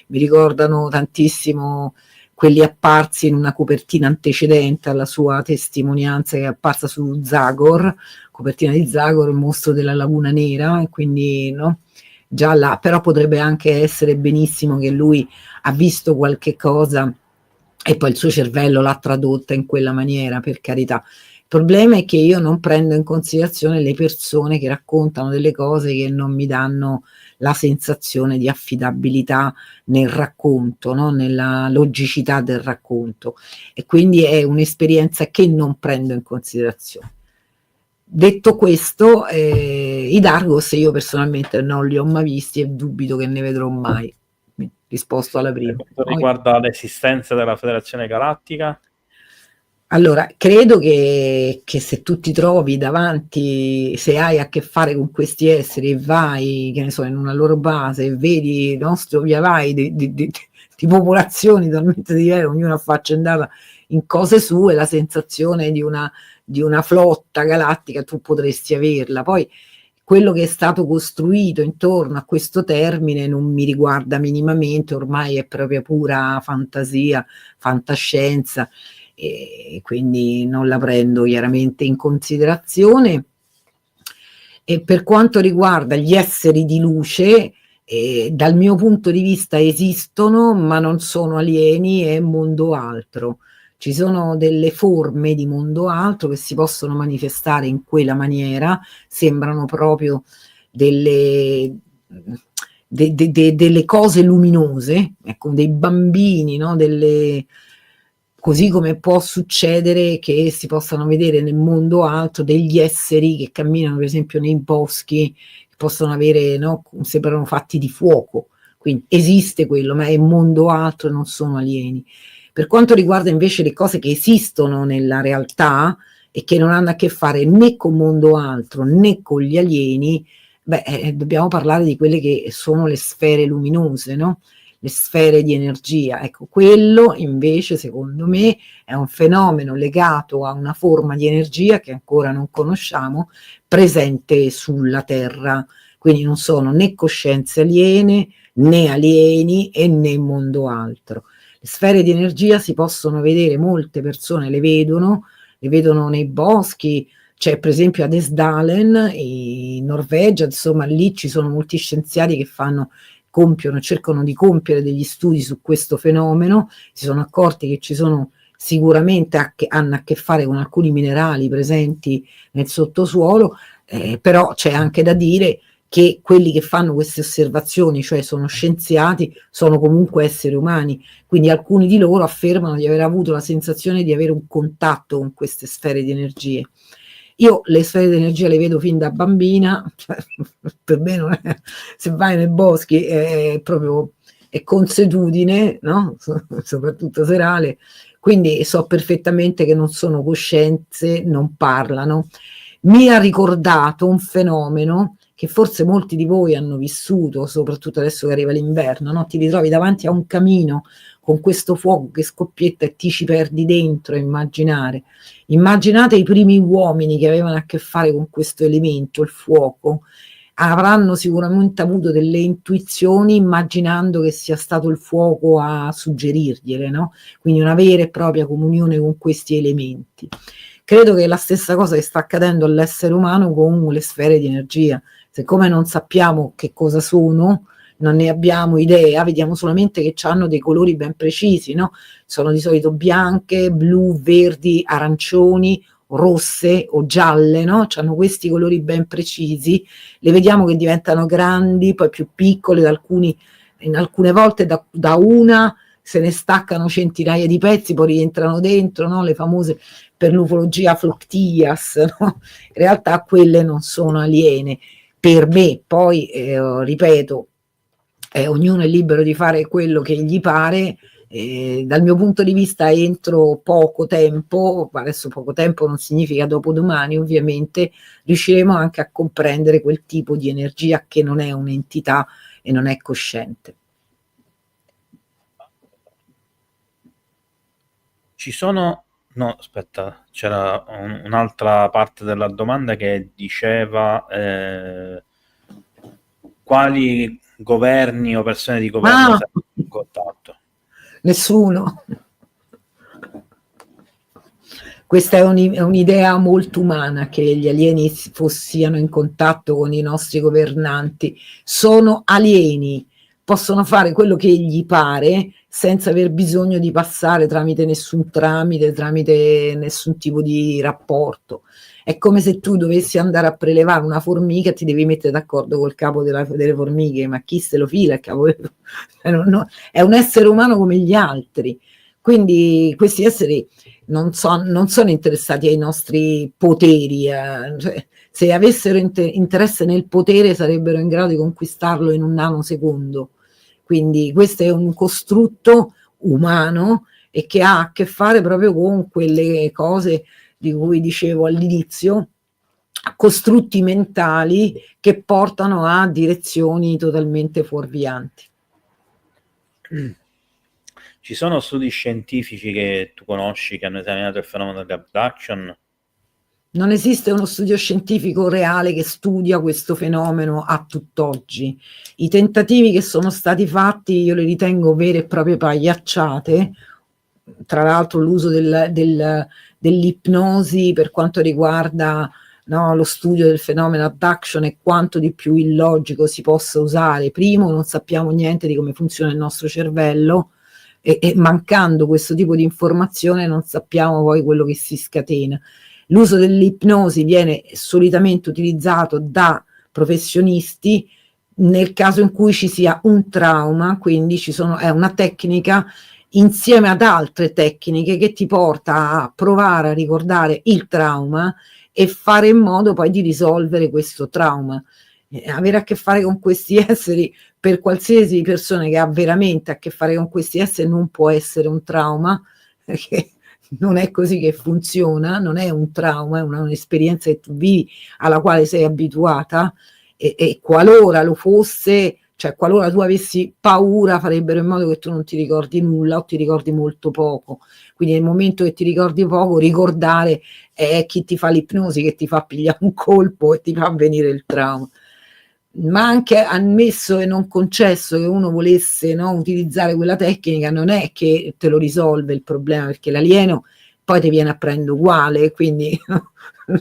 mi ricordano tantissimo quelli apparsi in una copertina antecedente alla sua testimonianza, che è apparsa su Zagor, copertina di Zagor, il mostro della Laguna Nera, e quindi no, già là, però potrebbe anche essere benissimo che lui ha visto qualche cosa e poi il suo cervello l'ha tradotta in quella maniera, per carità. Il problema è che io non prendo in considerazione le persone che raccontano delle cose che non mi danno la sensazione di affidabilità nel racconto, no? Nella logicità del racconto, e quindi è un'esperienza che non prendo in considerazione. Detto questo, i Dargos io personalmente non li ho mai visti e dubito che ne vedrò mai. Risposto alla prima. Per quanto riguarda l'esistenza della Federazione Galattica? Allora, credo che se tu ti trovi davanti, se hai a che fare con questi esseri e vai, che ne so, in una loro base e vedi il nostro via vai di popolazioni talmente diverse, ognuna affaccendata in cose sue, la sensazione di una flotta galattica tu potresti averla. Poi quello che è stato costruito intorno a questo termine non mi riguarda minimamente, ormai è proprio pura fantasia, fantascienza, e quindi non la prendo chiaramente in considerazione. E per quanto riguarda gli esseri di luce, dal mio punto di vista esistono, ma non sono alieni, è mondo altro. Ci sono delle forme di mondo altro che si possono manifestare in quella maniera, sembrano proprio delle cose luminose, ecco, dei bambini, no? Così come può succedere che si possano vedere nel mondo altro degli esseri che camminano per esempio nei boschi, che possono avere, no? Sembrano fatti di fuoco, quindi esiste quello, ma è mondo altro e non sono alieni. Per quanto riguarda invece le cose che esistono nella realtà e che non hanno a che fare né con mondo altro né con gli alieni, dobbiamo parlare di quelle che sono le sfere luminose, no? Le sfere di energia. Ecco, quello invece secondo me è un fenomeno legato a una forma di energia che ancora non conosciamo, presente sulla Terra. Quindi non sono né coscienze aliene, né alieni e né mondo altro. Le sfere di energia si possono vedere, molte persone le vedono nei boschi, c'è per esempio ad Esdalen in Norvegia, insomma lì ci sono molti scienziati che cercano di compiere degli studi su questo fenomeno, si sono accorti che ci sono sicuramente hanno a che fare con alcuni minerali presenti nel sottosuolo, però c'è anche da dire che quelli che fanno queste osservazioni, cioè sono scienziati, sono comunque esseri umani, quindi alcuni di loro affermano di aver avuto la sensazione di avere un contatto con queste sfere di energie. Io le sfere di energia le vedo fin da bambina, cioè, per me non è, se vai nei boschi è proprio è consuetudine, no? Soprattutto serale, quindi so perfettamente che non sono coscienze, non parlano. Mi ha ricordato un fenomeno che forse molti di voi hanno vissuto, soprattutto adesso che arriva l'inverno, no? Ti ritrovi davanti a un camino con questo fuoco che scoppietta e ti ci perdi dentro a immaginare. Immaginate i primi uomini che avevano a che fare con questo elemento, il fuoco, avranno sicuramente avuto delle intuizioni immaginando che sia stato il fuoco a suggerirgliele, no? Quindi una vera e propria comunione con questi elementi. Credo che è la stessa cosa che sta accadendo all'essere umano con le sfere di energia. Siccome non sappiamo che cosa sono, non ne abbiamo idea, vediamo solamente che hanno dei colori ben precisi, no? Sono di solito bianche, blu, verdi, arancioni, rosse o gialle, no? Hanno questi colori ben precisi, le vediamo che diventano grandi, poi più piccole, in alcune volte da una se ne staccano centinaia di pezzi, poi rientrano dentro, no? Le famose per l'ufologia Floctias, no? In realtà quelle non sono aliene per me, poi ripeto, ognuno è libero di fare quello che gli pare. Dal mio punto di vista entro poco tempo, adesso poco tempo non significa dopodomani ovviamente, riusciremo anche a comprendere quel tipo di energia che non è un'entità e non è cosciente. Ci sono... No, aspetta, c'era un'altra parte della domanda che diceva quali governi o persone di governo sarebbero in contatto. Nessuno. Questa è un'idea molto umana, che gli alieni siano in contatto con i nostri governanti. Sono alieni, possono fare quello che gli pare senza aver bisogno di passare tramite nessun tipo di rapporto. È come se tu dovessi andare a prelevare una formica e ti devi mettere d'accordo col capo delle formiche, ma chi se lo fila il capo? È un essere umano come gli altri. Quindi questi esseri non sono interessati ai nostri poteri, cioè, se avessero interesse nel potere sarebbero in grado di conquistarlo in un nanosecondo. Quindi questo è un costrutto umano e che ha a che fare proprio con quelle cose di cui dicevo all'inizio, costrutti mentali che portano a direzioni totalmente fuorvianti. Ci sono studi scientifici che tu conosci che hanno esaminato il fenomeno dell'abduction? Non esiste uno studio scientifico reale che studia questo fenomeno a tutt'oggi. I tentativi che sono stati fatti io li ritengo vere e proprie pagliacciate. Tra l'altro l'uso dell'ipnosi per quanto riguarda, no, lo studio del fenomeno abduction è quanto di più illogico si possa usare. Primo, non sappiamo niente di come funziona il nostro cervello e mancando questo tipo di informazione non sappiamo poi quello che si scatena. L'uso dell'ipnosi viene solitamente utilizzato da professionisti nel caso in cui ci sia un trauma, quindi è una tecnica insieme ad altre tecniche che ti porta a provare a ricordare il trauma e fare in modo poi di risolvere questo trauma. Avere a che fare con questi esseri, per qualsiasi persona che ha veramente a che fare con questi esseri, non può essere un trauma, perché non è così che funziona, non è un trauma, è un'esperienza che tu vivi, alla quale sei abituata, e qualora lo fosse, cioè qualora tu avessi paura, farebbero in modo che tu non ti ricordi nulla o ti ricordi molto poco. Quindi nel momento che ti ricordi poco, ricordare è chi ti fa l'ipnosi che ti fa pigliare un colpo e ti fa venire il trauma. Ma anche ammesso e non concesso che uno volesse, no, utilizzare quella tecnica, non è che te lo risolve il problema, perché l'alieno poi ti viene a prendere uguale, quindi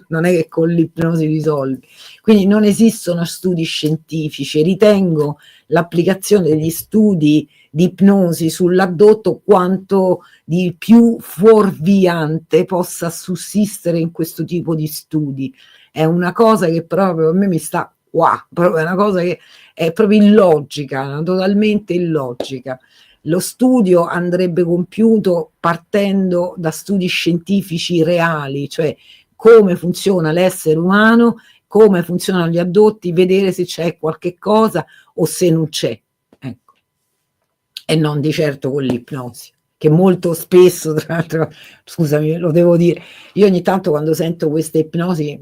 non è che con l'ipnosi risolvi. Quindi non esistono studi scientifici. Ritengo l'applicazione degli studi di ipnosi sull'addotto quanto di più fuorviante possa sussistere in questo tipo di studi. È una cosa che proprio a me mi sta qua, proprio è una cosa che è proprio illogica, totalmente illogica. Lo studio andrebbe compiuto partendo da studi scientifici reali, cioè come funziona l'essere umano, come funzionano gli addotti, vedere se c'è qualche cosa o se non c'è, ecco. E non di certo con l'ipnosi, che molto spesso, tra l'altro, scusami, lo devo dire, io ogni tanto quando sento queste ipnosi,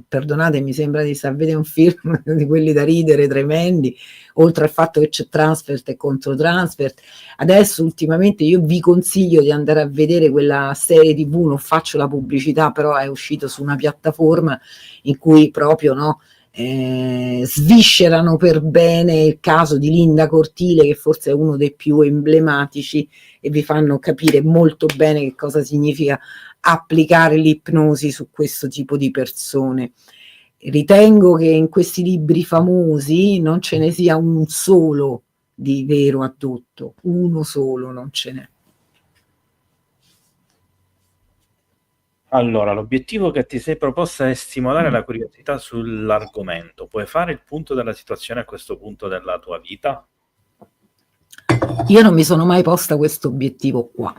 perdonate, mi sembra di star a vedere un film di quelli da ridere, tremendi, oltre al fatto che c'è transfert e controtransfert. Adesso ultimamente io vi consiglio di andare a vedere quella serie TV, non faccio la pubblicità, però è uscito su una piattaforma in cui proprio, no, sviscerano per bene il caso di Linda Cortile, che forse è uno dei più emblematici, e vi fanno capire molto bene che cosa significa applicare l'ipnosi su questo tipo di persone. Ritengo che in questi libri famosi non ce ne sia un solo di vero addotto, uno solo non ce n'è. Allora, l'obiettivo che ti sei proposta è stimolare la curiosità sull'argomento. Puoi fare il punto della situazione a questo punto della tua vita? Io non mi sono mai posta questo obiettivo qua,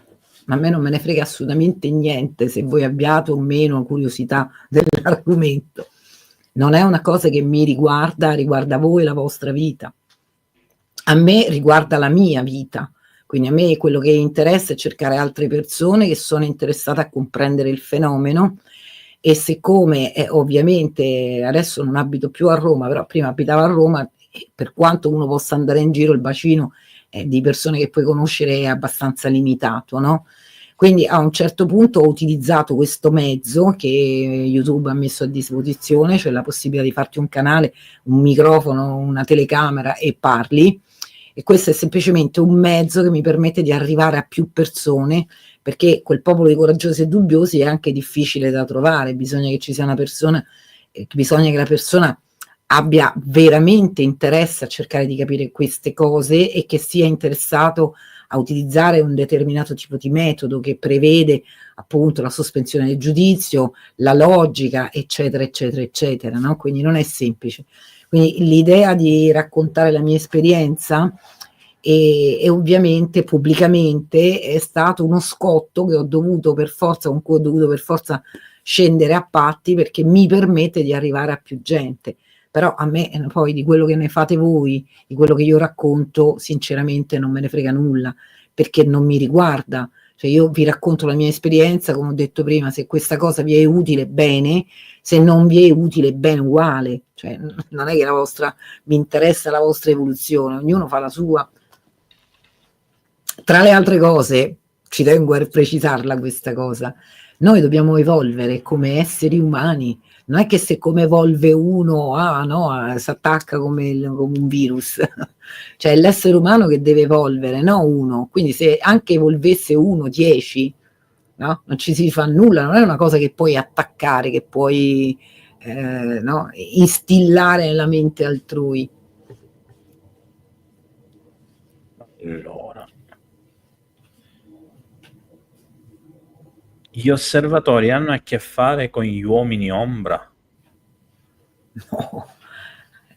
ma a me non me ne frega assolutamente niente se voi abbiate o meno curiosità dell'argomento. Non è una cosa che mi riguarda voi, la vostra vita. A me riguarda la mia vita. Quindi a me quello che interessa è cercare altre persone che sono interessate a comprendere il fenomeno, e siccome ovviamente adesso non abito più a Roma, però prima abitavo a Roma, e per quanto uno possa andare in giro, il bacino di persone che puoi conoscere è abbastanza limitato, no? Quindi a un certo punto ho utilizzato questo mezzo che YouTube ha messo a disposizione, cioè la possibilità di farti un canale, un microfono, una telecamera e parli. E questo è semplicemente un mezzo che mi permette di arrivare a più persone, perché quel popolo di coraggiosi e dubbiosi è anche difficile da trovare, bisogna che ci sia una persona, bisogna che la persona abbia veramente interesse a cercare di capire queste cose e che sia interessato a utilizzare un determinato tipo di metodo che prevede appunto la sospensione del giudizio, la logica, eccetera, eccetera, eccetera, no? Quindi non è semplice. Quindi l'idea di raccontare la mia esperienza e ovviamente pubblicamente è stato uno scotto che ho dovuto per forza, con cui ho dovuto per forza scendere a patti, perché mi permette di arrivare a più gente. Però a me poi di quello che ne fate voi, di quello che io racconto, sinceramente non me ne frega nulla, perché non mi riguarda. Cioè io vi racconto la mia esperienza, come ho detto prima, se questa cosa vi è utile, bene, se non vi è utile, bene uguale. Cioè, non è che mi interessa la vostra evoluzione, ognuno fa la sua. Tra le altre cose, ci tengo a precisarla questa cosa, noi dobbiamo evolvere come esseri umani, non è che se come evolve uno, si attacca come un virus, cioè è l'essere umano che deve evolvere, no uno, quindi se anche evolvesse uno, 10, no? Non ci si fa nulla, non è una cosa che puoi attaccare, che puoi instillare nella mente altrui. Allora, gli osservatori hanno a che fare con gli uomini ombra? No,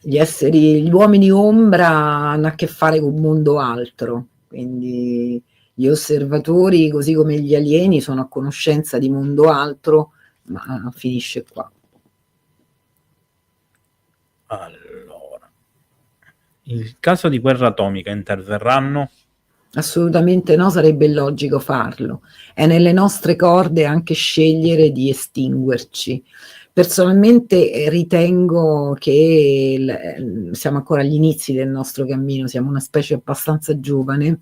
gli uomini ombra hanno a che fare con un mondo altro, quindi gli osservatori, così come gli alieni, sono a conoscenza di mondo altro, ma finisce qua. Allora, in caso di guerra atomica interverranno? Assolutamente no, sarebbe illogico farlo. È nelle nostre corde anche scegliere di estinguerci. Personalmente ritengo che siamo ancora agli inizi del nostro cammino, siamo una specie abbastanza giovane, il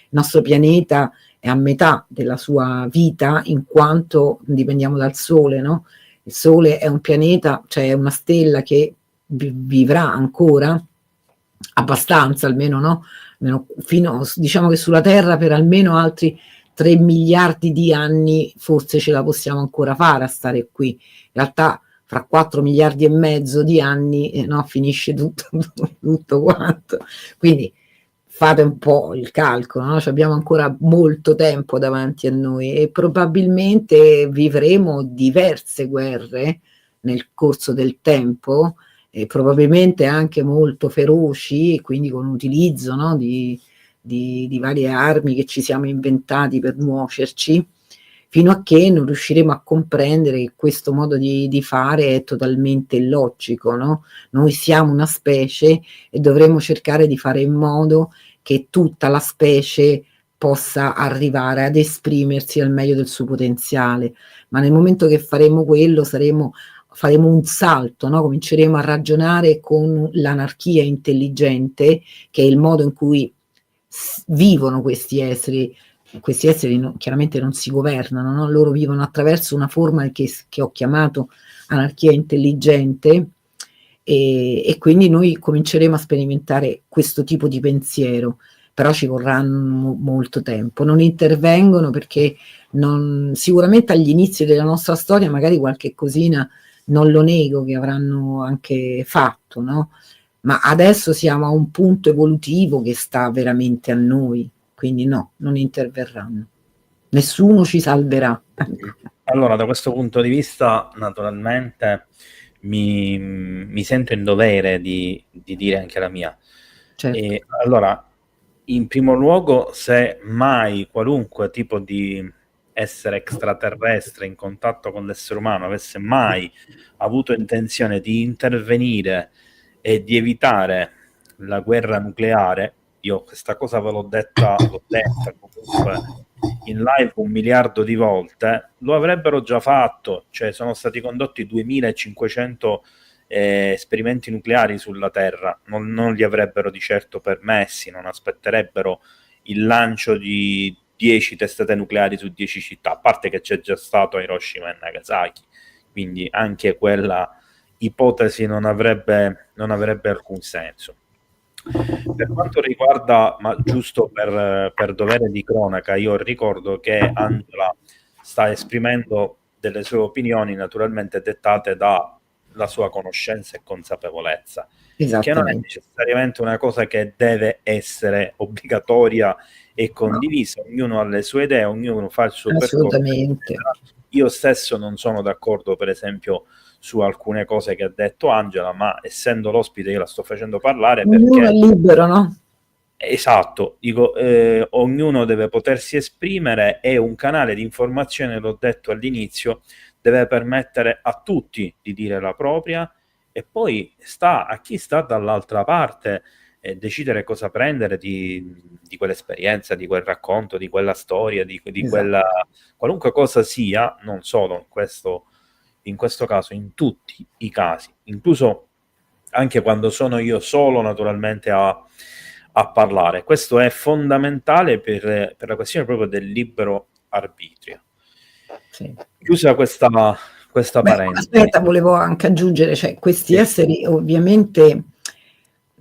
nostro pianeta è a metà della sua vita in quanto dipendiamo dal Sole, no? Il Sole è un pianeta, cioè è una stella che vivrà ancora abbastanza, almeno no? Fino, diciamo che sulla Terra per almeno altri 3 miliardi di anni forse ce la possiamo ancora fare a stare qui. In realtà fra 4 miliardi e mezzo di anni finisce tutto quanto. Quindi fate un po' il calcolo, no? Abbiamo ancora molto tempo davanti a noi e probabilmente vivremo diverse guerre nel corso del tempo, e probabilmente anche molto feroci, e quindi con utilizzo, no, di varie armi che ci siamo inventati per nuocerci, fino a che non riusciremo a comprendere che questo modo di fare è totalmente illogico, no? Noi siamo una specie e dovremmo cercare di fare in modo che tutta la specie possa arrivare ad esprimersi al meglio del suo potenziale, ma nel momento che faremo quello faremo un salto, no? Cominceremo a ragionare con l'anarchia intelligente, che è il modo in cui vivono questi esseri. Questi esseri chiaramente non si governano, no? Loro vivono attraverso una forma che ho chiamato anarchia intelligente, e quindi noi cominceremo a sperimentare questo tipo di pensiero, però ci vorrà molto tempo. Non intervengono perché sicuramente agli inizi della nostra storia magari qualche cosina, non lo nego, che avranno anche fatto, no? Ma adesso siamo a un punto evolutivo che sta veramente a noi, quindi no, non interverranno. Nessuno ci salverà. Allora, da questo punto di vista, naturalmente, mi sento in dovere di dire anche la mia. Certo. E allora, in primo luogo, se mai qualunque tipo di essere extraterrestre in contatto con l'essere umano avesse mai avuto intenzione di intervenire e di evitare la guerra nucleare, io questa cosa ve l'ho detta comunque in live 1 miliardo di volte, lo avrebbero già fatto, cioè sono stati condotti 2500 esperimenti nucleari sulla Terra, non li avrebbero di certo permessi, non aspetterebbero il lancio di 10 testate nucleari su 10 città, a parte che c'è già stato a Hiroshima e Nagasaki, quindi anche quella ipotesi non avrebbe alcun senso. Per quanto riguarda, ma giusto per dovere di cronaca, io ricordo che Angela sta esprimendo delle sue opinioni naturalmente dettate da la sua conoscenza e consapevolezza, che non è Esattamente. necessariamente una cosa che deve essere obbligatoria e condivisa. Ognuno ha le sue idee, ognuno fa il suo percorso. Assolutamente. Io stesso non sono d'accordo, per esempio, su alcune cose che ha detto Angela, ma essendo l'ospite io la sto facendo parlare Ognuno è perché... libero, no? Esatto, dico, ognuno deve potersi esprimere e un canale di informazione, l'ho detto all'inizio, deve permettere a tutti di dire la propria, e poi sta a chi sta dall'altra parte decidere cosa prendere di quell'esperienza, di quel racconto, di quella storia, di Esatto. quella qualunque cosa sia, non solo in questo caso, in tutti i casi, incluso anche quando sono io solo naturalmente a parlare. Questo è fondamentale per la questione proprio del libero arbitrio. Sì. Chiusa questa parentesi. Aspetta, volevo anche aggiungere, cioè questi esseri ovviamente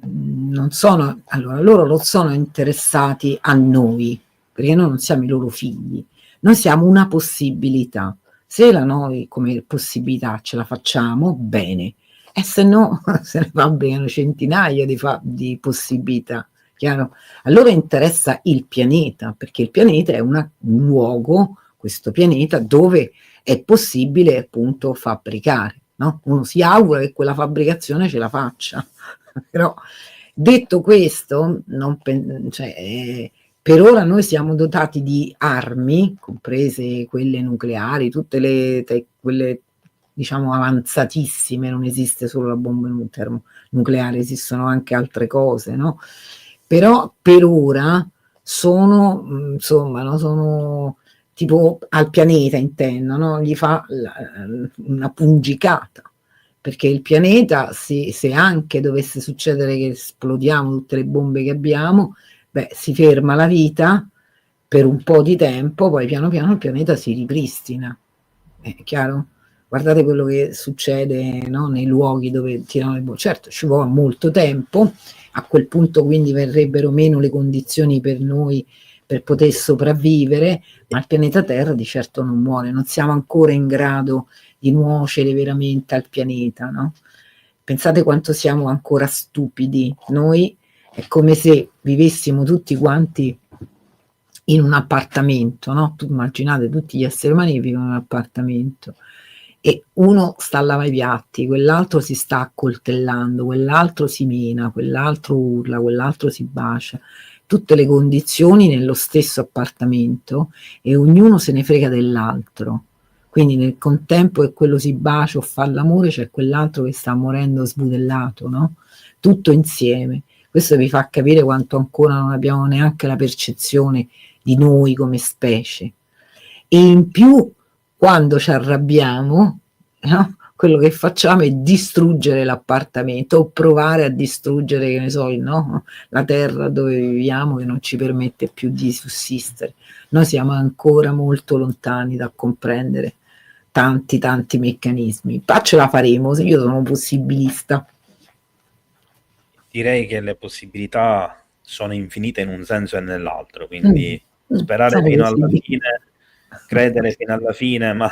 non sono, allora loro non sono interessati a noi, perché noi non siamo i loro figli, noi siamo una possibilità. Se la noi come possibilità ce la facciamo, bene, e se no se ne fabbricano centinaia di possibilità, chiaro? A loro interessa il pianeta, perché il pianeta è un luogo, questo pianeta, dove è possibile appunto fabbricare, no? Uno si augura che quella fabbricazione ce la faccia, però detto questo, per ora noi siamo dotati di armi, comprese quelle nucleari, tutte quelle diciamo avanzatissime, non esiste solo la bomba termonucleare, esistono anche altre cose, no? Però per ora sono, insomma, no, sono tipo al pianeta intendono, gli fa una pungicata, perché il pianeta, se anche dovesse succedere che esplodiamo tutte le bombe che abbiamo, si ferma la vita per un po' di tempo, poi piano piano il pianeta si ripristina. È chiaro? Guardate quello che succede, no, nei luoghi dove tirano le bombe. Certo, ci vuole molto tempo, a quel punto quindi verrebbero meno le condizioni per noi per poter sopravvivere, ma il pianeta Terra di certo non muore, non siamo ancora in grado di nuocere veramente al pianeta, no? Pensate quanto siamo ancora stupidi. Noi è come se vivessimo tutti quanti in un appartamento, no? Immaginate tutti gli esseri umani vivono in un appartamento e uno sta a lavare i piatti, quell'altro si sta accoltellando, quell'altro si mena, quell'altro urla, quell'altro si bacia, tutte le condizioni nello stesso appartamento e ognuno se ne frega dell'altro. Quindi nel contempo che quello si bacia o fa l'amore c'è quell'altro che sta morendo sbudellato, no? Tutto insieme. Questo vi fa capire quanto ancora non abbiamo neanche la percezione di noi come specie. E in più, quando ci arrabbiamo, no? Quello che facciamo è distruggere l'appartamento o provare a distruggere, che ne so, no? La terra dove viviamo che non ci permette più di sussistere. Noi siamo ancora molto lontani da comprendere tanti meccanismi. Ma ce la faremo, io sono possibilista. Direi che le possibilità sono infinite in un senso e nell'altro, quindi sperare fino alla fine, credere fino alla fine, ma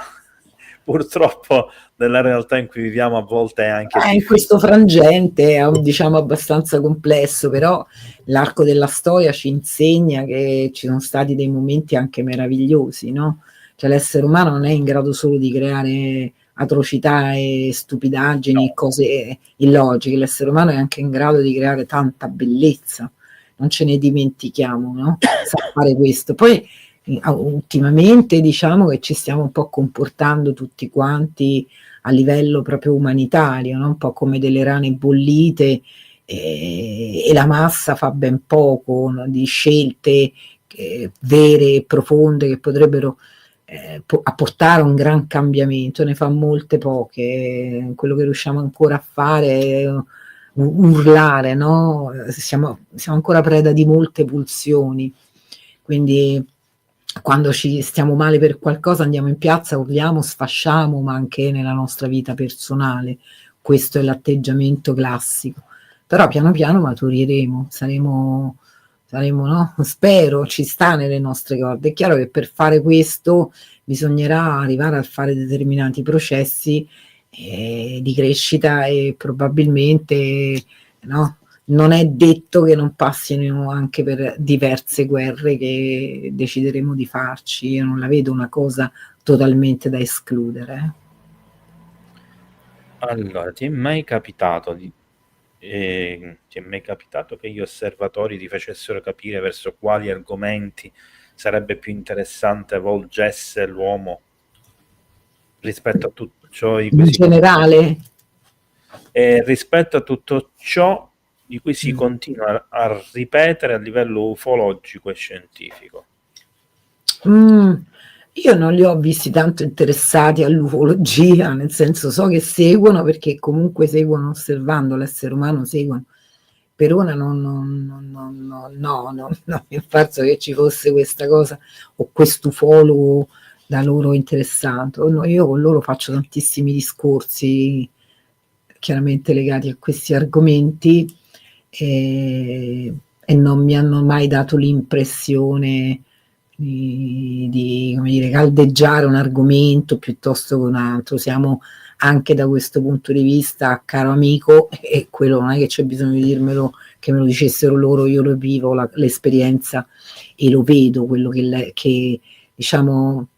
purtroppo nella realtà in cui viviamo a volte è anche difficile. In questo frangente è diciamo abbastanza complesso, però l'arco della storia ci insegna che ci sono stati dei momenti anche meravigliosi, no? Cioè l'essere umano non è in grado solo di creare atrocità e stupidaggini, cose illogiche, l'essere umano è anche in grado di creare tanta bellezza, non ce ne dimentichiamo, no? Sa fare questo. Poi ultimamente diciamo che ci stiamo un po' comportando tutti quanti a livello proprio umanitario, no? Un po' come delle rane bollite e la massa fa ben poco, no? Di scelte vere e profonde che potrebbero apportare un gran cambiamento, ne fa molte poche, quello che riusciamo ancora a fare è urlare, no? Siamo ancora preda di molte pulsioni, quindi quando ci stiamo male per qualcosa andiamo in piazza, urliamo, sfasciamo, ma anche nella nostra vita personale, questo è l'atteggiamento classico, però piano piano matureremo, saremo no? Spero ci sta nelle nostre corde. È chiaro che per fare questo bisognerà arrivare a fare determinati processi di crescita, e probabilmente, no, non è detto che non passino anche per diverse guerre che decideremo di farci. Io non la vedo una cosa totalmente da escludere. Allora, ti è mai capitato ti è mai capitato che gli osservatori ti facessero capire verso quali argomenti sarebbe più interessante volgesse l'uomo rispetto a tutto ciò di cui In generale? rispetto a tutto ciò di cui si continua a ripetere a livello ufologico e scientifico? Io non li ho visti tanto interessati all'ufologia, nel senso, so che seguono, perché comunque seguono osservando l'essere umano, seguono. Per ora no, mi è parso che ci fosse questa cosa o quest'ufologo da loro interessato. No, io con loro faccio tantissimi discorsi, chiaramente legati a questi argomenti, e non mi hanno mai dato l'impressione di come dire, caldeggiare un argomento piuttosto che un altro. Siamo anche da questo punto di vista, caro amico, e quello non è che c'è bisogno di dirmelo, che me lo dicessero loro, io lo vivo, l'esperienza, e lo vedo, quello che diciamo,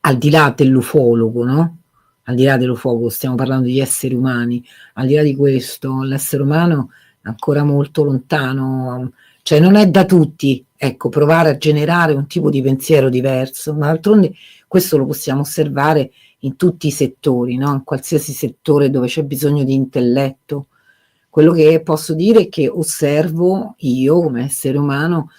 al di là dell'ufologo, no? Al di là dell'ufologo, stiamo parlando di esseri umani, al di là di questo, l'essere umano è ancora molto lontano, cioè non è da tutti, ecco, provare a generare un tipo di pensiero diverso, ma d'altronde questo lo possiamo osservare in tutti i settori, no? In qualsiasi settore dove c'è bisogno di intelletto. Quello che posso dire è che osservo io come essere umano,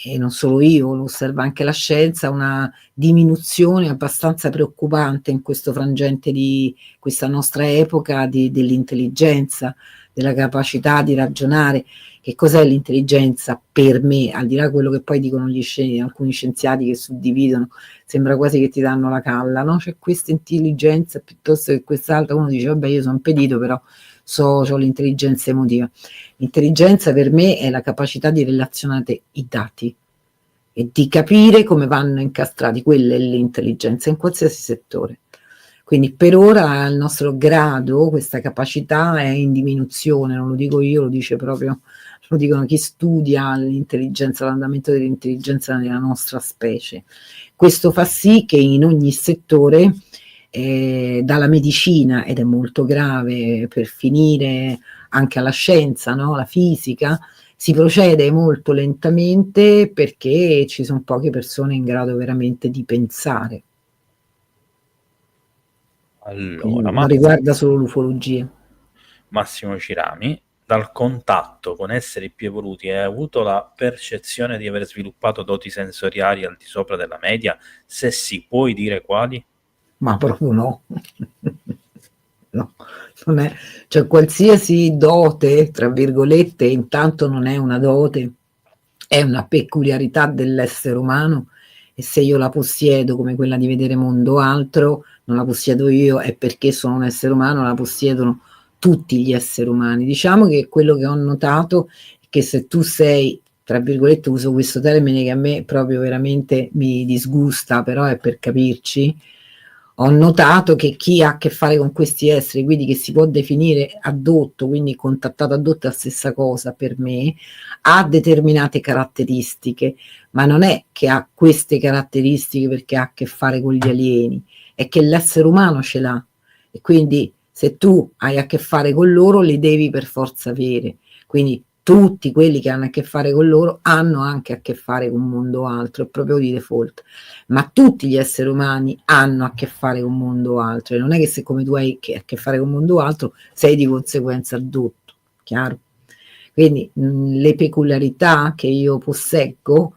e non solo io, lo osserva anche la scienza, una diminuzione abbastanza preoccupante in questo frangente di questa nostra epoca dell'intelligenza, della capacità di ragionare. Che cos'è l'intelligenza per me? Al di là di quello che poi dicono alcuni scienziati che suddividono, sembra quasi che ti danno la calla, no? C'è questa intelligenza piuttosto che quest'altra. Uno dice, vabbè, io sono impedito, però ho l'intelligenza emotiva. L'intelligenza per me è la capacità di relazionare i dati e di capire come vanno incastrati. Quella è l'intelligenza in qualsiasi settore. Quindi per ora il nostro grado, questa capacità è in diminuzione, non lo dico io, lo dice proprio, lo dicono chi studia l'intelligenza, l'andamento dell'intelligenza nella nostra specie. Questo fa sì che in ogni settore, dalla medicina, ed è molto grave, per finire anche alla scienza, no? La fisica, si procede molto lentamente perché ci sono poche persone in grado veramente di pensare. Allora, Non riguarda solo l'ufologia. Massimo Cirami, dal contatto con esseri più evoluti, hai avuto la percezione di aver sviluppato doti sensoriali al di sopra della media? Se sì, puoi dire quali? Ma proprio no. No, non è, cioè qualsiasi dote, tra virgolette, intanto non è una dote, è una peculiarità dell'essere umano, e se io la possiedo, come quella di vedere mondo altro, non la possiedo io, è perché sono un essere umano, la possiedono tutti gli esseri umani. Diciamo che quello che ho notato è che se tu sei, tra virgolette, uso questo termine che a me proprio veramente mi disgusta, però è per capirci, ho notato che chi ha a che fare con questi esseri, quindi che si può definire addotto, quindi contattato addotto è la stessa cosa per me, ha determinate caratteristiche, ma non è che ha queste caratteristiche perché ha a che fare con gli alieni, è che l'essere umano ce l'ha, e quindi se tu hai a che fare con loro li devi per forza avere. Quindi tutti quelli che hanno a che fare con loro hanno anche a che fare con un mondo altro, è proprio di default. Ma tutti gli esseri umani hanno a che fare con un mondo altro, e non è che siccome tu hai a che fare con un mondo altro sei di conseguenza addotto, chiaro? Quindi le peculiarità che io posseggo,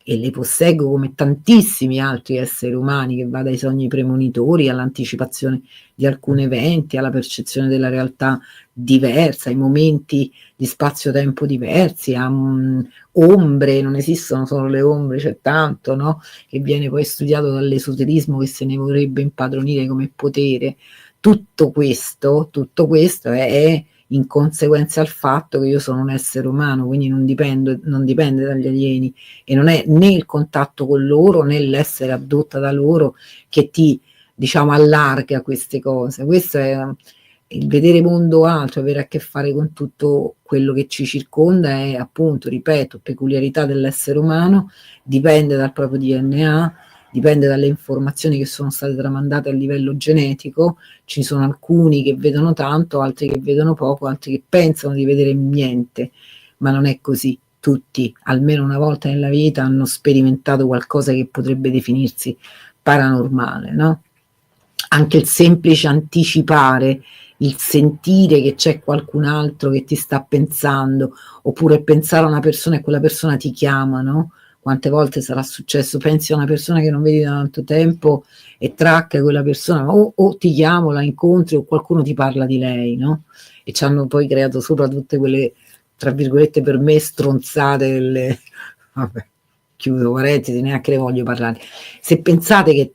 e le posseggo come tantissimi altri esseri umani, che va dai sogni premonitori all'anticipazione di alcuni eventi, alla percezione della realtà diversa, ai momenti di spazio-tempo diversi, a ombre, non esistono solo le ombre, c'è tanto, no? Che viene poi studiato dall'esoterismo, che se ne vorrebbe impadronire come potere. Tutto questo è in conseguenza al fatto che io sono un essere umano, quindi non dipende dagli alieni, e non è né il contatto con loro né l'essere addotta da loro che ti diciamo, allarga queste cose. Questo è il vedere mondo altro, avere a che fare con tutto quello che ci circonda è, appunto, ripeto, peculiarità dell'essere umano, dipende dal proprio DNA, dipende dalle informazioni che sono state tramandate a livello genetico. Ci sono alcuni che vedono tanto, altri che vedono poco, altri che pensano di vedere niente, ma non è così. Tutti, almeno una volta nella vita, hanno sperimentato qualcosa che potrebbe definirsi paranormale, no? Anche il semplice anticipare, il sentire che c'è qualcun altro che ti sta pensando, oppure pensare a una persona e quella persona ti chiama, no? Quante volte sarà successo, pensi a una persona che non vedi da tanto tempo e tracca quella persona, o ti chiamo, la incontri, o qualcuno ti parla di lei, no? E ci hanno poi creato sopra tutte quelle, tra virgolette, per me stronzate delle... Vabbè, chiudo parentesi, neanche ne voglio parlare. Se pensate che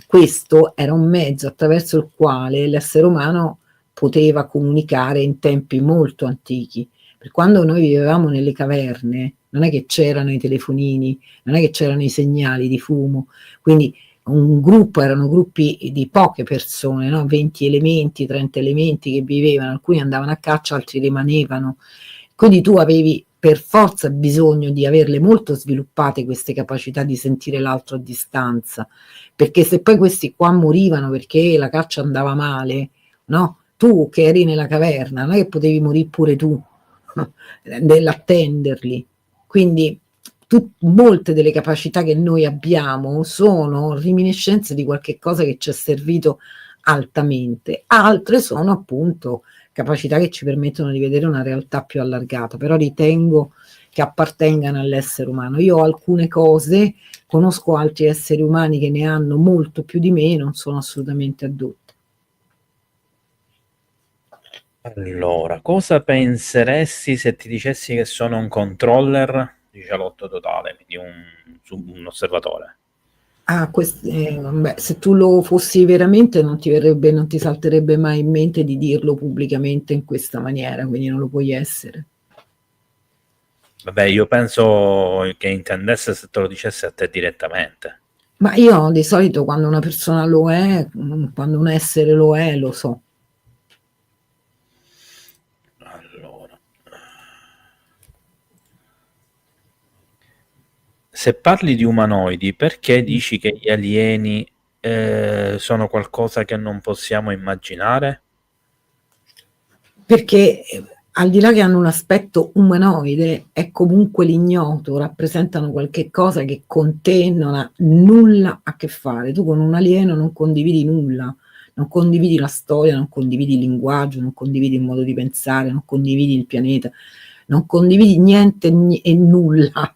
questo era un mezzo attraverso il quale l'essere umano poteva comunicare in tempi molto antichi. Per quando noi vivevamo nelle caverne, non è che c'erano i telefonini, non è che c'erano i segnali di fumo, quindi un gruppo, erano gruppi di poche persone, no? 20 elementi, 30 elementi che vivevano, alcuni andavano a caccia, altri rimanevano. Quindi tu avevi per forza bisogno di averle molto sviluppate queste capacità di sentire l'altro a distanza, perché se poi questi qua morivano perché la caccia andava male, no? Tu che eri nella caverna, non è che potevi morire pure tu nell'attenderli. Quindi molte delle capacità che noi abbiamo sono riminiscenze di qualche cosa che ci è servito altamente, altre sono appunto capacità che ci permettono di vedere una realtà più allargata, però ritengo che appartengano all'essere umano. Io ho alcune cose, conosco altri esseri umani che ne hanno molto più di me, non sono assolutamente addotte. Allora, cosa penseresti se ti dicessi che sono un controller di Salotto Totale, quindi un osservatore? Beh, se tu lo fossi veramente non ti salterebbe mai in mente di dirlo pubblicamente in questa maniera, quindi non lo puoi essere. Vabbè, io penso che intendesse se te lo dicesse a te direttamente. Ma io di solito quando una persona lo è, quando un essere lo è, lo so. Allora, se parli di umanoidi, perché dici che gli alieni sono qualcosa che non possiamo immaginare? Perché al di là che hanno un aspetto umanoide, è comunque l'ignoto, rappresentano qualche cosa che con te non ha nulla a che fare. Tu con un alieno non condividi nulla, non condividi la storia, non condividi il linguaggio, non condividi il modo di pensare, non condividi il pianeta, non condividi niente e nulla.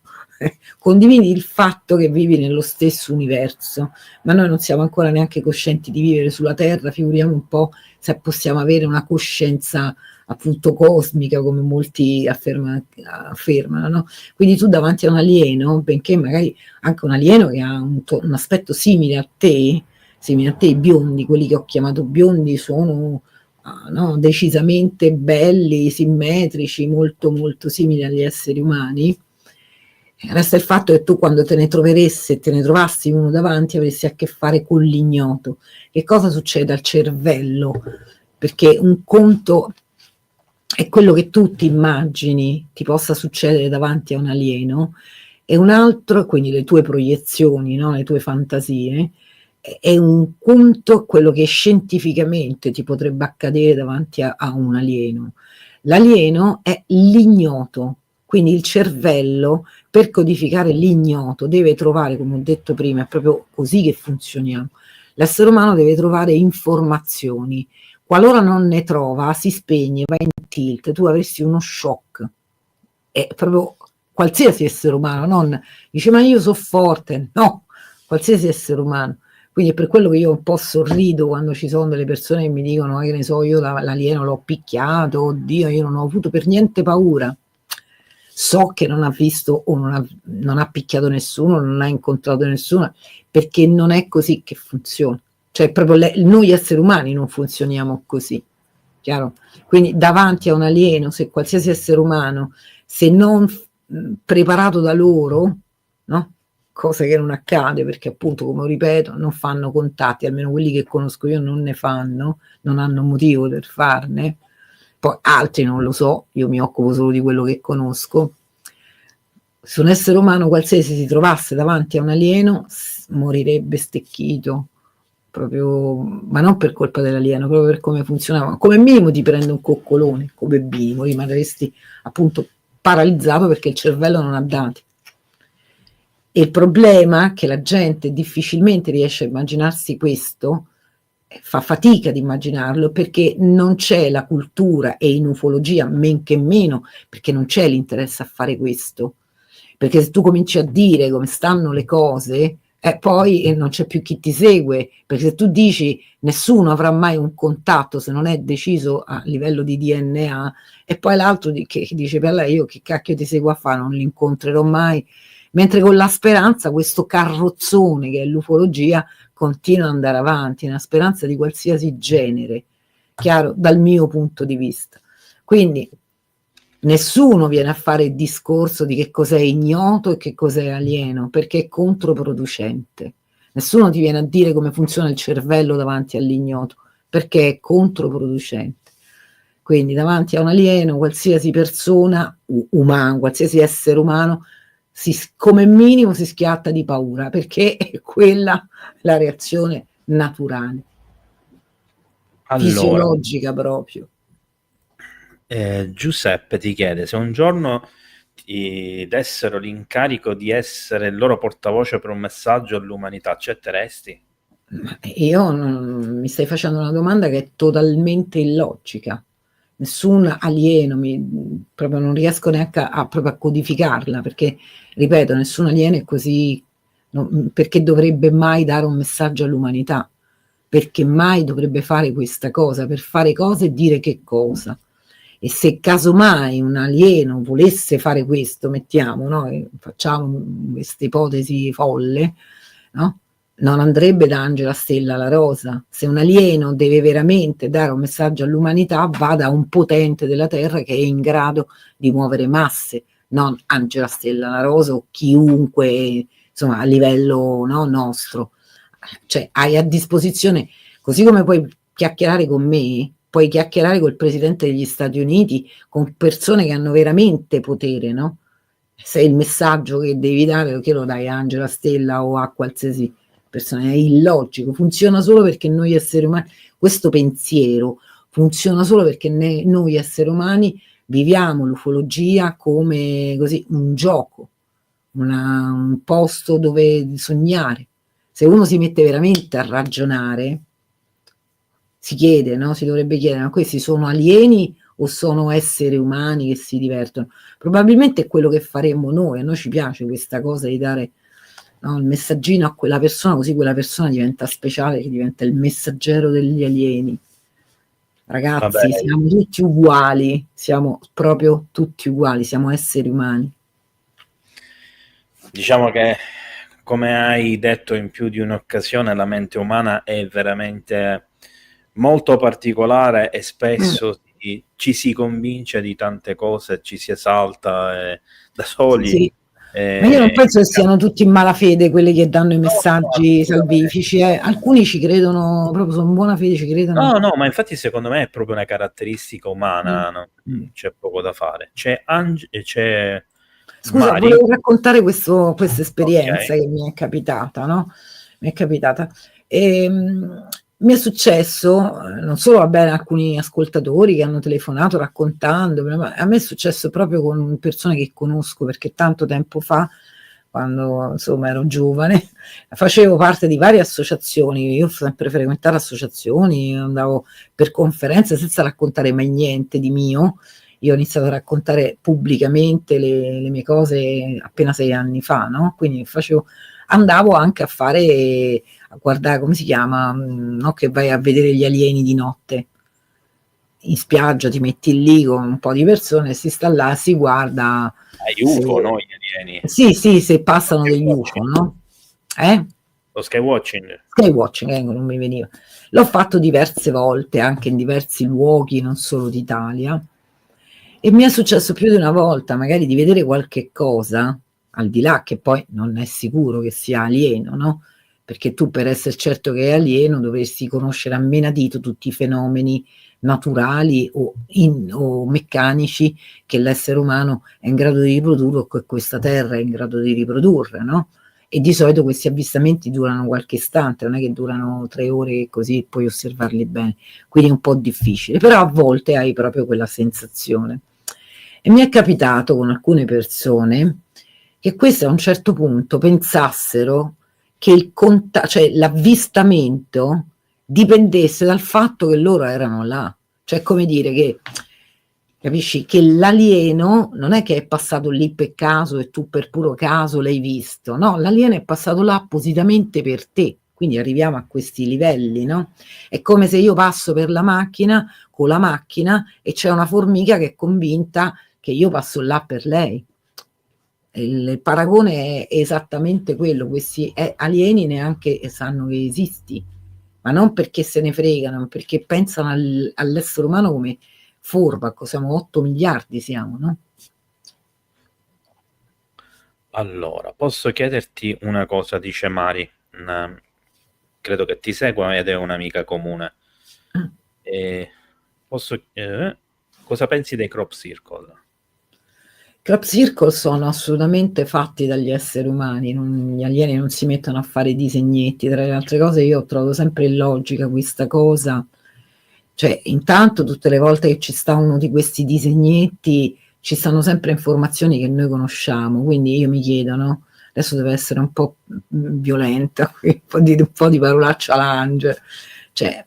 Condividi il fatto che vivi nello stesso universo, ma noi non siamo ancora neanche coscienti di vivere sulla Terra, figuriamo un po' se possiamo avere una coscienza appunto cosmica, come molti affermano, no? Quindi tu davanti a un alieno, benché magari anche un alieno che ha un aspetto simile a te, i biondi, quelli che ho chiamato biondi sono no, decisamente belli, simmetrici, molto molto simili agli esseri umani. Resta il fatto che tu quando te ne trovassi uno davanti avresti a che fare con l'ignoto. Che cosa succede al cervello? Perché un conto è quello che tu ti immagini ti possa succedere davanti a un alieno, e un altro, quindi le tue proiezioni, no? Le tue fantasie, è un conto quello che scientificamente ti potrebbe accadere davanti a un alieno. L'alieno è l'ignoto, quindi il cervello per codificare l'ignoto deve trovare, come ho detto prima, è proprio così che funzioniamo. L'essere umano deve trovare informazioni. Qualora non ne trova, si spegne, va in tilt, tu avresti uno shock. È proprio qualsiasi essere umano, non dice ma io so forte, no, qualsiasi essere umano. Quindi è per quello che io un po' sorrido quando ci sono delle persone che mi dicono, che ne so, io l'alieno l'ho picchiato, oddio, io non ho avuto per niente paura. So che non ha visto o non ha picchiato nessuno, non ha incontrato nessuno, perché non è così che funziona. Cioè proprio noi esseri umani non funzioniamo così, chiaro? Quindi davanti a un alieno, se qualsiasi essere umano, se non preparato da loro, no? cosa che non accade perché appunto, come ripeto, non fanno contatti, almeno quelli che conosco io non ne fanno, non hanno motivo per farne, poi altri non lo so, io mi occupo solo di quello che conosco. Se un essere umano qualsiasi si trovasse davanti a un alieno morirebbe stecchito, proprio, ma non per colpa dell'alieno, proprio per come funzionava. Come minimo ti prende un coccolone, come minimo rimarresti appunto paralizzato perché il cervello non ha dati. E il problema è che la gente difficilmente riesce a immaginarsi questo, fa fatica ad immaginarlo perché non c'è la cultura, e in ufologia men che meno, perché non c'è l'interesse a fare questo. Perché se tu cominci a dire come stanno le cose, poi non c'è più chi ti segue, perché se tu dici nessuno avrà mai un contatto se non è deciso a livello di DNA, e poi l'altro che dice per lei io che cacchio ti seguo a fare, non li incontrerò mai, mentre con la speranza questo carrozzone che è l'ufologia continua ad andare avanti, una speranza di qualsiasi genere, chiaro, dal mio punto di vista. Quindi nessuno viene a fare il discorso di che cos'è ignoto e che cos'è alieno, perché è controproducente. Nessuno ti viene a dire come funziona il cervello davanti all'ignoto, perché è controproducente. Quindi davanti a un alieno, qualsiasi persona umana, qualsiasi essere umano, come minimo si schiatta di paura, perché è quella la reazione naturale, fisiologica proprio. Giuseppe ti chiede se un giorno ti dessero l'incarico di essere il loro portavoce per un messaggio all'umanità, accetteresti? Io mi stai facendo una domanda che è totalmente illogica. Nessun alieno, proprio non riesco neanche proprio a codificarla, perché, ripeto, nessun alieno è così, perché dovrebbe mai dare un messaggio all'umanità? Perché mai dovrebbe fare questa cosa? Per fare cosa e dire che cosa? E se casomai un alieno volesse fare questo, mettiamo, no? Facciamo questa ipotesi folle, no? Non andrebbe da Angela Stella La Rosa. Se un alieno deve veramente dare un messaggio all'umanità, va da un potente della Terra che è in grado di muovere masse, non Angela Stella La Rosa o chiunque, insomma, a livello, no, nostro. Cioè, hai a disposizione, così come puoi chiacchierare con me, puoi chiacchierare col Presidente degli Stati Uniti, con persone che hanno veramente potere, no? Se il messaggio che devi dare, che lo dai a Angela Stella o a qualsiasi persona, è illogico, funziona solo perché noi esseri umani, questo pensiero funziona solo perché noi esseri umani viviamo l'ufologia come così un gioco, un posto dove sognare. Se uno si mette veramente a ragionare, si chiede, no? Si dovrebbe chiedere, ma questi sono alieni o sono esseri umani che si divertono? Probabilmente è quello che faremmo noi, a noi ci piace questa cosa di dare, no, il messaggino a quella persona, così quella persona diventa speciale, che diventa il messaggero degli alieni. Ragazzi, vabbè, siamo tutti uguali, siamo proprio tutti uguali, siamo esseri umani. Diciamo che, come hai detto in più di un'occasione, la mente umana è veramente molto particolare e spesso ci si convince di tante cose, ci si esalta da soli. Sì. Ma io non penso che siano tutti in malafede quelli che danno i messaggi salvifici, alcuni ci credono, proprio sono in buona fede, ci credono. No, ma infatti secondo me è proprio una caratteristica umana, no? C'è poco da fare. Scusa, volevo raccontare questa esperienza che mi è capitata, no? Mi è capitata. Mi è successo, non solo va bene alcuni ascoltatori che hanno telefonato raccontando, ma a me è successo proprio con persone che conosco, perché tanto tempo fa, quando insomma ero giovane, facevo parte di varie associazioni, io ho sempre frequentato associazioni, andavo per conferenze senza raccontare mai niente di mio. Io ho iniziato a raccontare pubblicamente le mie cose appena 6 anni fa, no? Quindi andavo anche a fare, a guardare, come si chiama, no? Che vai a vedere gli alieni di notte. In spiaggia ti metti lì con un po' di persone, si sta là, si guarda. Gli UFO, no? Gli alieni. Sì, se passano degli UFO, no? Lo skywatching. Skywatching, non mi veniva. L'ho fatto diverse volte, anche in diversi luoghi, non solo d'Italia. E mi è successo più di una volta, magari, di vedere qualche cosa al di là che poi non è sicuro che sia alieno, no? Perché tu per essere certo che è alieno dovresti conoscere a menadito tutti i fenomeni naturali o meccanici che l'essere umano è in grado di riprodurre o che questa terra è in grado di riprodurre, no? E di solito questi avvistamenti durano qualche istante, non è che durano 3 ore così puoi osservarli bene, quindi è un po' difficile, però a volte hai proprio quella sensazione. E mi è capitato con alcune persone che queste a un certo punto pensassero che cioè l'avvistamento dipendesse dal fatto che loro erano là, cioè come dire che, capisci, che l'alieno non è che è passato lì per caso e tu per puro caso l'hai visto, no, l'alieno è passato là appositamente per te, quindi arriviamo a questi livelli, no? È come se io passo per la macchina con la macchina e c'è una formica che è convinta che io passo là per lei. Il paragone è esattamente quello, questi alieni neanche sanno che esisti, ma non perché se ne fregano, ma perché pensano all'essere umano come forma, siamo 8 miliardi siamo, no? Allora, posso chiederti una cosa, dice Mari, credo che ti segua ed è un'amica comune. Cosa pensi dei crop circle? Crop circle sono assolutamente fatti dagli esseri umani, gli alieni non si mettono a fare disegnetti, tra le altre cose io ho trovato sempre illogica questa cosa, cioè intanto tutte le volte che ci sta uno di questi disegnetti ci stanno sempre informazioni che noi conosciamo, quindi io mi chiedo, no? Adesso deve essere un po' violenta, un po' di parolaccia all'angelo, cioè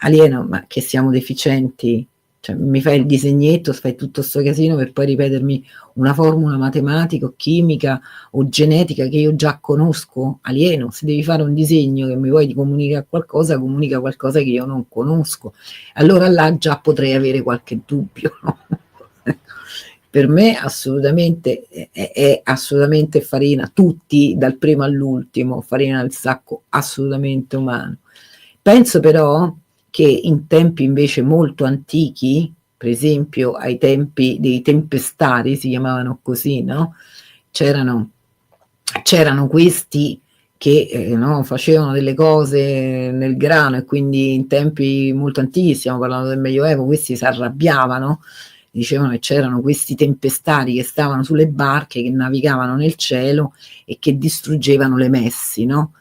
alieno, ma che siamo deficienti? Cioè, mi fai il disegnetto, fai tutto sto casino per poi ripetermi una formula matematica o chimica o genetica che io già conosco. Alieno, se devi fare un disegno che mi vuoi comunicare qualcosa, comunica qualcosa che io non conosco. Allora là già potrei avere qualche dubbio, no? Per me assolutamente è assolutamente farina, tutti dal primo all'ultimo, farina del sacco assolutamente umano. Penso però che in tempi invece molto antichi, per esempio ai tempi dei tempestari, si chiamavano così, no? C'erano questi che no, facevano delle cose nel grano e quindi in tempi molto antichi, stiamo parlando del Medioevo, questi si arrabbiavano, dicevano che c'erano questi tempestari che stavano sulle barche, che navigavano nel cielo e che distruggevano le messi, no?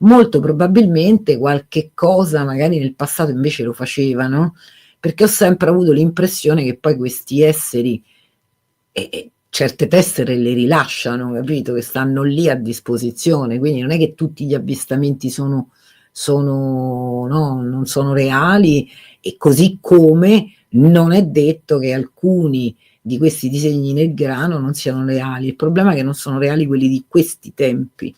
Molto probabilmente qualche cosa magari nel passato invece lo facevano, perché ho sempre avuto l'impressione che poi questi esseri certe tessere le rilasciano, capito? Che stanno lì a disposizione, quindi non è che tutti gli avvistamenti sono no, non sono reali, e così come non è detto che alcuni di questi disegni nel grano non siano reali. Il problema è che non sono reali quelli di questi tempi.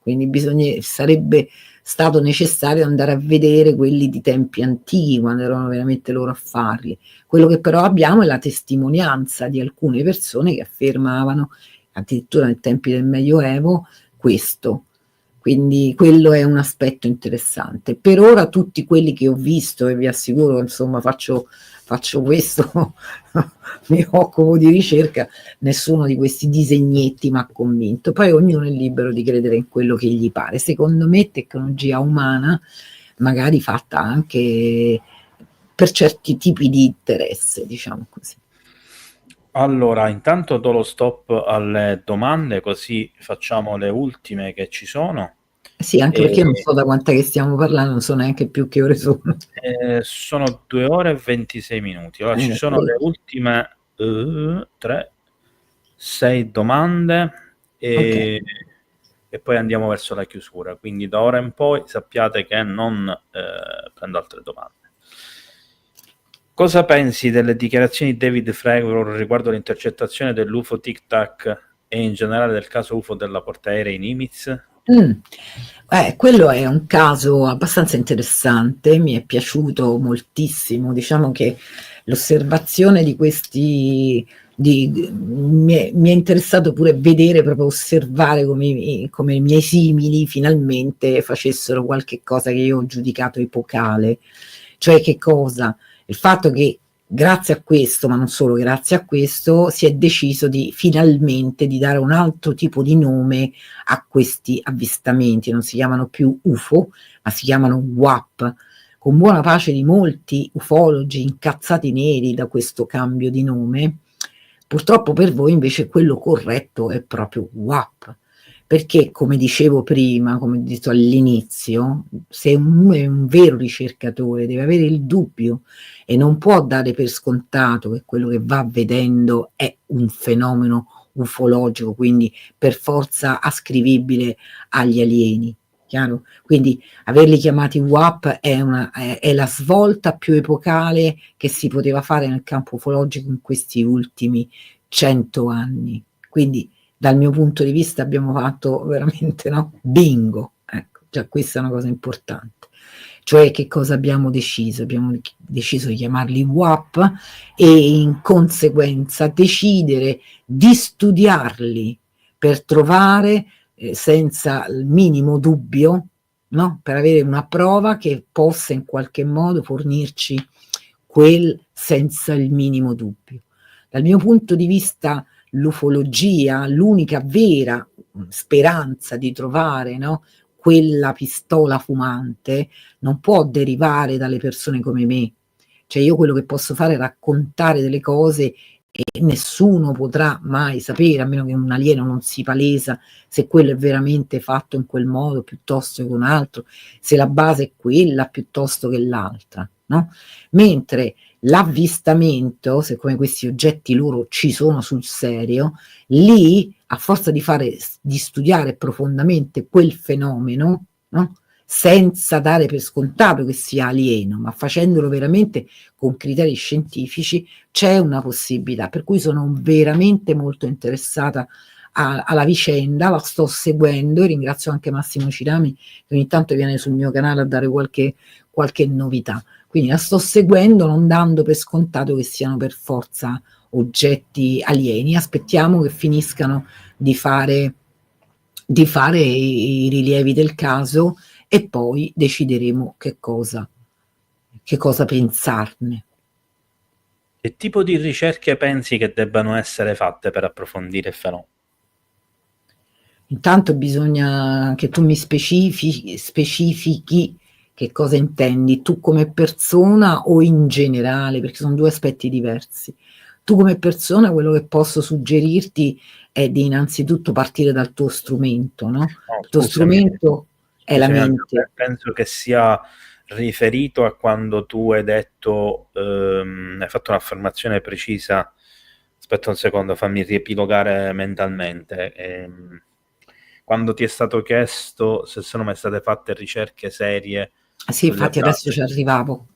Quindi sarebbe stato necessario andare a vedere quelli di tempi antichi, quando erano veramente loro a farli. Quello che però abbiamo è la testimonianza di alcune persone che affermavano, addirittura nei tempi del Medioevo, questo. Quindi quello è un aspetto interessante. Per ora tutti quelli che ho visto, e vi assicuro, insomma, faccio questo, mi occupo di ricerca, nessuno di questi disegnetti mi ha convinto. Poi ognuno è libero di credere in quello che gli pare. Secondo me tecnologia umana, magari fatta anche per certi tipi di interesse, diciamo così. Allora, intanto do lo stop alle domande, così facciamo le ultime che ci sono. Sì, anche perché io non so da quant'è che stiamo parlando, non so neanche più che ore sono. Sono 2 ore e 26 minuti. Allora, ci sono le ultime 6 domande e poi andiamo verso la chiusura. Quindi da ora in poi sappiate che non prendo altre domande. Cosa pensi delle dichiarazioni di David Fravor riguardo l'intercettazione dell'UFO Tic Tac e in generale del caso UFO della portaerei Nimitz? Quello è un caso abbastanza interessante, mi è piaciuto moltissimo. Diciamo che l'osservazione di questi mi è interessato pure vedere, proprio osservare come i miei simili finalmente facessero qualche cosa che io ho giudicato epocale. Cioè che cosa? Il fatto che grazie a questo, ma non solo grazie a questo, si è deciso finalmente di dare un altro tipo di nome a questi avvistamenti. Non si chiamano più UFO, ma si chiamano WAP, con buona pace di molti ufologi incazzati neri da questo cambio di nome. Purtroppo per voi invece quello corretto è proprio WAP, perché come dicevo prima, come ho detto all'inizio, se uno è un vero ricercatore deve avere il dubbio e non può dare per scontato che quello che va vedendo è un fenomeno ufologico, quindi per forza ascrivibile agli alieni. Chiaro? Quindi averli chiamati WAP è la svolta più epocale che si poteva fare nel campo ufologico in questi ultimi 100 anni. Quindi dal mio punto di vista abbiamo fatto veramente, no? Bingo. Ecco, già questa è una cosa importante. Cioè che cosa abbiamo deciso? Abbiamo deciso di chiamarli WAP e in conseguenza decidere di studiarli per trovare senza il minimo dubbio, no? Per avere una prova che possa in qualche modo fornirci quel senza il minimo dubbio. Dal mio punto di vista l'ufologia, l'unica vera speranza di trovare, no, quella pistola fumante non può derivare dalle persone come me. Cioè io quello che posso fare è raccontare delle cose e nessuno potrà mai sapere, a meno che un alieno non si palesa, se quello è veramente fatto in quel modo piuttosto che un altro, se la base è quella piuttosto che l'altra, no? Mentre l'avvistamento, siccome questi oggetti loro ci sono sul serio, lì a forza di studiare profondamente quel fenomeno, no? Senza dare per scontato che sia alieno, ma facendolo veramente con criteri scientifici, c'è una possibilità, per cui sono veramente molto interessata alla vicenda, la sto seguendo e ringrazio anche Massimo Cirami che ogni tanto viene sul mio canale a dare qualche novità. Quindi la sto seguendo non dando per scontato che siano per forza oggetti alieni, aspettiamo che finiscano di fare i rilievi del caso e poi decideremo che cosa pensarne. Che tipo di ricerche pensi che debbano essere fatte per approfondire il fenomeno? Intanto bisogna che tu mi specifichi che cosa intendi, tu come persona o in generale, perché sono due aspetti diversi. Tu come persona quello che posso suggerirti è di innanzitutto partire dal tuo strumento, no? Il tuo strumento è la mente. Penso che sia riferito a quando tu hai detto, hai fatto un'affermazione precisa. Aspetta un secondo, fammi riepilogare mentalmente. Quando ti è stato chiesto se sono mai state fatte ricerche serie. Sì, infatti adesso ci arrivavo.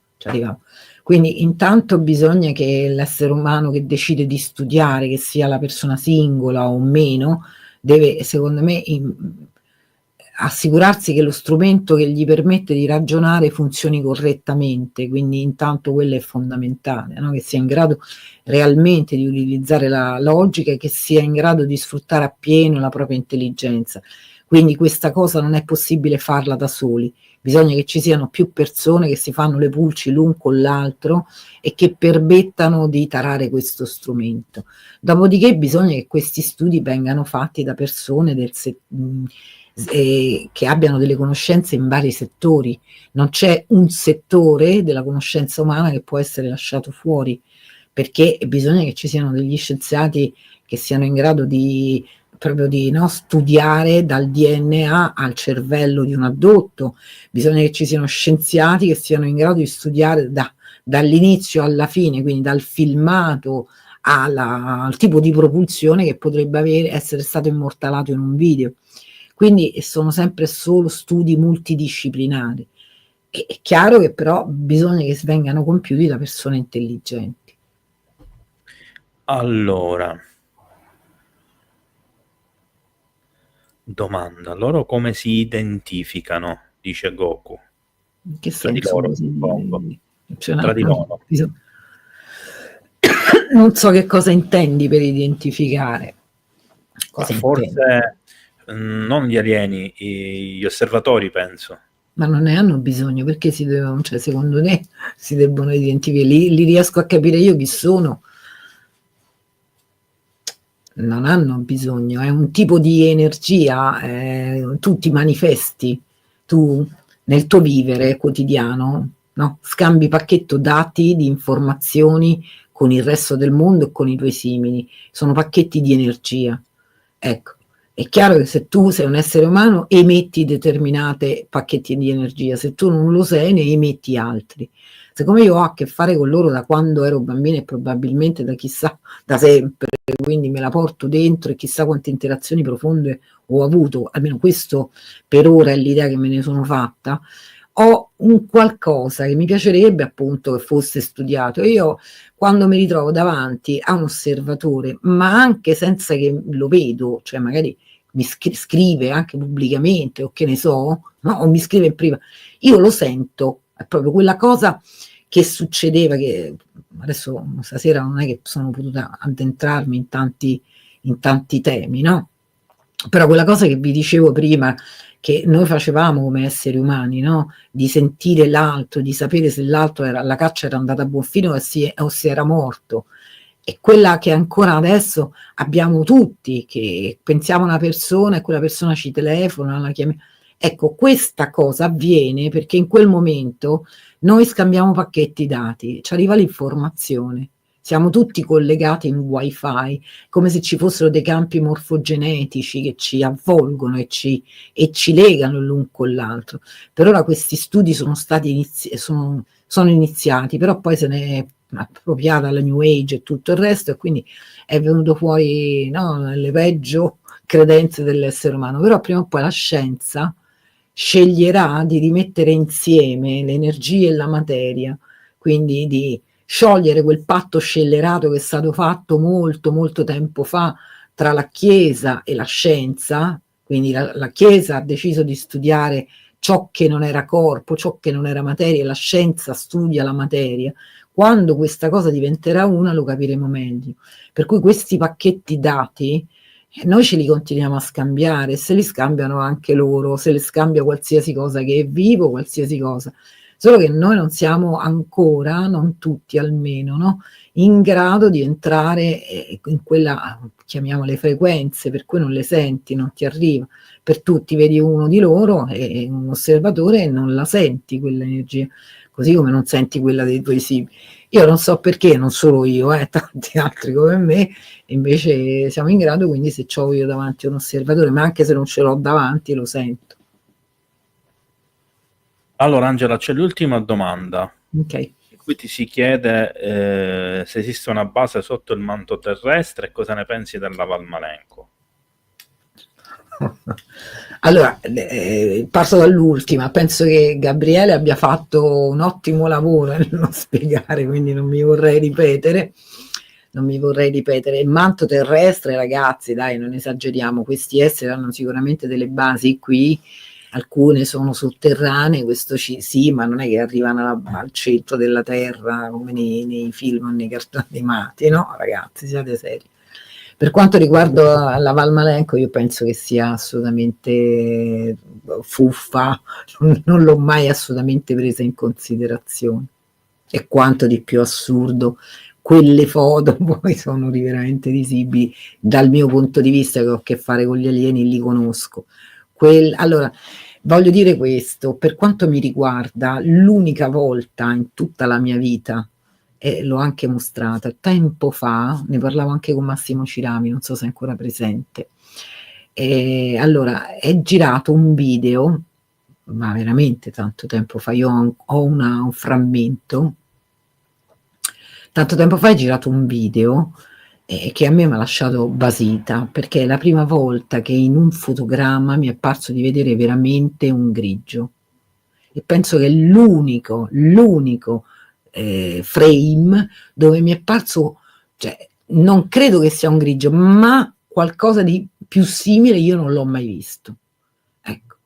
Quindi intanto bisogna che l'essere umano che decide di studiare, che sia la persona singola o meno, deve, secondo me, assicurarsi che lo strumento che gli permette di ragionare funzioni correttamente, quindi intanto quello è fondamentale, no? Che sia in grado realmente di utilizzare la logica e che sia in grado di sfruttare appieno la propria intelligenza. Quindi questa cosa non è possibile farla da soli, bisogna che ci siano più persone che si fanno le pulci l'un con l'altro e che permettano di tarare questo strumento. Dopodiché bisogna che questi studi vengano fatti da persone che abbiano delle conoscenze in vari settori. Non c'è un settore della conoscenza umana che può essere lasciato fuori, perché bisogna che ci siano degli scienziati che siano in grado di studiare dal DNA al cervello di un addotto, bisogna che ci siano scienziati che siano in grado di studiare dall'inizio alla fine, quindi dal filmato al tipo di propulsione che potrebbe essere stato immortalato in un video. Quindi sono sempre solo studi multidisciplinari. È chiaro che però bisogna che vengano compiuti da persone intelligenti. Allora, domanda, loro come si identificano? Dice Goku. Che tra di loro, tra di loro. Non so che cosa intendi per identificare. Forse non gli alieni, gli osservatori, penso. Ma non ne hanno bisogno, perché si devono, cioè secondo me si debbono identificare, li riesco a capire io chi sono. Non hanno bisogno, è un tipo di energia, tu ti manifesti, tu nel tuo vivere quotidiano, no? Scambi pacchetto dati di informazioni con il resto del mondo e con i tuoi simili, sono pacchetti di energia. Ecco, è chiaro che se tu sei un essere umano emetti determinate pacchetti di energia, se tu non lo sei ne emetti altri. Siccome io ho a che fare con loro da quando ero bambina e probabilmente da chissà da sempre, quindi me la porto dentro e chissà quante interazioni profonde ho avuto, almeno questo per ora è l'idea che me ne sono fatta, ho un qualcosa che mi piacerebbe appunto che fosse studiato. Io quando mi ritrovo davanti a un osservatore, ma anche senza che lo vedo, cioè magari mi scrive anche pubblicamente o che ne so, no? O mi scrive in priva, io lo sento, è proprio quella cosa che succedeva, che adesso stasera non è che sono potuta addentrarmi in tanti temi, no? Però quella cosa che vi dicevo prima, che noi facevamo come esseri umani, no? Di sentire l'altro, di sapere se l'altro era, la caccia era andata a buon fine o se era morto. E quella che ancora adesso abbiamo tutti, che pensiamo a una persona e quella persona ci telefona, la chiamiamo. Ecco, questa cosa avviene perché in quel momento noi scambiamo pacchetti dati, ci arriva l'informazione, siamo tutti collegati in wifi, come se ci fossero dei campi morfogenetici che ci avvolgono e ci legano l'un con l'altro. Per ora questi studi sono stati sono iniziati, però poi se ne è appropriata la New Age e tutto il resto, e quindi è venuto fuori, no, le peggio credenze dell'essere umano. Però prima o poi la scienza sceglierà di rimettere insieme l'energia e la materia, quindi di sciogliere quel patto scellerato che è stato fatto molto molto tempo fa tra la Chiesa e la scienza. Quindi la Chiesa ha deciso di studiare ciò che non era corpo, ciò che non era materia, e la scienza studia la materia. Quando questa cosa diventerà una lo capiremo meglio. Per cui questi pacchetti dati noi ce li continuiamo a scambiare, se li scambiano anche loro, se li scambia qualsiasi cosa che è vivo, qualsiasi cosa. Solo che noi non siamo ancora, non tutti almeno, no? In grado di entrare in quella, chiamiamole frequenze, per cui non le senti, non ti arriva. Per tutti vedi uno di loro, e un osservatore, e non la senti quell'energia, così come non senti quella dei tuoi simili. Io non so perché, non solo io, tanti altri come me, invece siamo in grado, quindi se ho io davanti un osservatore, ma anche se non ce l'ho davanti, lo sento. Allora Angela, c'è l'ultima domanda. Ok. Qui ti si chiede se esiste una base sotto il manto terrestre e cosa ne pensi della Valmalenco. Allora, parto dall'ultima, penso che Gabriele abbia fatto un ottimo lavoro nel non spiegare, quindi non mi vorrei ripetere. Il manto terrestre, ragazzi, dai, non esageriamo, questi esseri hanno sicuramente delle basi qui, alcune sono sotterranee, questo sì, ma non è che arrivano al centro della terra come nei film o nei cartoni animati, no? Ragazzi, siate seri. Per quanto riguarda la Valmalenco, io penso che sia assolutamente fuffa, non l'ho mai assolutamente presa in considerazione. E quanto di più assurdo, quelle foto poi sono veramente visibili dal mio punto di vista, che ho a che fare con gli alieni, li conosco. Allora, voglio dire questo, per quanto mi riguarda, l'unica volta in tutta la mia vita, e l'ho anche mostrata tempo fa, ne parlavo anche con Massimo Cirami, non so se è ancora presente. Allora, è girato un video, ma veramente tanto tempo fa, io ho un frammento, tanto tempo fa è girato un video che a me mi ha lasciato basita, perché è la prima volta che in un fotogramma mi è parso di vedere veramente un grigio. E penso che è l'unico frame dove mi è parso, cioè, non credo che sia un grigio, ma qualcosa di più simile io non l'ho mai visto. Ecco.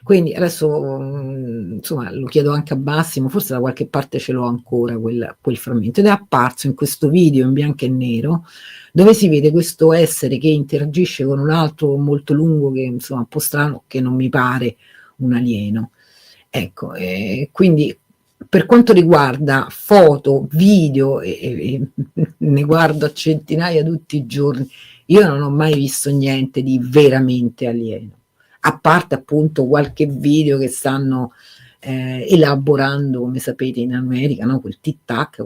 Quindi adesso, insomma, lo chiedo anche a Massimo, forse da qualche parte ce l'ho ancora quel frammento, ed è apparso in questo video in bianco e nero, dove si vede questo essere che interagisce con un altro molto lungo, che insomma un po' strano, che non mi pare un alieno. Ecco, quindi per quanto riguarda foto, video, ne guardo a centinaia tutti i giorni, io non ho mai visto niente di veramente alieno, a parte appunto qualche video che stanno elaborando, come sapete, in America, no? Quel tic-tac,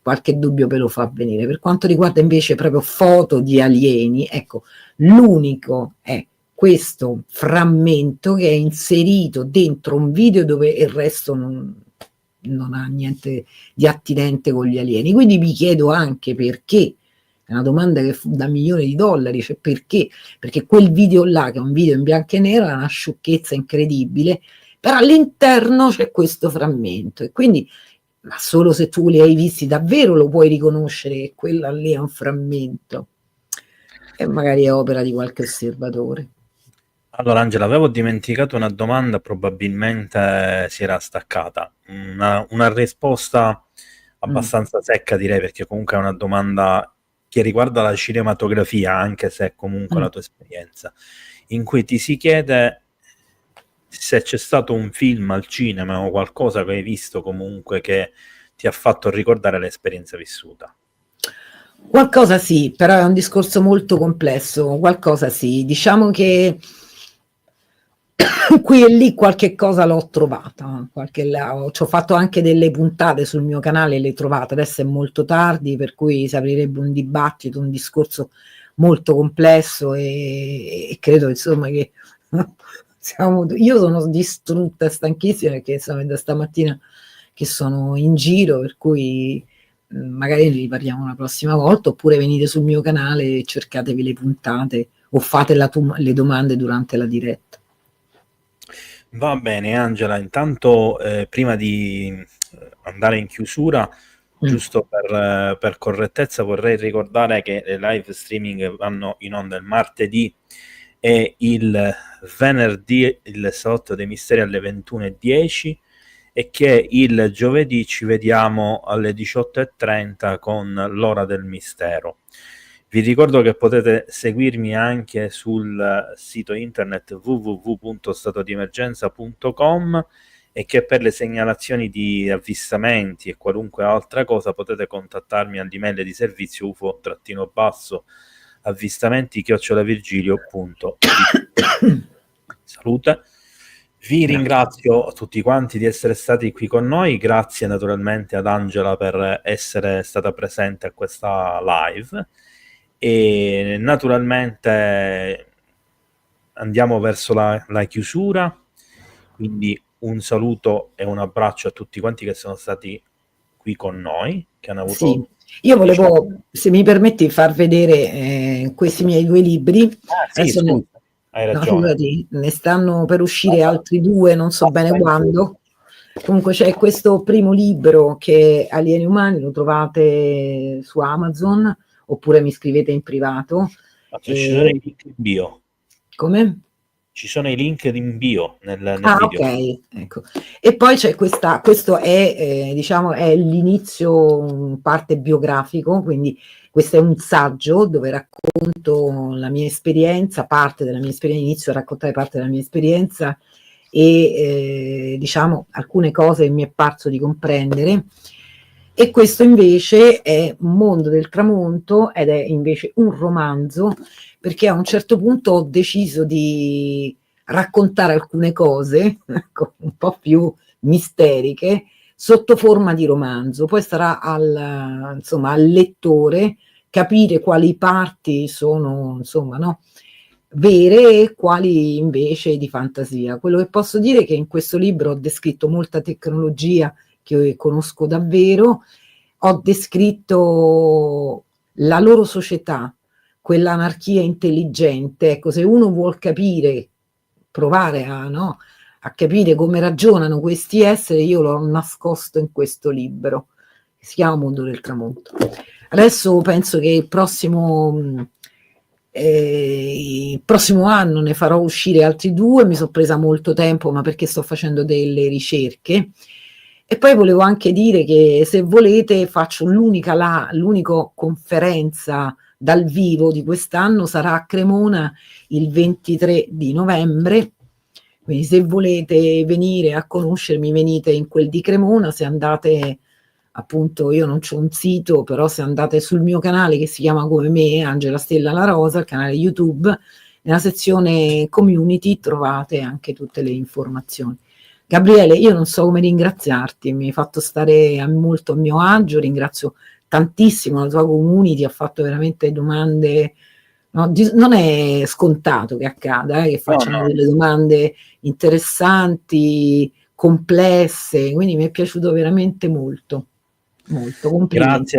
qualche dubbio ve lo fa venire. Per quanto riguarda invece proprio foto di alieni, ecco, l'unico è questo frammento che è inserito dentro un video dove il resto non ha niente di attinente con gli alieni. Quindi vi chiedo anche perché, è una domanda che fu da $milioni, cioè perché? Perché quel video là, che è un video in bianco e nero, è una sciocchezza incredibile, però all'interno c'è questo frammento e quindi, ma solo se tu li hai visti davvero lo puoi riconoscere che quella lì è un frammento e magari è opera di qualche osservatore. Allora Angela, avevo dimenticato una domanda, probabilmente si era staccata. Una risposta abbastanza secca, direi, perché comunque è una domanda che riguarda la cinematografia, anche se è comunque la tua esperienza, in cui ti si chiede se c'è stato un film al cinema o qualcosa che hai visto comunque che ti ha fatto ricordare l'esperienza vissuta. Qualcosa sì, però è un discorso molto complesso, qualcosa sì. Diciamo che qui e lì qualche cosa l'ho trovata, ci ho fatto anche delle puntate sul mio canale, le trovate, adesso è molto tardi, per cui si aprirebbe un dibattito, un discorso molto complesso e credo insomma che io sono distrutta e stanchissima perché insomma da stamattina che sono in giro, per cui magari ne riparliamo una prossima volta, oppure venite sul mio canale e cercatevi le puntate o fate le domande durante la diretta. Va bene Angela, intanto prima di andare in chiusura, giusto per correttezza, vorrei ricordare che le live streaming vanno in onda il martedì e il venerdì il Salotto dei Misteri alle 21:10 e che il giovedì ci vediamo alle 18:30 con l'Ora del Mistero. Vi ricordo che potete seguirmi anche sul sito internet www.statodiemergenza.com e che per le segnalazioni di avvistamenti e qualunque altra cosa potete contattarmi all'email di servizio ufo-avvistamenti@virgilio.it. Salute. Vi ringrazio tutti quanti di essere stati qui con noi, grazie naturalmente ad Angela per essere stata presente a questa live e naturalmente andiamo verso la chiusura, quindi un saluto e un abbraccio a tutti quanti che sono stati qui con noi, che hanno avuto... Sì. Io volevo, se mi permetti, far vedere questi miei 2 libri. Sì, scusa, hai ragione. No, ne stanno per uscire altri 2, non so bene quando. Comunque c'è questo primo libro che è Alieni Umani, lo trovate su Amazon, oppure mi scrivete in privato. Ci sono i link in bio. Come? Ci sono i link in bio nel video. Ok, ecco. E poi c'è questo è diciamo è l'inizio parte biografico, quindi questo è un saggio dove racconto la mia esperienza, parte della mia esperienza, inizio a raccontare parte della mia esperienza e diciamo alcune cose che mi è parso di comprendere. E questo invece è Mondo del Tramonto ed è invece un romanzo, perché a un certo punto ho deciso di raccontare alcune cose un po' più misteriche sotto forma di romanzo. Poi sarà al lettore capire quali parti sono insomma no, vere e quali invece di fantasia. Quello che posso dire è che in questo libro ho descritto molta tecnologia che io conosco davvero, ho descritto la loro società, quell'anarchia intelligente. Ecco, se uno vuol capire, provare a capire come ragionano questi esseri, io l'ho nascosto in questo libro, che si chiama Mondo del Tramonto. Adesso penso che il prossimo anno ne farò uscire altri 2, mi sono presa molto tempo, ma perché sto facendo delle ricerche. E poi volevo anche dire che se volete faccio l'unica conferenza dal vivo di quest'anno, sarà a Cremona il 23 di novembre, Quindi se volete venire a conoscermi, venite in quel di Cremona. Se andate, appunto, io non c'ho un sito, però se andate sul mio canale che si chiama come me, Angela Stella La Rosa, il canale YouTube, nella sezione community trovate anche tutte le informazioni. Gabriele, io non so come ringraziarti, mi hai fatto stare molto a mio agio, ringrazio tantissimo la tua community, ha fatto veramente domande, no? Non è scontato che accada, che No, facciano no. delle domande interessanti, complesse, quindi mi è piaciuto veramente molto, molto, complimenti.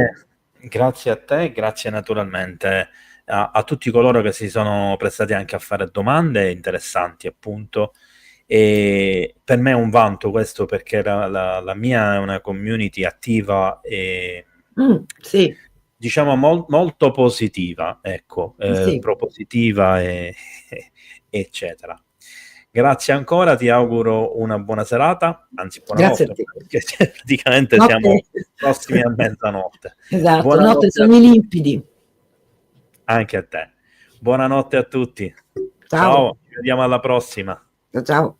Grazie a te, grazie naturalmente a tutti coloro che si sono prestati anche a fare domande interessanti, appunto. E per me è un vanto questo, perché la mia è una community attiva e Sì, diciamo molto positiva, ecco, sì, propositiva eccetera. Grazie ancora, ti auguro una buona serata, anzi grazie a buonanotte, te. perché praticamente siamo Notte, prossimi a mezzanotte. esatto, notte Buonanotte sogni limpidi. anche a te. Buonanotte a tutti. Ciao, Ciao, ci vediamo alla prossima. ciao.